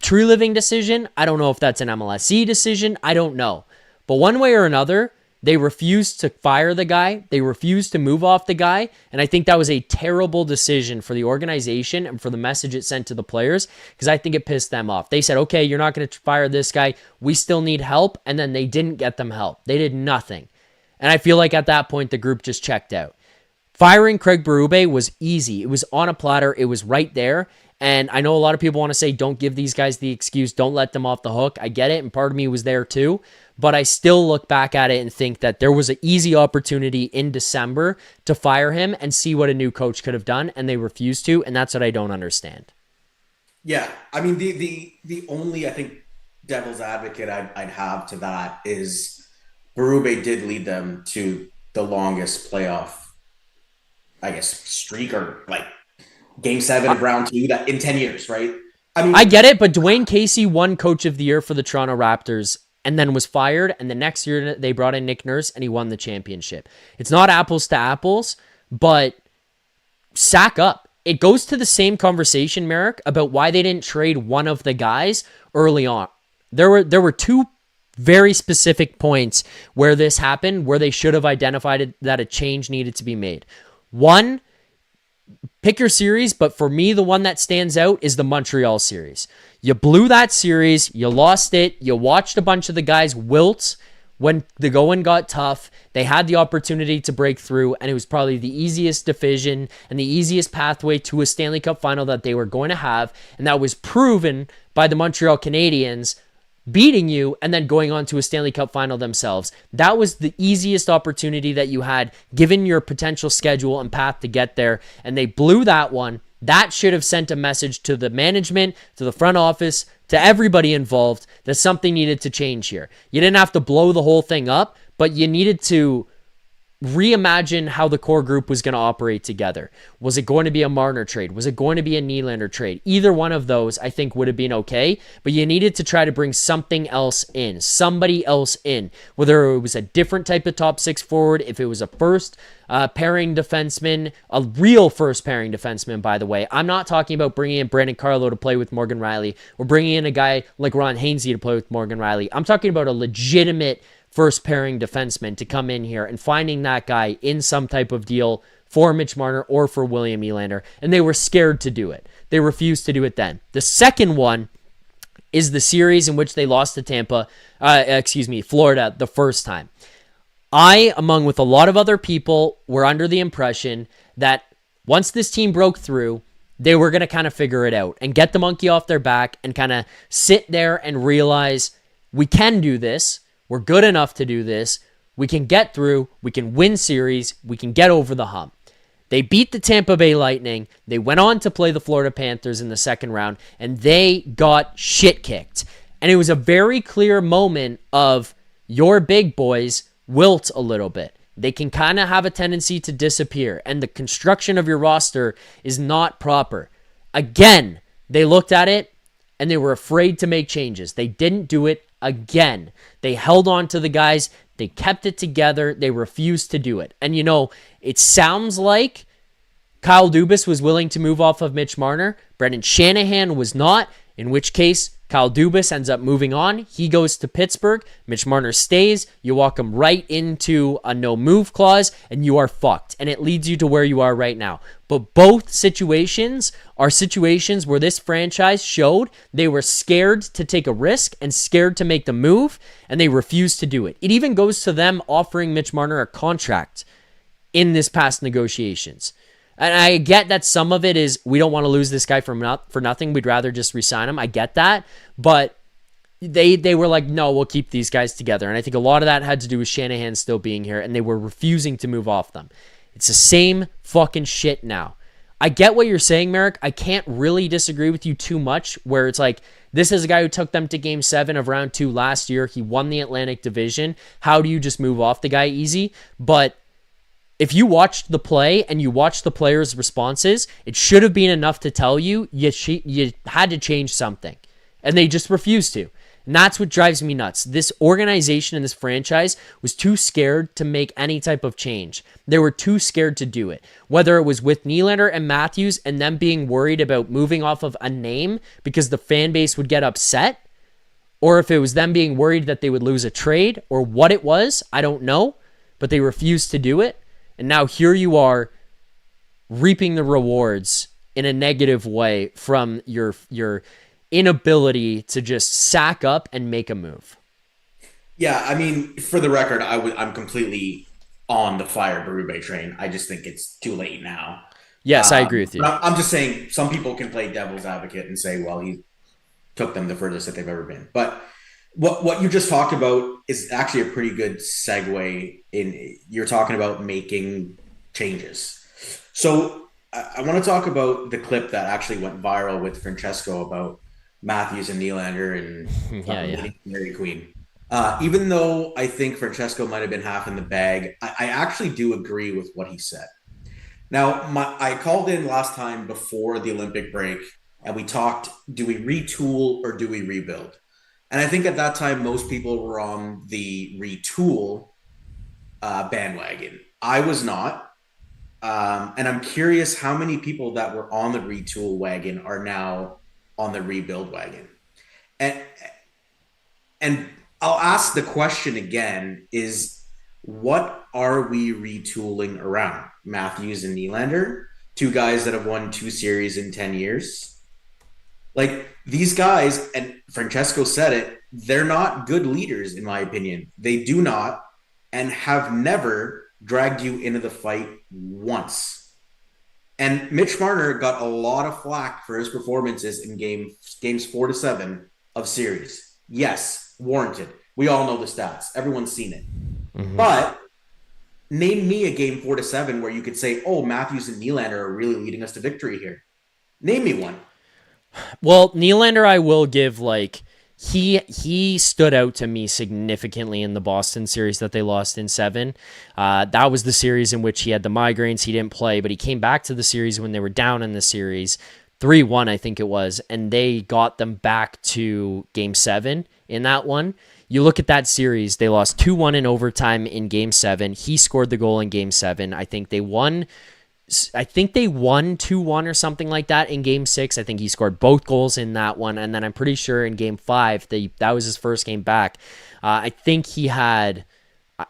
True Living decision. I don't know if that's an MLSE decision. I don't know. But one way or another, they refused to fire the guy. They refused to move off the guy. And I think that was a terrible decision for the organization and for the message it sent to the players, because I think it pissed them off. They said, okay, you're not going to fire this guy. We still need help. And then they didn't get them help. They did nothing. And I feel like at that point, the group just checked out. Firing Craig Barube was easy. It was on a platter. It was right there. And I know a lot of people want to say, don't give these guys the excuse. Don't let them off the hook. I get it. And part of me was there too. But I still look back at it and think that there was an easy opportunity in December to fire him and see what a new coach could have done. And they refused to. And that's what I don't understand. Yeah. I mean, the only, I think, devil's advocate I'd have to that is Barube did lead them to the longest playoff, I guess, streak, or like game 7 of round 2 that in 10 years, right? I mean, I get it, but Dwayne Casey won Coach of the Year for the Toronto Raptors and then was fired. And the next year they brought in Nick Nurse and he won the championship. It's not apples to apples, but sack up. it goes to the same conversation, Merrick, about why they didn't trade one of the guys early on. There were two very specific points where this happened, where they should have identified that a change needed to be made. One, pick your series, but for me, the one that stands out is the Montreal series. You blew that series, you lost it, you watched a bunch of the guys wilt when the going got tough. They had the opportunity to break through, and it was probably the easiest division and the easiest pathway to a Stanley Cup final that they were going to have, and that was proven by the Montreal Canadiens beating you and then going on to a Stanley Cup final themselves. That was the easiest opportunity that you had given your potential schedule and path to get there, and they blew that one. That should have sent a message to the management, to the front office, to everybody involved that something needed to change here. You didn't have to blow the whole thing up, but you needed to reimagine how the core group was going to operate together. Was it going to be a Marner trade? Was it going to be a Nylander trade? Either one of those, I think, would have been okay, but you needed to try to bring something else in, somebody else in, whether it was a different type of top six forward, if it was a first pairing defenseman, a real first pairing defenseman, by the way. I'm not talking about bringing in Brandon Carlo to play with Morgan Rielly or bringing in a guy like Ron Hainsey to play with Morgan Rielly. I'm talking about a legitimate first pairing defenseman to come in here and finding that guy in some type of deal for Mitch Marner or for William Nylander, and they were scared to do it. They refused to do it then. The second one is the series in which they lost to Florida the first time. I, along with a lot of other people, were under the impression that once this team broke through, they were going to kind of figure it out and get the monkey off their back and kind of sit there and realize we can do this. We're good enough to do this. We can get through. We can win series. We can get over the hump. They beat the Tampa Bay Lightning. They went on to play the Florida Panthers in the second round, and they got shit kicked. And it was a very clear moment of your big boys wilt a little bit. They can kind of have a tendency to disappear, and the construction of your roster is not proper. Again, they looked at it, and they were afraid to make changes. They didn't do it again. They held on to the guys. They kept it together. They refused to do it. And, it sounds like Kyle Dubas was willing to move off of Mitch Marner. Brendan Shanahan was not, in which case Kyle Dubas ends up moving on. He goes to Pittsburgh. Mitch Marner stays. You walk him right into a no-move clause, and you are fucked. And it leads you to where you are right now. But both situations are situations where this franchise showed they were scared to take a risk and scared to make the move, and they refused to do it. It even goes to them offering Mitch Marner a contract in this past negotiations. And I get that some of it is we don't want to lose this guy for nothing. We'd rather just re-sign him. I get that. But they were like, no, we'll keep these guys together. And I think a lot of that had to do with Shanahan still being here, and they were refusing to move off them. It's the same fucking shit now. I get what you're saying, Merrick. I can't really disagree with you too much, where it's like, this is a guy who took them to Game 7 of Round 2 last year. He won the Atlantic Division. How do you just move off the guy easy? But if you watched the play and you watched the players' responses, it should have been enough to tell you you had to change something. And they just refused to. And that's what drives me nuts. This organization and this franchise was too scared to make any type of change. They were too scared to do it. Whether it was with Nylander and Matthews and them being worried about moving off of a name because the fan base would get upset, or if it was them being worried that they would lose a trade, or what it was, I don't know. But they refused to do it. And now here you are reaping the rewards in a negative way from your inability to just sack up and make a move. Yeah, I mean, for the record, I'm completely on the fire Barube train. I just think it's too late now. Yes, I agree with you. I'm just saying some people can play devil's advocate and say, well, he took them the furthest that they've ever been. But what you just talked about is actually a pretty good segue in. You're talking about making changes. So I want to talk about the clip that actually went viral with Francesco about Matthews and Nylander and Mary Queen. Even though I think Francesco might have been half in the bag, I actually do agree with what he said. Now, I called in last time before the Olympic break, and we talked, do we retool or do we rebuild? And I think at that time, most people were on the retool bandwagon. I was not. And I'm curious how many people that were on the retool wagon are now on the rebuild wagon. And I'll ask the question again is what are we retooling around? Matthews and Nylander, two guys that have won 2 series in 10 years. Like these guys, and Francesco said it, they're not good leaders in my opinion. They do not and have never dragged you into the fight once. And Mitch Marner got a lot of flack for his performances in games 4 to 7 of series. Yes, warranted. We all know the stats. Everyone's seen it. Mm-hmm. But name me a game 4 to 7 where you could say, oh, Matthews and Nylander are really leading us to victory here. Name me one. Well, Nylander, I will give, like, he stood out to me significantly in the Boston series that they lost in 7. That was the series in which he had the migraines. He didn't play, but he came back to the series when they were down in the series, 3-1, I think it was, and they got them back to game 7 in that one. You look at that series, they lost 2-1 in overtime in game 7. He scored the goal in game 7. I think they won 2-1 or something like that in game 6. I think he scored both goals in that one. And then I'm pretty sure in game 5, that was his first game back. I think he had,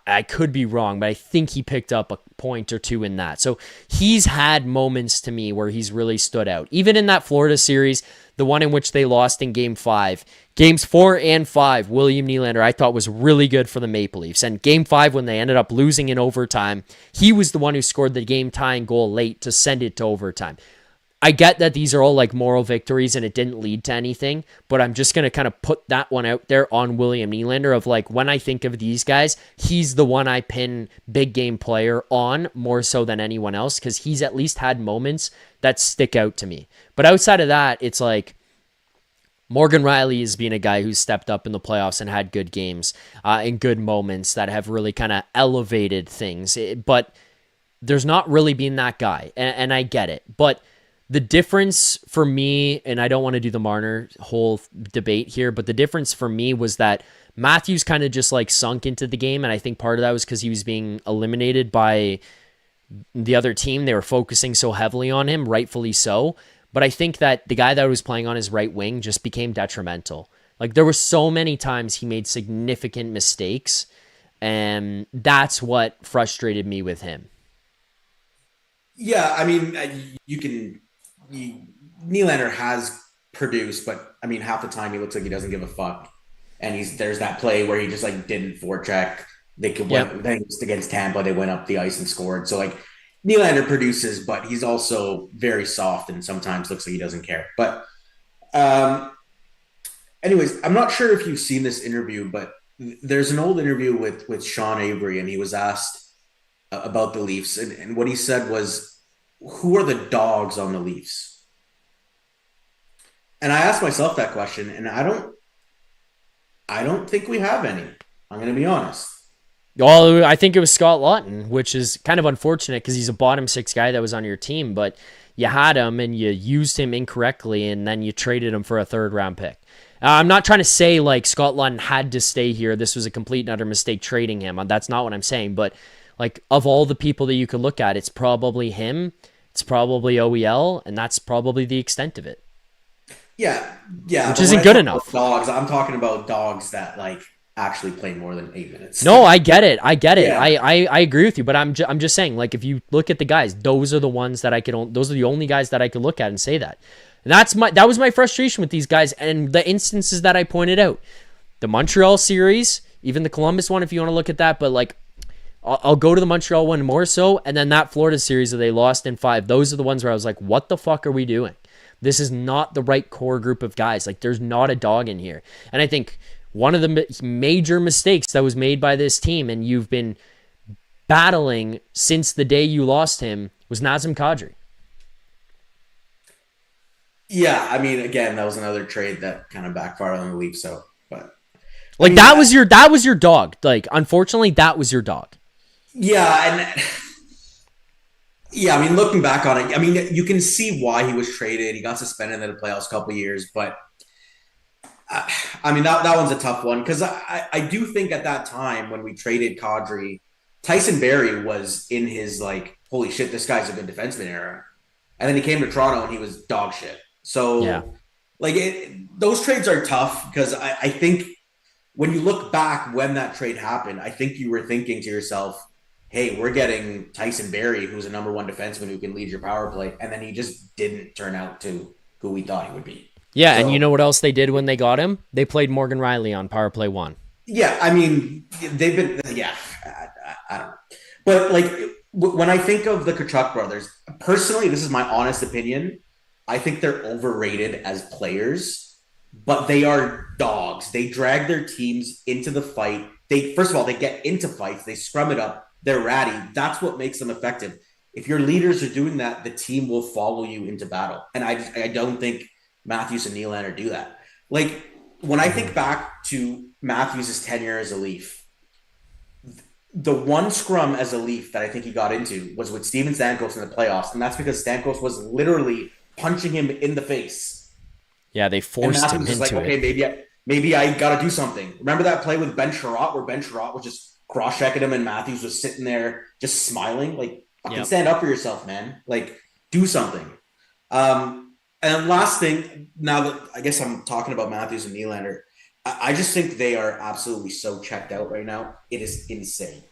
I could be wrong, but I think he picked up a point or 2 in that. So he's had moments to me where he's really stood out. Even in that Florida series, the one in which they lost in game 5, games 4 and 5, William Nylander, I thought was really good for the Maple Leafs. And game 5, when they ended up losing in overtime, he was the one who scored the game-tying goal late to send it to overtime. I get that these are all like moral victories and it didn't lead to anything, but I'm just going to kind of put that one out there on William Nylander of like, when I think of these guys, he's the one I pin big game player on more so than anyone else because he's at least had moments that stick out to me. But outside of that, it's like Morgan Rielly has been a guy who's stepped up in the playoffs and had good games and good moments that have really kind of elevated things. But there's not really been that guy, and I get it. But the difference for me, and I don't want to do the Marner whole debate here, but the difference for me was that Matthews kind of just like sunk into the game, and I think part of that was because he was being eliminated by the other team. They were focusing so heavily on him, rightfully so. But I think that the guy that was playing on his right wing just became detrimental. Like there were so many times he made significant mistakes, and that's what frustrated me with him. Yeah, I mean, Nylander has produced, but I mean, half the time he looks like he doesn't give a fuck. And there's that play where he just like didn't forecheck. They could win. Then against Tampa, they went up the ice and scored. So like Nylander produces, but he's also very soft and sometimes looks like he doesn't care. But anyways, I'm not sure if you've seen this interview, but there's an old interview with Sean Avery, and he was asked about the Leafs, and what he said was, who are the dogs on the Leafs? And I asked myself that question, and I don't think we have any. I'm going to be honest. Well, I think it was Scott Laughton, which is kind of unfortunate because he's a bottom 6 guy that was on your team, but you had him and you used him incorrectly, and then you traded him for a 3rd-round pick. I'm not trying to say like Scott Laughton had to stay here. This was a complete and utter mistake trading him. That's not what I'm saying, but like of all the people that you could look at, it's probably him, it's probably OEL, and that's probably the extent of it. Yeah. Which isn't good enough. Dogs, I'm talking about dogs that like actually play more than 8 minutes. No, I get it. Yeah. I agree with you, but I'm just saying, like, if you look at the guys, those are the ones that those are the only guys that I could look at and say that. And that was my frustration with these guys and the instances that I pointed out. The Montreal series, even the Columbus one, if you want to look at that, but like, I'll go to the Montreal one more so, and then that Florida series that they lost in 5. Those are the ones where I was like, what the fuck are we doing? This is not the right core group of guys. Like, there's not a dog in here. And I think one of the major mistakes that was made by this team, and you've been battling since the day you lost him, was Nazem Kadri. Yeah, I mean, again, that was another trade that kind of backfired on the Leafs. So, but like, I mean, that was your dog. Like, unfortunately, that was your dog. Yeah, and yeah, I mean, looking back on it, I mean, you can see why he was traded. He got suspended in the playoffs a couple of years, but I mean, that one's a tough one because I do think at that time when we traded Kadri Tyson Barrie was in his like, holy shit, this guy's a good defenseman era. And then he came to Toronto and he was dog shit. So like those trades are tough because I think when you look back when that trade happened, I think you were thinking to yourself, hey, we're getting Tyson Barrie, who's a number one defenseman who can lead your power play. And then he just didn't turn out to who we thought he would be. Yeah, so, and you know what else they did when they got him? They played Morgan Rielly on power play 1. Yeah, I mean, they've been, I don't know. But like, when I think of the Tkachuk brothers, personally, this is my honest opinion, I think they're overrated as players, but they are dogs. They drag their teams into the fight. First of all, they get into fights. They scrum it up. They're ratty. That's what makes them effective. If your leaders are doing that, the team will follow you into battle. And I don't think Matthews and Nylander do that. Like, when I think back to Matthews' tenure as a Leaf, the one scrum as a Leaf that I think he got into was with Steven Stamkos in the playoffs, and that's because Stamkos was literally punching him in the face. Yeah, they forced him into like, it. Okay, maybe I got to do something. Remember that play with Ben Sherratt where Ben Sherratt was just cross-checking him and Matthews was sitting there just smiling? Like, fucking stand up for yourself, man. Like, do something. And last thing, now that I guess I'm talking about Matthews and Nylander, I just think they are absolutely so checked out right now. It is insane.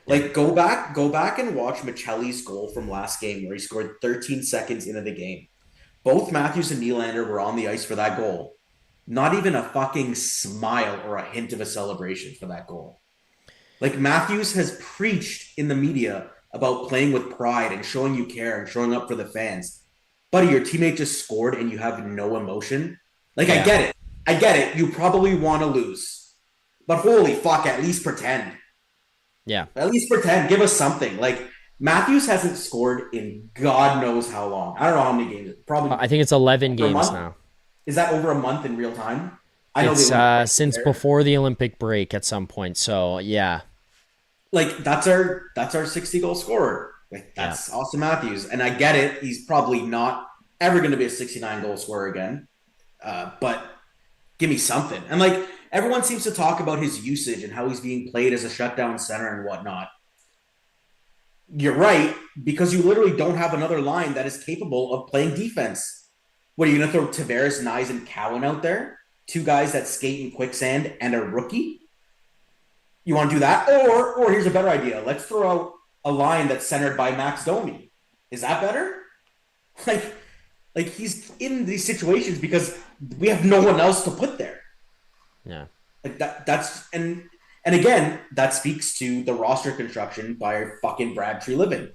Like, go back and watch Michelli's goal from last game where he scored 13 seconds into the game. Both Matthews and Nylander were on the ice for that goal. Not even a fucking smile or a hint of a celebration for that goal. Like, Matthews has preached in the media about playing with pride and showing you care and showing up for the fans. Buddy, your teammate just scored and you have no emotion. Like, I get it. You probably want to lose. But holy fuck, at least pretend. Yeah. At least pretend. Give us something. Like, Matthews hasn't scored in God knows how long. I don't know how many games. Probably. I think it's 11 games now. Is that over a month in real time? It's since before the Olympic break at some point. So, yeah. Like, that's our 60-goal scorer. Like, that's Austin Matthews. And I get it. He's probably not ever going to be a 69-goal scorer again. But give me something. And, like, everyone seems to talk about his usage and how he's being played as a shutdown center and whatnot. You're right, because you literally don't have another line that is capable of playing defense. What, are you going to throw Tavares, Nyes, and Cowan out there? 2 guys that skate in quicksand and a rookie? You want to do that? Or here's a better idea. Let's throw out a line that's centered by Max Domi. Is that better? Like he's in these situations because we have no one else to put there. Yeah. Like that's and again, that speaks to the roster construction by fucking Brad Treliving.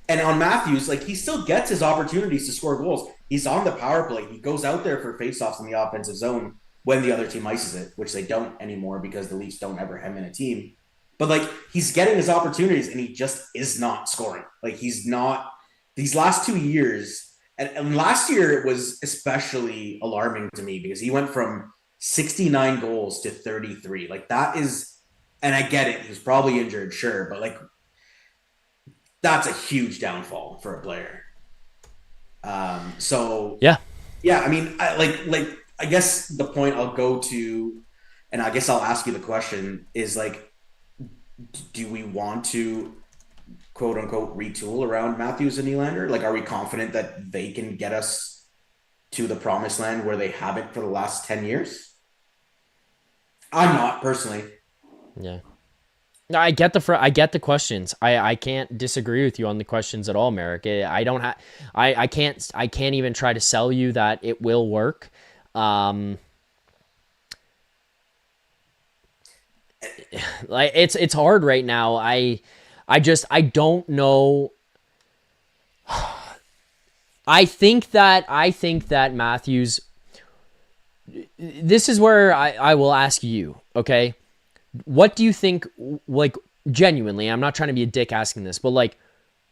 And on Matthews, like, he still gets his opportunities to score goals. He's on the power play. He goes out there for faceoffs in the offensive zone when the other team ices it, which they don't anymore because the Leafs don't ever have him in a team. But, like, he's getting his opportunities and he just is not scoring. Like, he's not – these last 2 years – and last year it was especially alarming to me because he went from 69 goals to 33. Like, that is – and I get it. He was probably injured, sure. But, like, that's a huge downfall for a player. So yeah. I mean, I guess the point I'll go to, and I guess I'll ask you the question is, like, do we want to quote unquote retool around Matthews and Nylander? Like, are we confident that they can get us to the promised land where they haven't for the last 10 years? I'm not personally. Yeah. No, I get the questions. I can't disagree with you on the questions at all, Merrick. I can't even try to sell you that it will work. Like, it's hard right now. I don't know. I think that Matthews, this is where I will ask you, okay? What do you think, like, genuinely, I'm not trying to be a dick asking this, but, like,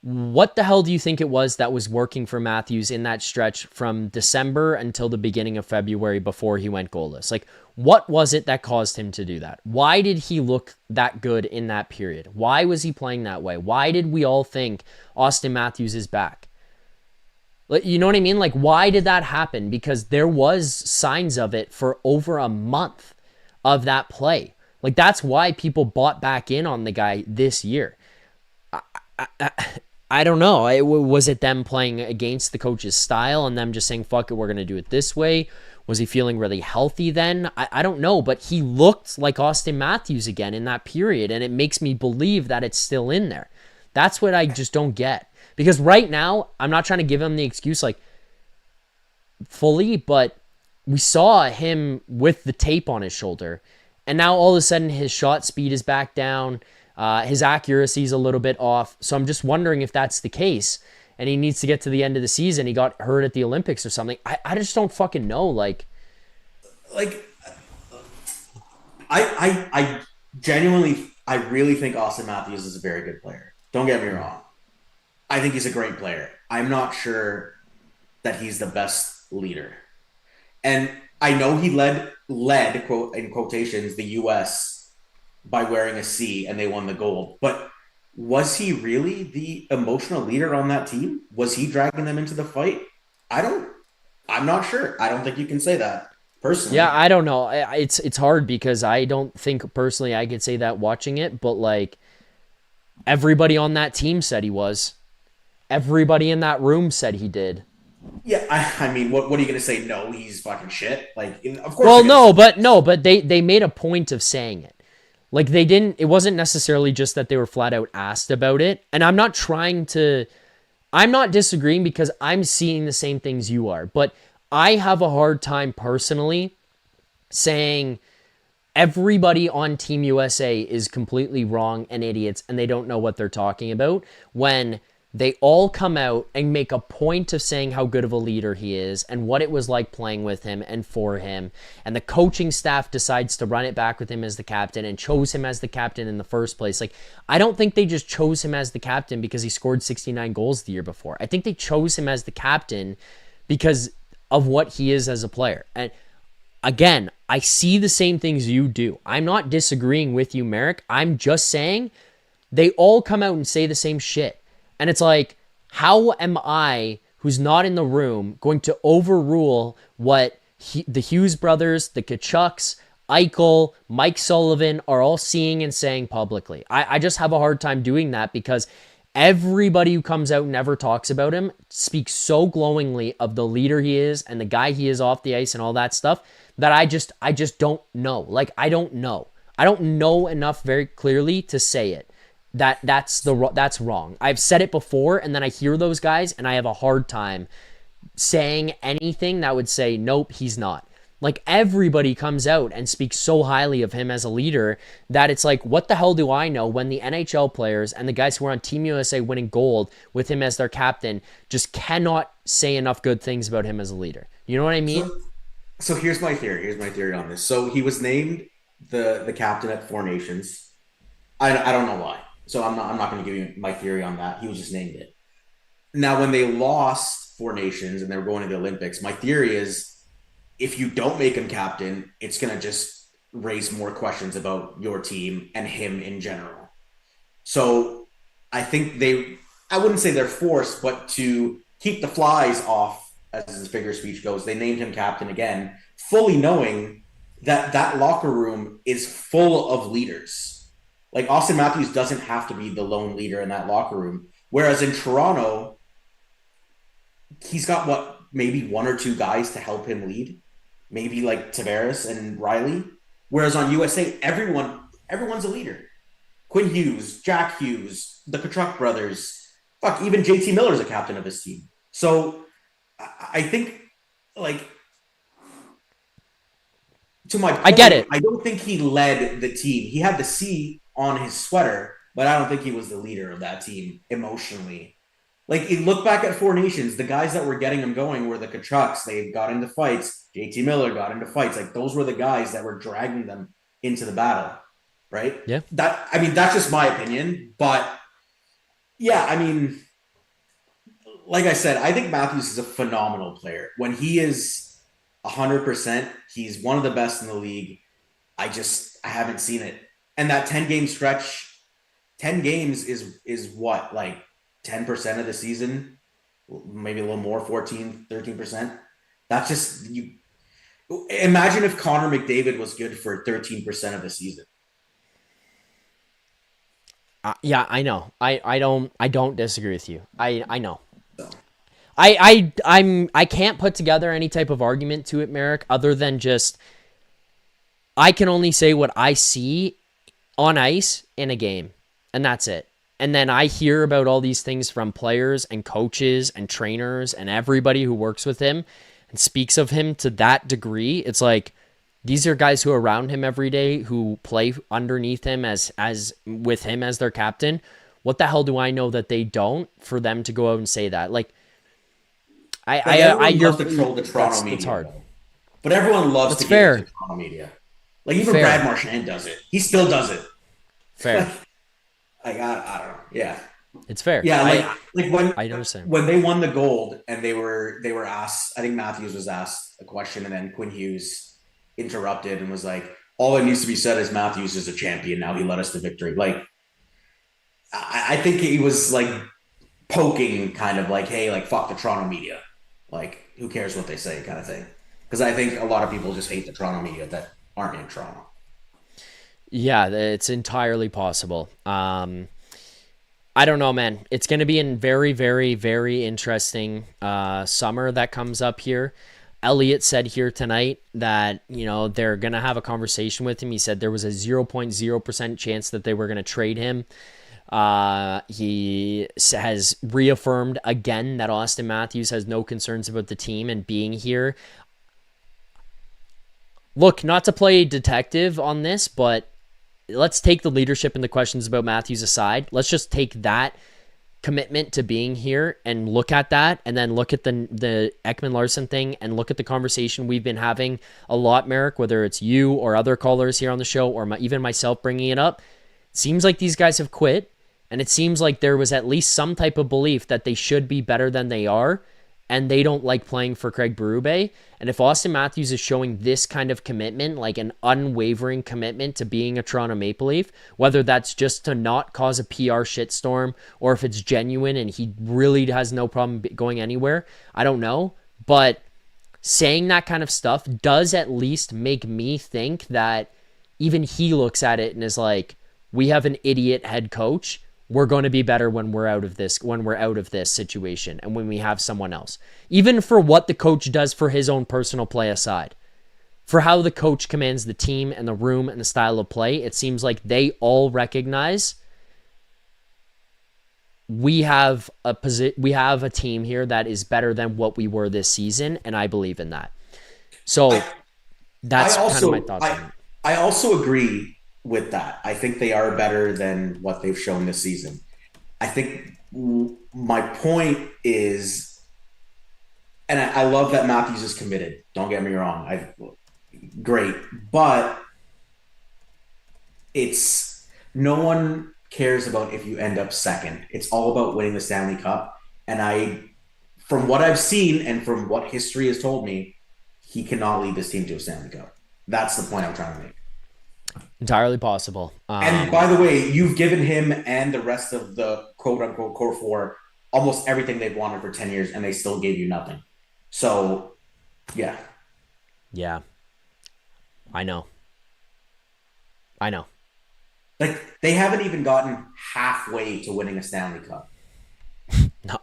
what the hell do you think it was that was working for Matthews in that stretch from December until the beginning of February before he went goalless? Like, what was it that caused him to do that? Why did he look that good in that period? Why was he playing that way? Why did we all think Austin Matthews is back? Like, you know what I mean? Like, why did that happen? Because there was signs of it for over a month of that play. Like, that's why people bought back in on the guy this year. I don't know. Was it them playing against the coach's style and them just saying, fuck it, we're going to do it this way? Was he feeling really healthy then? I don't know, but he looked like Austin Matthews again in that period, and it makes me believe that it's still in there. That's what I just don't get. Because right now, I'm not trying to give him the excuse like fully, but we saw him with the tape on his shoulder, and now all of a sudden his shot speed is back down. His accuracy is a little bit off. So I'm just wondering if that's the case and he needs to get to the end of the season. He got hurt at the Olympics or something. I just don't fucking know. Like I genuinely, I really think Austin Matthews is a very good player. Don't get me wrong. I think he's a great player. I'm not sure that he's the best leader. And I know he led quote in quotations the US by wearing a C and they won the gold. But was he really the emotional leader on that team? Was he dragging them into the fight? I'm not sure. I don't think you can say that personally. Yeah, I don't know. It's hard because I don't think personally I could say that watching it, but like everybody on that team said he was. Everybody in that room said he did. Yeah, I mean, what are you gonna say? No, he's fucking shit. Like, of course. Well, but they made a point of saying it. Like they didn't. It wasn't necessarily just that they were flat out asked about it. And I'm not disagreeing because I'm seeing the same things you are. But I have a hard time personally saying everybody on Team USA is completely wrong and idiots and they don't know what they're talking about when they all come out and make a point of saying how good of a leader he is and what it was like playing with him and for him. And the coaching staff decides to run it back with him as the captain and chose him as the captain in the first place. Like, I don't think they just chose him as the captain because he scored 69 goals the year before. I think they chose him as the captain because of what he is as a player. And again, I see the same things you do. I'm not disagreeing with you, Merrick. I'm just saying they all come out and say the same shit. And it's like, how am I, who's not in the room, going to overrule what the Hughes brothers, the Kachucks, Eichel, Mike Sullivan are all seeing and saying publicly? I just have a hard time doing that because everybody who comes out and never talks about him speaks so glowingly of the leader he is and the guy he is off the ice and all that stuff that I just don't know. Like, I don't know. I don't know enough very clearly to say it. That's wrong. I've said it before, and then I hear those guys, and I have a hard time saying anything that would say, nope, he's not. Like, everybody comes out and speaks so highly of him as a leader that it's like, what the hell do I know when the NHL players and the guys who are on Team USA winning gold with him as their captain just cannot say enough good things about him as a leader? You know what I mean? So here's my theory. Here's my theory on this. So he was named the captain at Four Nations. I don't know why. So I'm not going to give you my theory on that. He was just named it. Now, when they lost Four Nations and they were going to the Olympics, my theory is if you don't make him captain, it's going to just raise more questions about your team and him in general. So I think I wouldn't say they're forced, but to keep the flies off, as his figure of speech goes, they named him captain again, fully knowing that locker room is full of leaders. Like, Austin Matthews doesn't have to be the lone leader in that locker room. Whereas in Toronto, he's got maybe one or two guys to help him lead. Maybe like Tavares and Riley. Whereas on USA, everyone's a leader. Quinn Hughes, Jack Hughes, the Tkachuk brothers. Fuck, even JT Miller's a captain of his team. So I think, like, to my point, I get it. I don't think he led the team. He had the C on his sweater, but I don't think he was the leader of that team emotionally. Like, you look back at Four Nations, the guys that were getting them going were the Kachucks. They got into fights. JT Miller got into fights. Like, those were the guys that were dragging them into the battle, right? Yeah. That's just my opinion. But yeah, I mean, like I said, I think Matthews is a phenomenal player. When he is 100%, he's one of the best in the league. I haven't seen it. And that 10-game stretch, 10 games is what, like 10% of the season, maybe a little more, 14, 13%. That's just, you imagine if Connor McDavid was good for 13% of the season. Yeah, I know. I don't disagree with you. I know. I can't put together any type of argument to it, Merrick, other than just I can only say what I see on ice in a game, and that's it. And then I hear about all these things from players and coaches and trainers and everybody who works with him and speaks of him to that degree. It's like these are guys who are around him every day, who play underneath him as with him as their captain. What the hell do I know that they don't for them to go out and say that? Like, you're to troll the Toronto media. It's hard, but everyone loves that's to fair. give it to Toronto media. Like even Brad Marchand does it. He still does it. Fair. I don't know. Yeah, it's fair. Yeah, like when I understand when they won the gold and they were asked. I think Matthews was asked a question, and then Quinn Hughes interrupted and was like, "All that needs to be said is Matthews is a champion. Now he led us to victory." Like, I think he was like poking, kind of like, "Hey, like fuck the Toronto media. Like, who cares what they say?" kind of thing. Because I think a lot of people just hate the Toronto media that aren't in Toronto. Yeah, it's entirely possible. I don't know, man. It's going to be a very, very, very interesting summer that comes up here. Elliot said here tonight that, they're going to have a conversation with him. He said there was a 0.0% chance that they were going to trade him. He has reaffirmed again that Austin Matthews has no concerns about the team and being here. Look, not to play detective on this, but let's take the leadership and the questions about Matthews aside. Let's just take that commitment to being here and look at that, and then look at the Ekman-Larsson thing and look at the conversation we've been having a lot, Merrick, whether it's you or other callers here on the show or even myself bringing it up. It seems like these guys have quit, and it seems like there was at least some type of belief that they should be better than they are, and they don't like playing for Craig Barube. And if Austin Matthews is showing this kind of commitment, like an unwavering commitment to being a Toronto Maple Leaf, whether that's just to not cause a PR shitstorm or if it's genuine and he really has no problem going anywhere, I don't know. But saying that kind of stuff does at least make me think that even he looks at it and is like, we have an idiot head coach. We're going to be better when we're out of this situation and when we have someone else. Even for what the coach does for his own personal play aside. For how the coach commands the team and the room and the style of play, it seems like they all recognize we have a team here that is better than what we were this season, and I believe in that. So that's kind of my thoughts on it. I also agree with that. I think they are better than what they've shown this season. I think my point is, and I love that Matthews is committed. Don't get me wrong. Great. But no one cares about if you end up second. It's all about winning the Stanley Cup. And from what I've seen and from what history has told me, he cannot lead this team to a Stanley Cup. That's the point I'm trying to make. Entirely possible. And by the way, you've given him and the rest of the quote-unquote core four almost everything they've wanted for 10 years, and they still gave you nothing. So, yeah. Yeah. I know. Like, they haven't even gotten halfway to winning a Stanley Cup.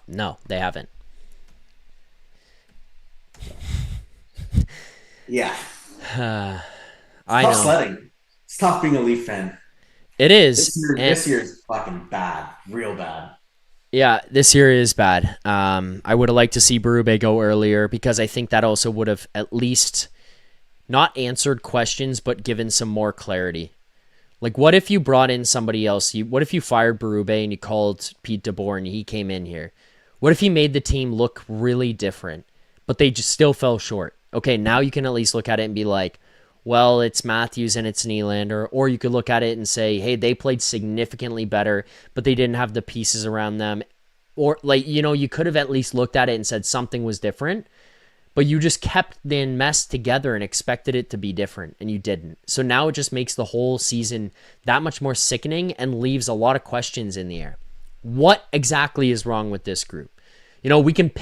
No, they haven't. Yeah. I know. Sledding. It's tough being a Leaf fan. It is. This year is fucking bad. Real bad. Yeah, this year is bad. I would have liked to see Barube go earlier because I think that also would have at least not answered questions, but given some more clarity. Like, what if you brought in somebody else? What if you fired Barube and you called Pete DeBoer and he came in here? What if he made the team look really different, but they just still fell short? Okay, now you can at least look at it and be like, well, it's Matthews and it's Nylander. Or you could look at it and say, hey, they played significantly better, but they didn't have the pieces around them. Or, like, you could have at least looked at it and said something was different, but you just kept the mess together and expected it to be different, and you didn't. So now it just makes the whole season that much more sickening and leaves a lot of questions in the air. What exactly is wrong with this group? We could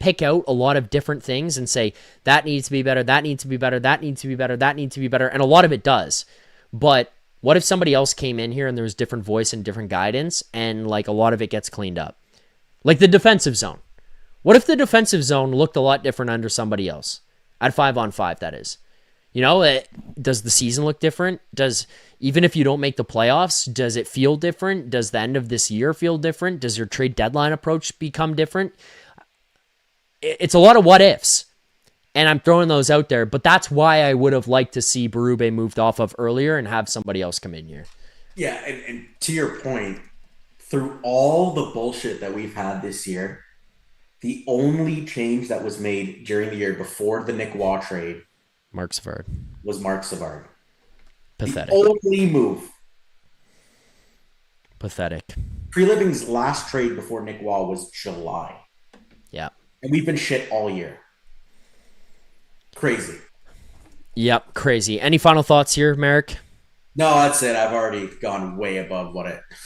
pick out a lot of different things and say that needs to be better, that needs to be better, that needs to be better, that needs to be better, and a lot of it does. But What if somebody else came in here and there was different voice and different guidance, and like a lot of it gets cleaned up? Like the defensive zone. What if the defensive zone looked a lot different under somebody else? At 5-on-5, that is. You know, does the season look different? Even if you don't make the playoffs, does it feel different? Does the end of this year feel different? Does your trade deadline approach become different? It's a lot of what ifs. And I'm throwing those out there, but that's why I would have liked to see Barube moved off of earlier and have somebody else come in here. Yeah, and to your point, through all the bullshit that we've had this year, the only change that was made during the year before the Nick Waugh trade Mark Savard. Was Mark Savard. Pathetic. The only move. Pathetic. Pre-Living's last trade before Nick Waugh was July. Yeah. And we've been shit all year. Crazy. Yep, crazy. Any final thoughts here, Merrick? No, that's it. I've already gone way above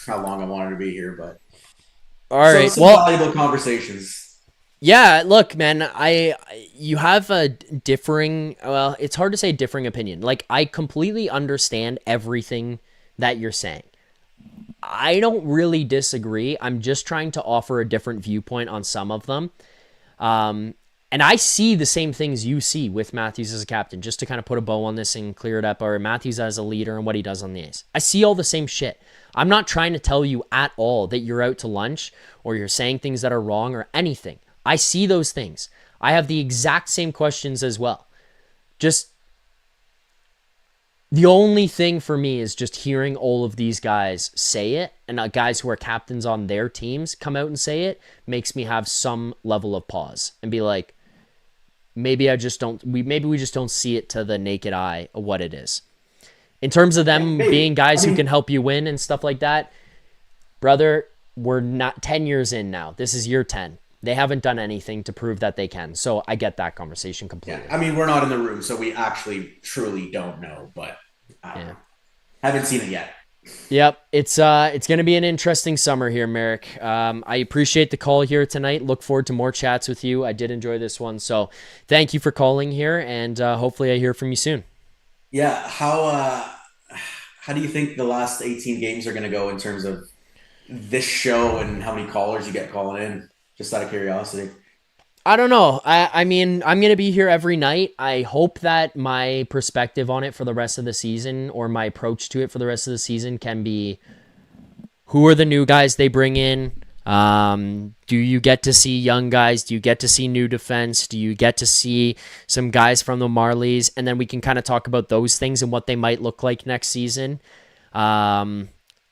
how long I wanted to be here, but all right. Some valuable conversations. Yeah, look, man, you have a differing, well, it's hard to say differing opinion. Like, I completely understand everything that you're saying. I don't really disagree. I'm just trying to offer a different viewpoint on some of them. And I see the same things you see with Matthews as a captain, just to kind of put a bow on this and clear it up, or Matthews as a leader and what he does on the ice. I see all the same shit. I'm not trying to tell you at all that you're out to lunch or you're saying things that are wrong or anything. I see those things. I have the exact same questions as well. Just the only thing for me is just hearing all of these guys say it, and guys who are captains on their teams come out and say it, makes me have some level of pause and be like, maybe we just don't see it to the naked eye of what it is. In terms of them being guys who can help you win and stuff like that, brother, we're not 10 years in now. This is year 10. They haven't done anything to prove that they can. So I get that conversation completely. Yeah, I mean, we're not in the room, so we actually truly don't know, but haven't seen it yet. Yep. It's going to be an interesting summer here, Merrick. I appreciate the call here tonight. Look forward to more chats with you. I did enjoy this one. So thank you for calling here, and hopefully I hear from you soon. Yeah. How do you think the last 18 games are going to go in terms of this show and how many callers you get calling in? Just out of curiosity. I don't know. I mean, I'm going to be here every night. I hope that my perspective on it for the rest of the season, or my approach to it for the rest of the season, can be, who are the new guys they bring in? Do you get to see young guys? Do you get to see new defense? Do you get to see some guys from the Marlies? And then we can kind of talk about those things and what they might look like next season. I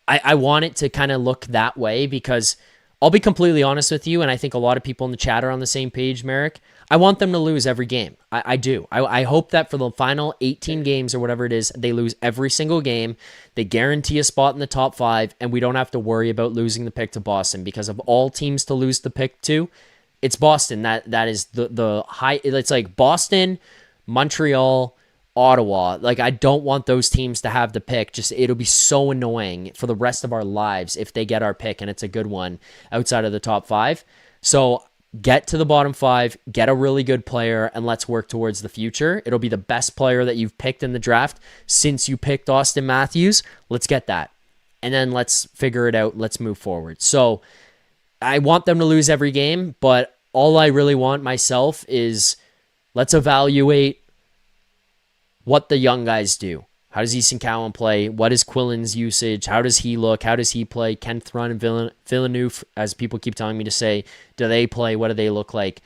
want it to kind of look that way, because I'll be completely honest with you, and I think a lot of people in the chat are on the same page, Merrick. I want them to lose every game. I do. I hope that for the final 18 games or whatever it is, they lose every single game. They guarantee a spot in the top 5, and we don't have to worry about losing the pick to Boston, because of all teams to lose the pick to, it's Boston. That is the high. It's like Boston, Montreal, Ottawa. Like, I don't want those teams to have the pick. Just, it'll be so annoying for the rest of our lives if they get our pick and it's a good one outside of the top 5. So get to the bottom 5, get a really good player, and let's work towards the future. It'll be the best player that you've picked in the draft since you picked Austin Matthews. Let's get that. And then let's figure it out. Let's move forward. So I want them to lose every game, but all I really want myself is, let's evaluate what the young guys do. How does Easton Cowan play? What is Quillen's usage? How does he look? How does he play? Ken Thrun and Villeneuve, as people keep telling me to say, do they play? What do they look like?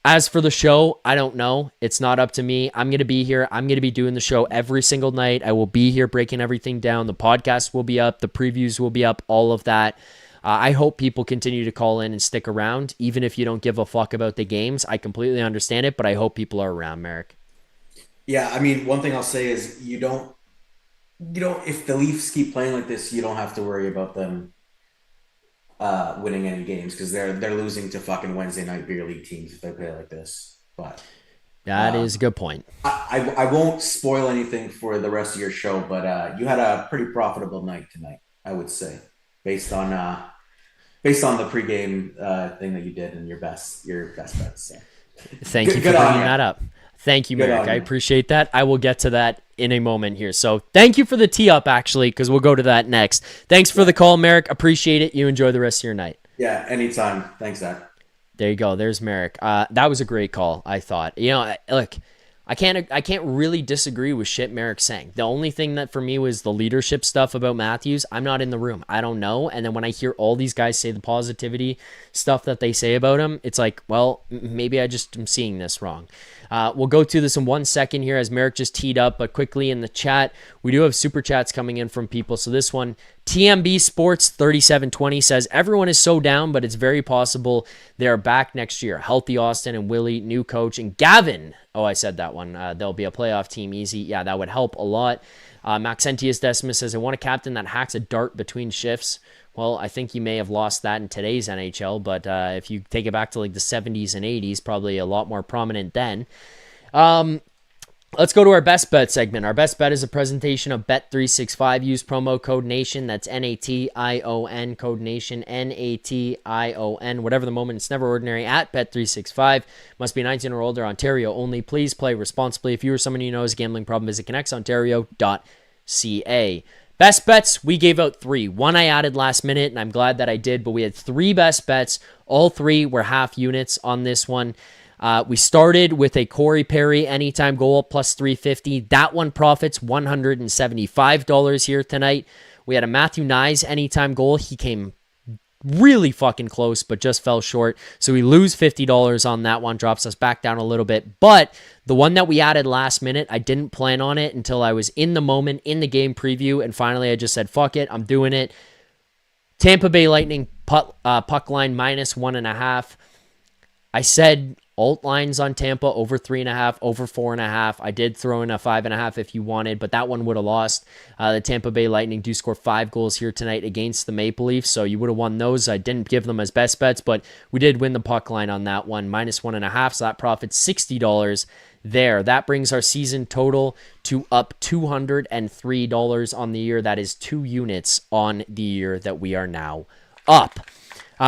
As for the show, I don't know. It's not up to me. I'm going to be here. I'm going to be doing the show every single night. I will be here breaking everything down. The podcast will be up. The previews will be up. All of that. I hope people continue to call in and stick around. Even if you don't give a fuck about the games, I completely understand it, but I hope people are around, Merrick. Yeah, I mean, one thing I'll say is you don't, if the Leafs keep playing like this, you don't have to worry about them winning any games, because they're losing to fucking Wednesday night beer league teams if they play like this. But that is a good point. I won't spoil anything for the rest of your show, but you had a pretty profitable night tonight, I would say, based on the pregame thing that you did and your best bets. So. Thank you for bringing that up. Thank you, Good Merrick. on I you. appreciate that. I will get to that in a moment here. So thank you for the tee up, actually, because we'll go to that next. Thanks for the call, Merrick. Appreciate it. You enjoy the rest of your night. Yeah, anytime. Thanks, Zach. There you go. There's Merrick. That was a great call, I thought. Look, I can't really disagree with shit Merrick's saying. The only thing that for me was the leadership stuff about Matthews. I'm not in the room. I don't know. And then when I hear all these guys say the positivity stuff that they say about him, it's like, well, maybe I just am seeing this wrong. We'll go to this in 1 second here as Merrick just teed up, but quickly in the chat, we do have super chats coming in from people. So this one, TMB Sports 3720 says, everyone is so down, but it's very possible they are back next year. Healthy Austin and Willie, new coach, and Gavin. Oh, I said that one. They'll be a playoff team easy. Yeah, that would help a lot. Maxentius Decimus says, I want a captain that hacks a dart between shifts. Well, I think you may have lost that in today's NHL, but if you take it back to like the 70s and 80s, probably a lot more prominent then. Let's go to our best bet segment. Our best bet is a presentation of Bet365. Use promo code NATION. That's NATION, code NATION, NATION. Whatever the moment, it's never ordinary at Bet365. Must be 19 or older, Ontario only. Please play responsibly. If you or someone you know has a gambling problem, visit connectsontario.ca. Best bets, we gave out 3. One I added last minute, and I'm glad that I did, but we had 3 best bets. All 3 were half units on this one. We started with a Corey Perry anytime goal plus 350. That one profits $175 here tonight. We had a Matthew Nyes anytime goal. He came really fucking close, but just fell short. So we lose $50 on that one, drops us back down a little bit. But the one that we added last minute, I didn't plan on it until I was in the moment, in the game preview, and finally I just said, fuck it, I'm doing it. Tampa Bay Lightning puck line minus 1.5. I said alt lines on Tampa over 3.5, over 4.5. I did throw in a 5.5 if you wanted, but that one would have lost. The Tampa Bay Lightning do score 5 goals here tonight against the Maple Leafs, so you would have won those. I didn't give them as best bets, but we did win the puck line on that one, minus 1.5, so that profits $60 there. That brings our season total to up $203 on the year. That is 2 units on the year that we are now up.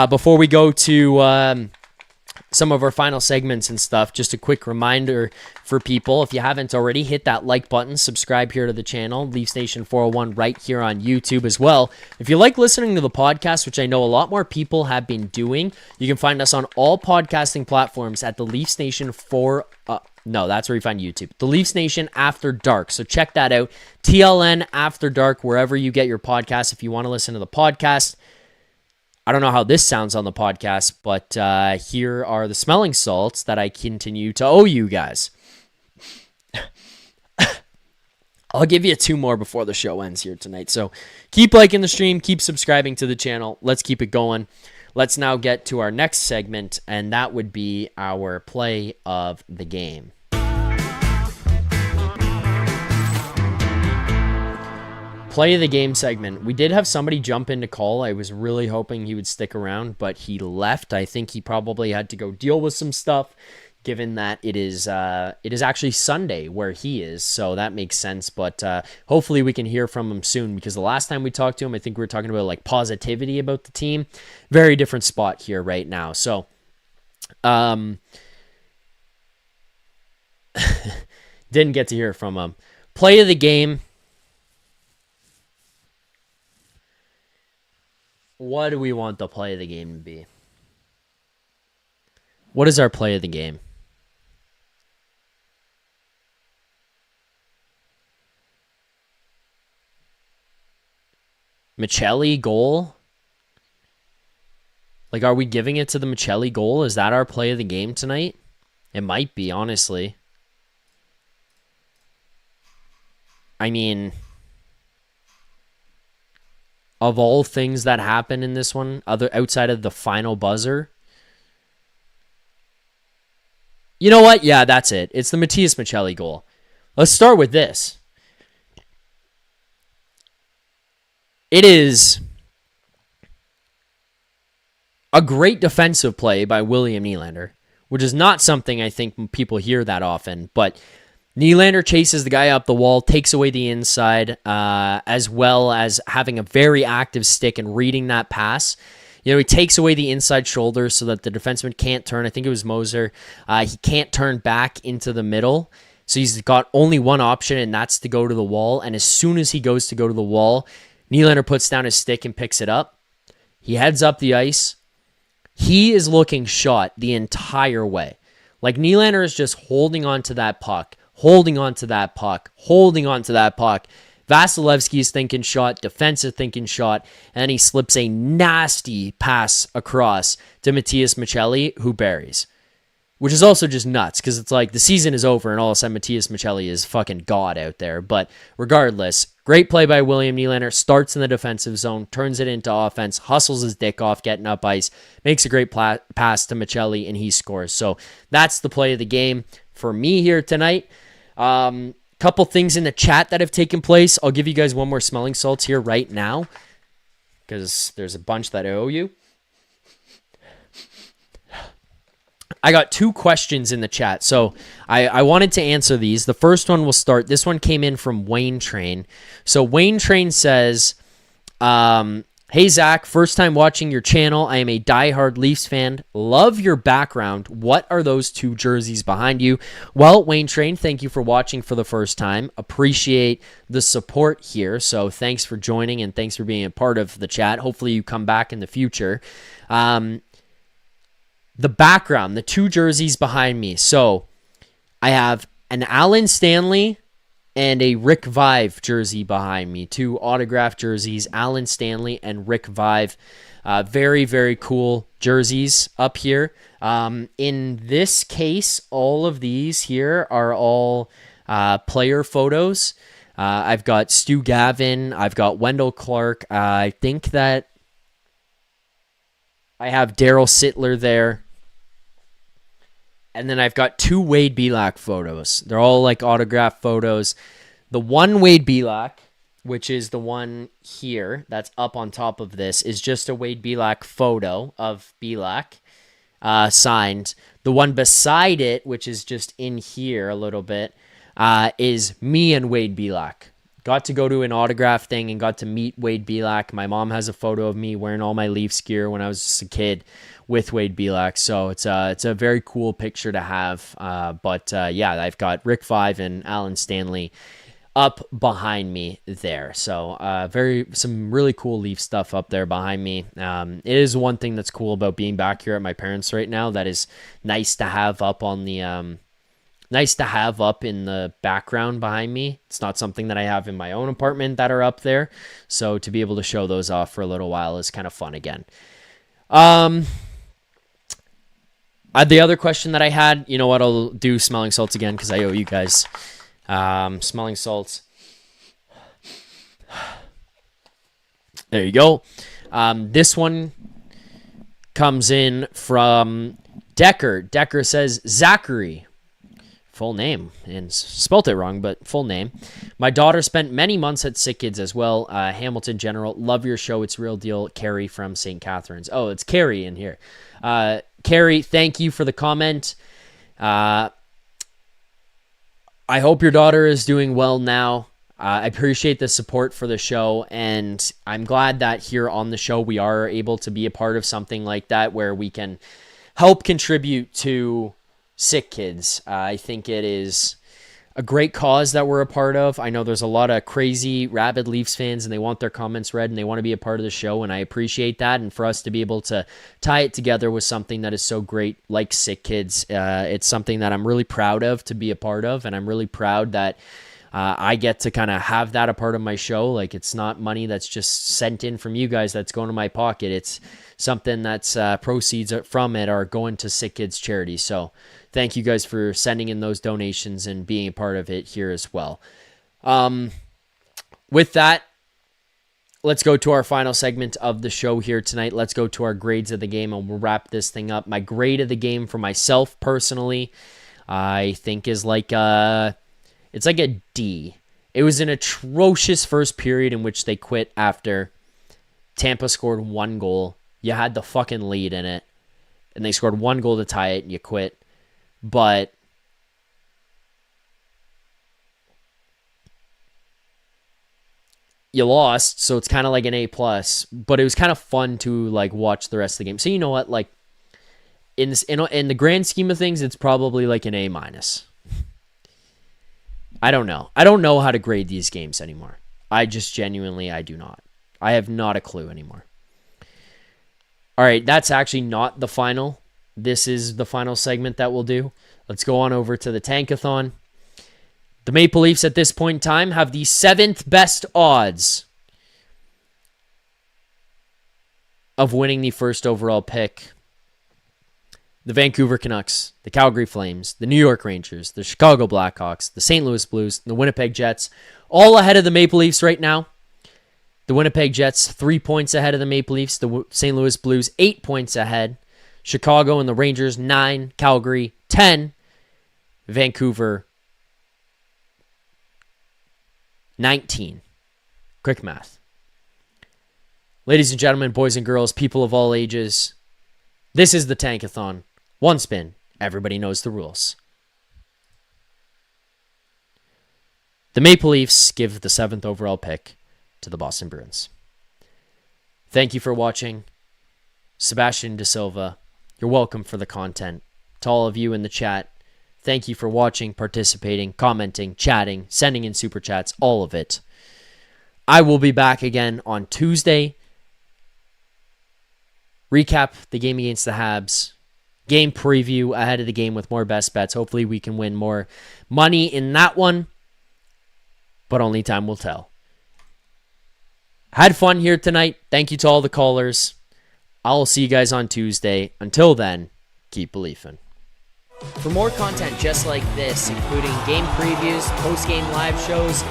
Before we go to some of our final segments and stuff, just a quick reminder for people, if you haven't already, hit that like button, subscribe here to the channel, Leafs Nation 401 right here on YouTube as well. If you like listening to the podcast, which I know a lot more people have been doing, you can find us on all podcasting platforms at the Leafs Nation that's where you find YouTube. The Leafs Nation After Dark. So check that out. TLN After Dark, wherever you get your podcasts. If you want to listen to the podcast, I don't know how this sounds on the podcast, but here are the smelling salts that I continue to owe you guys. I'll give you 2 more before the show ends here tonight. So keep liking the stream, keep subscribing to the channel. Let's keep it going. Let's now get to our next segment, and that would be our play of the game. Play of the game segment. We did have somebody jump in to call. I was really hoping he would stick around, but he left. I think he probably had to go deal with some stuff, given that it is actually Sunday where he is, so that makes sense. But hopefully we can hear from him soon, because the last time we talked to him, I think we were talking about like positivity about the team. Very different spot here right now. So didn't get to hear from him. Play of the game. What do we want the play of the game to be? What is our play of the game? Michelli goal? Like, are we giving it to the Michelli goal? Is that our play of the game tonight? It might be, honestly. I mean, of all things that happen in this one, outside of the final buzzer, you know what? Yeah, that's it. It's the Matias Michelli goal. Let's start with this. It is a great defensive play by William Nylander, which is not something I think people hear that often, but Nylander chases the guy up the wall, takes away the inside, as well as having a very active stick and reading that pass. He takes away the inside shoulder so that the defenseman can't turn. I think it was Moser. He can't turn back into the middle. So he's got only one option, and that's to go to the wall. And as soon as he goes to go to the wall, Nylander puts down his stick and picks it up. He heads up the ice. He is looking shot the entire way. Like, Nylander is just holding on to that puck, holding on to that puck, holding on to that puck. Vasilevsky is thinking shot, defense is thinking shot, and then he slips a nasty pass across to Matias Maccelli, who buries. Which is also just nuts, because it's like the season is over and all of a sudden Matias Maccelli is fucking god out there. But regardless, great play by William Nylander. Starts in the defensive zone, turns it into offense, hustles his dick off, getting up ice, makes a great pass to Maccelli, and he scores. So that's the play of the game for me here tonight. Couple things in the chat that have taken place. I'll give you guys one more smelling salts here right now, because there's a bunch that I owe you. I got 2 questions in the chat, so I wanted to answer these. The first one will start. This one came in from Wayne Train. So Wayne Train says, hey, Zach, first time watching your channel. I am a diehard Leafs fan. Love your background. What are those 2 jerseys behind you? Well, Wayne Train, thank you for watching for the first time. Appreciate the support here, so thanks for joining and thanks for being a part of the chat. Hopefully you come back in the future. The background, the 2 jerseys behind me. So I have an Alan Stanley and a Rick Vive jersey behind me. 2 autographed jerseys, Alan Stanley and Rick Vive. Very, very cool jerseys up here. In this case, all of these here are all player photos. I've got Stu Gavin. I've got Wendell Clark. I think that I have Daryl Sittler there. And then I've got 2 Wade Belak photos. They're all like autograph photos. The one Wade Belak, which is the one here that's up on top of this, is just a Wade Belak photo of Belak signed. The one beside it, which is just in here a little bit, is me and Wade Belak. Got to go to an autograph thing and got to meet Wade Belak. My mom has a photo of me wearing all my Leafs gear when I was just a kid with Wade Belak. So it's a very cool picture to have. Yeah, I've got Rick Vive and Alan Stanley up behind me there. So some really cool Leaf stuff up there behind me. It is one thing that's cool about being back here at my parents' right now that is nice to have up on the nice to have up in the background behind me. It's not something that I have in my own apartment that are up there. So to be able to show those off for a little while is kind of fun again. The other question that I had, you know what, I'll do smelling salts again because I owe you guys. Smelling salts. There you go. This one comes in from Decker. Decker says, Zachary. Full name, and spelt it wrong, but full name. My daughter spent many months at Sick Kids as well. Hamilton General, love your show. It's real deal. Carrie from St. Catharines. Oh, it's Carrie in here. Carrie, thank you for the comment. I hope your daughter is doing well now. I appreciate the support for the show, and I'm glad that here on the show we are able to be a part of something like that where we can help contribute to Sick Kids. I think it is a great cause that we're a part of. I know there's a lot of crazy, rabid Leafs fans, and they want their comments read, and they want to be a part of the show, and I appreciate that. And for us to be able to tie it together with something that is so great like Sick Kids, it's something that I'm really proud of to be a part of, and I'm really proud that I get to kind of have that a part of my show. Like, it's not money that's just sent in from you guys that's going to my pocket. It's something that's proceeds from it are going to Sick Kids charity. So thank you guys for sending in those donations and being a part of it here as well. With that, let's go to our final segment of the show here tonight. Let's go to our grades of the game, and we'll wrap this thing up. My grade of the game for myself personally, I think is like it's like a D. It was an atrocious first period in which they quit after Tampa scored 1 goal. You had the fucking lead in it, and they scored 1 goal to tie it, and you quit. But you lost, so it's kind of like an A+, but it was kind of fun to like watch the rest of the game. So you know what, like in the grand scheme of things, it's probably like an A-. I don't know. I don't know how to grade these games anymore. I do not. I have not a clue anymore. All right, that's actually not the final. This is the final segment that we'll do. Let's go on over to the Tankathon. The Maple Leafs at this point in time have the 7th best odds of winning the first overall pick. The Vancouver Canucks, the Calgary Flames, the New York Rangers, the Chicago Blackhawks, the St. Louis Blues, and the Winnipeg Jets, all ahead of the Maple Leafs right now. The Winnipeg Jets, 3 points ahead of the Maple Leafs. The St. Louis Blues, 8 points ahead. Chicago and the Rangers, 9. Calgary, 10. Vancouver, 19. Quick math. Ladies and gentlemen, boys and girls, people of all ages, this is the Tankathon. One spin. Everybody knows the rules. The Maple Leafs give the 7th overall pick to the Boston Bruins. Thank you for watching. Sebastian De Silva, you're welcome for the content. To all of you in the chat, thank you for watching, participating, commenting, chatting, sending in super chats, all of it. I will be back again on Tuesday. Recap the game against the Habs. Game preview ahead of the game with more best bets. Hopefully we can win more money in that one. But only time will tell. Had fun here tonight. Thank you to all the callers. I'll see you guys on Tuesday. Until then, keep believing. For more content just like this, including game previews, post-game live shows,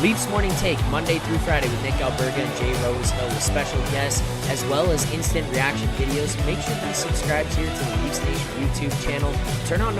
Leafs Morning Take Monday through Friday with Nick Alberga and Jay Rosehill with special guests, as well as instant reaction videos, make sure to subscribe here to the Leafs Nation YouTube channel. Turn on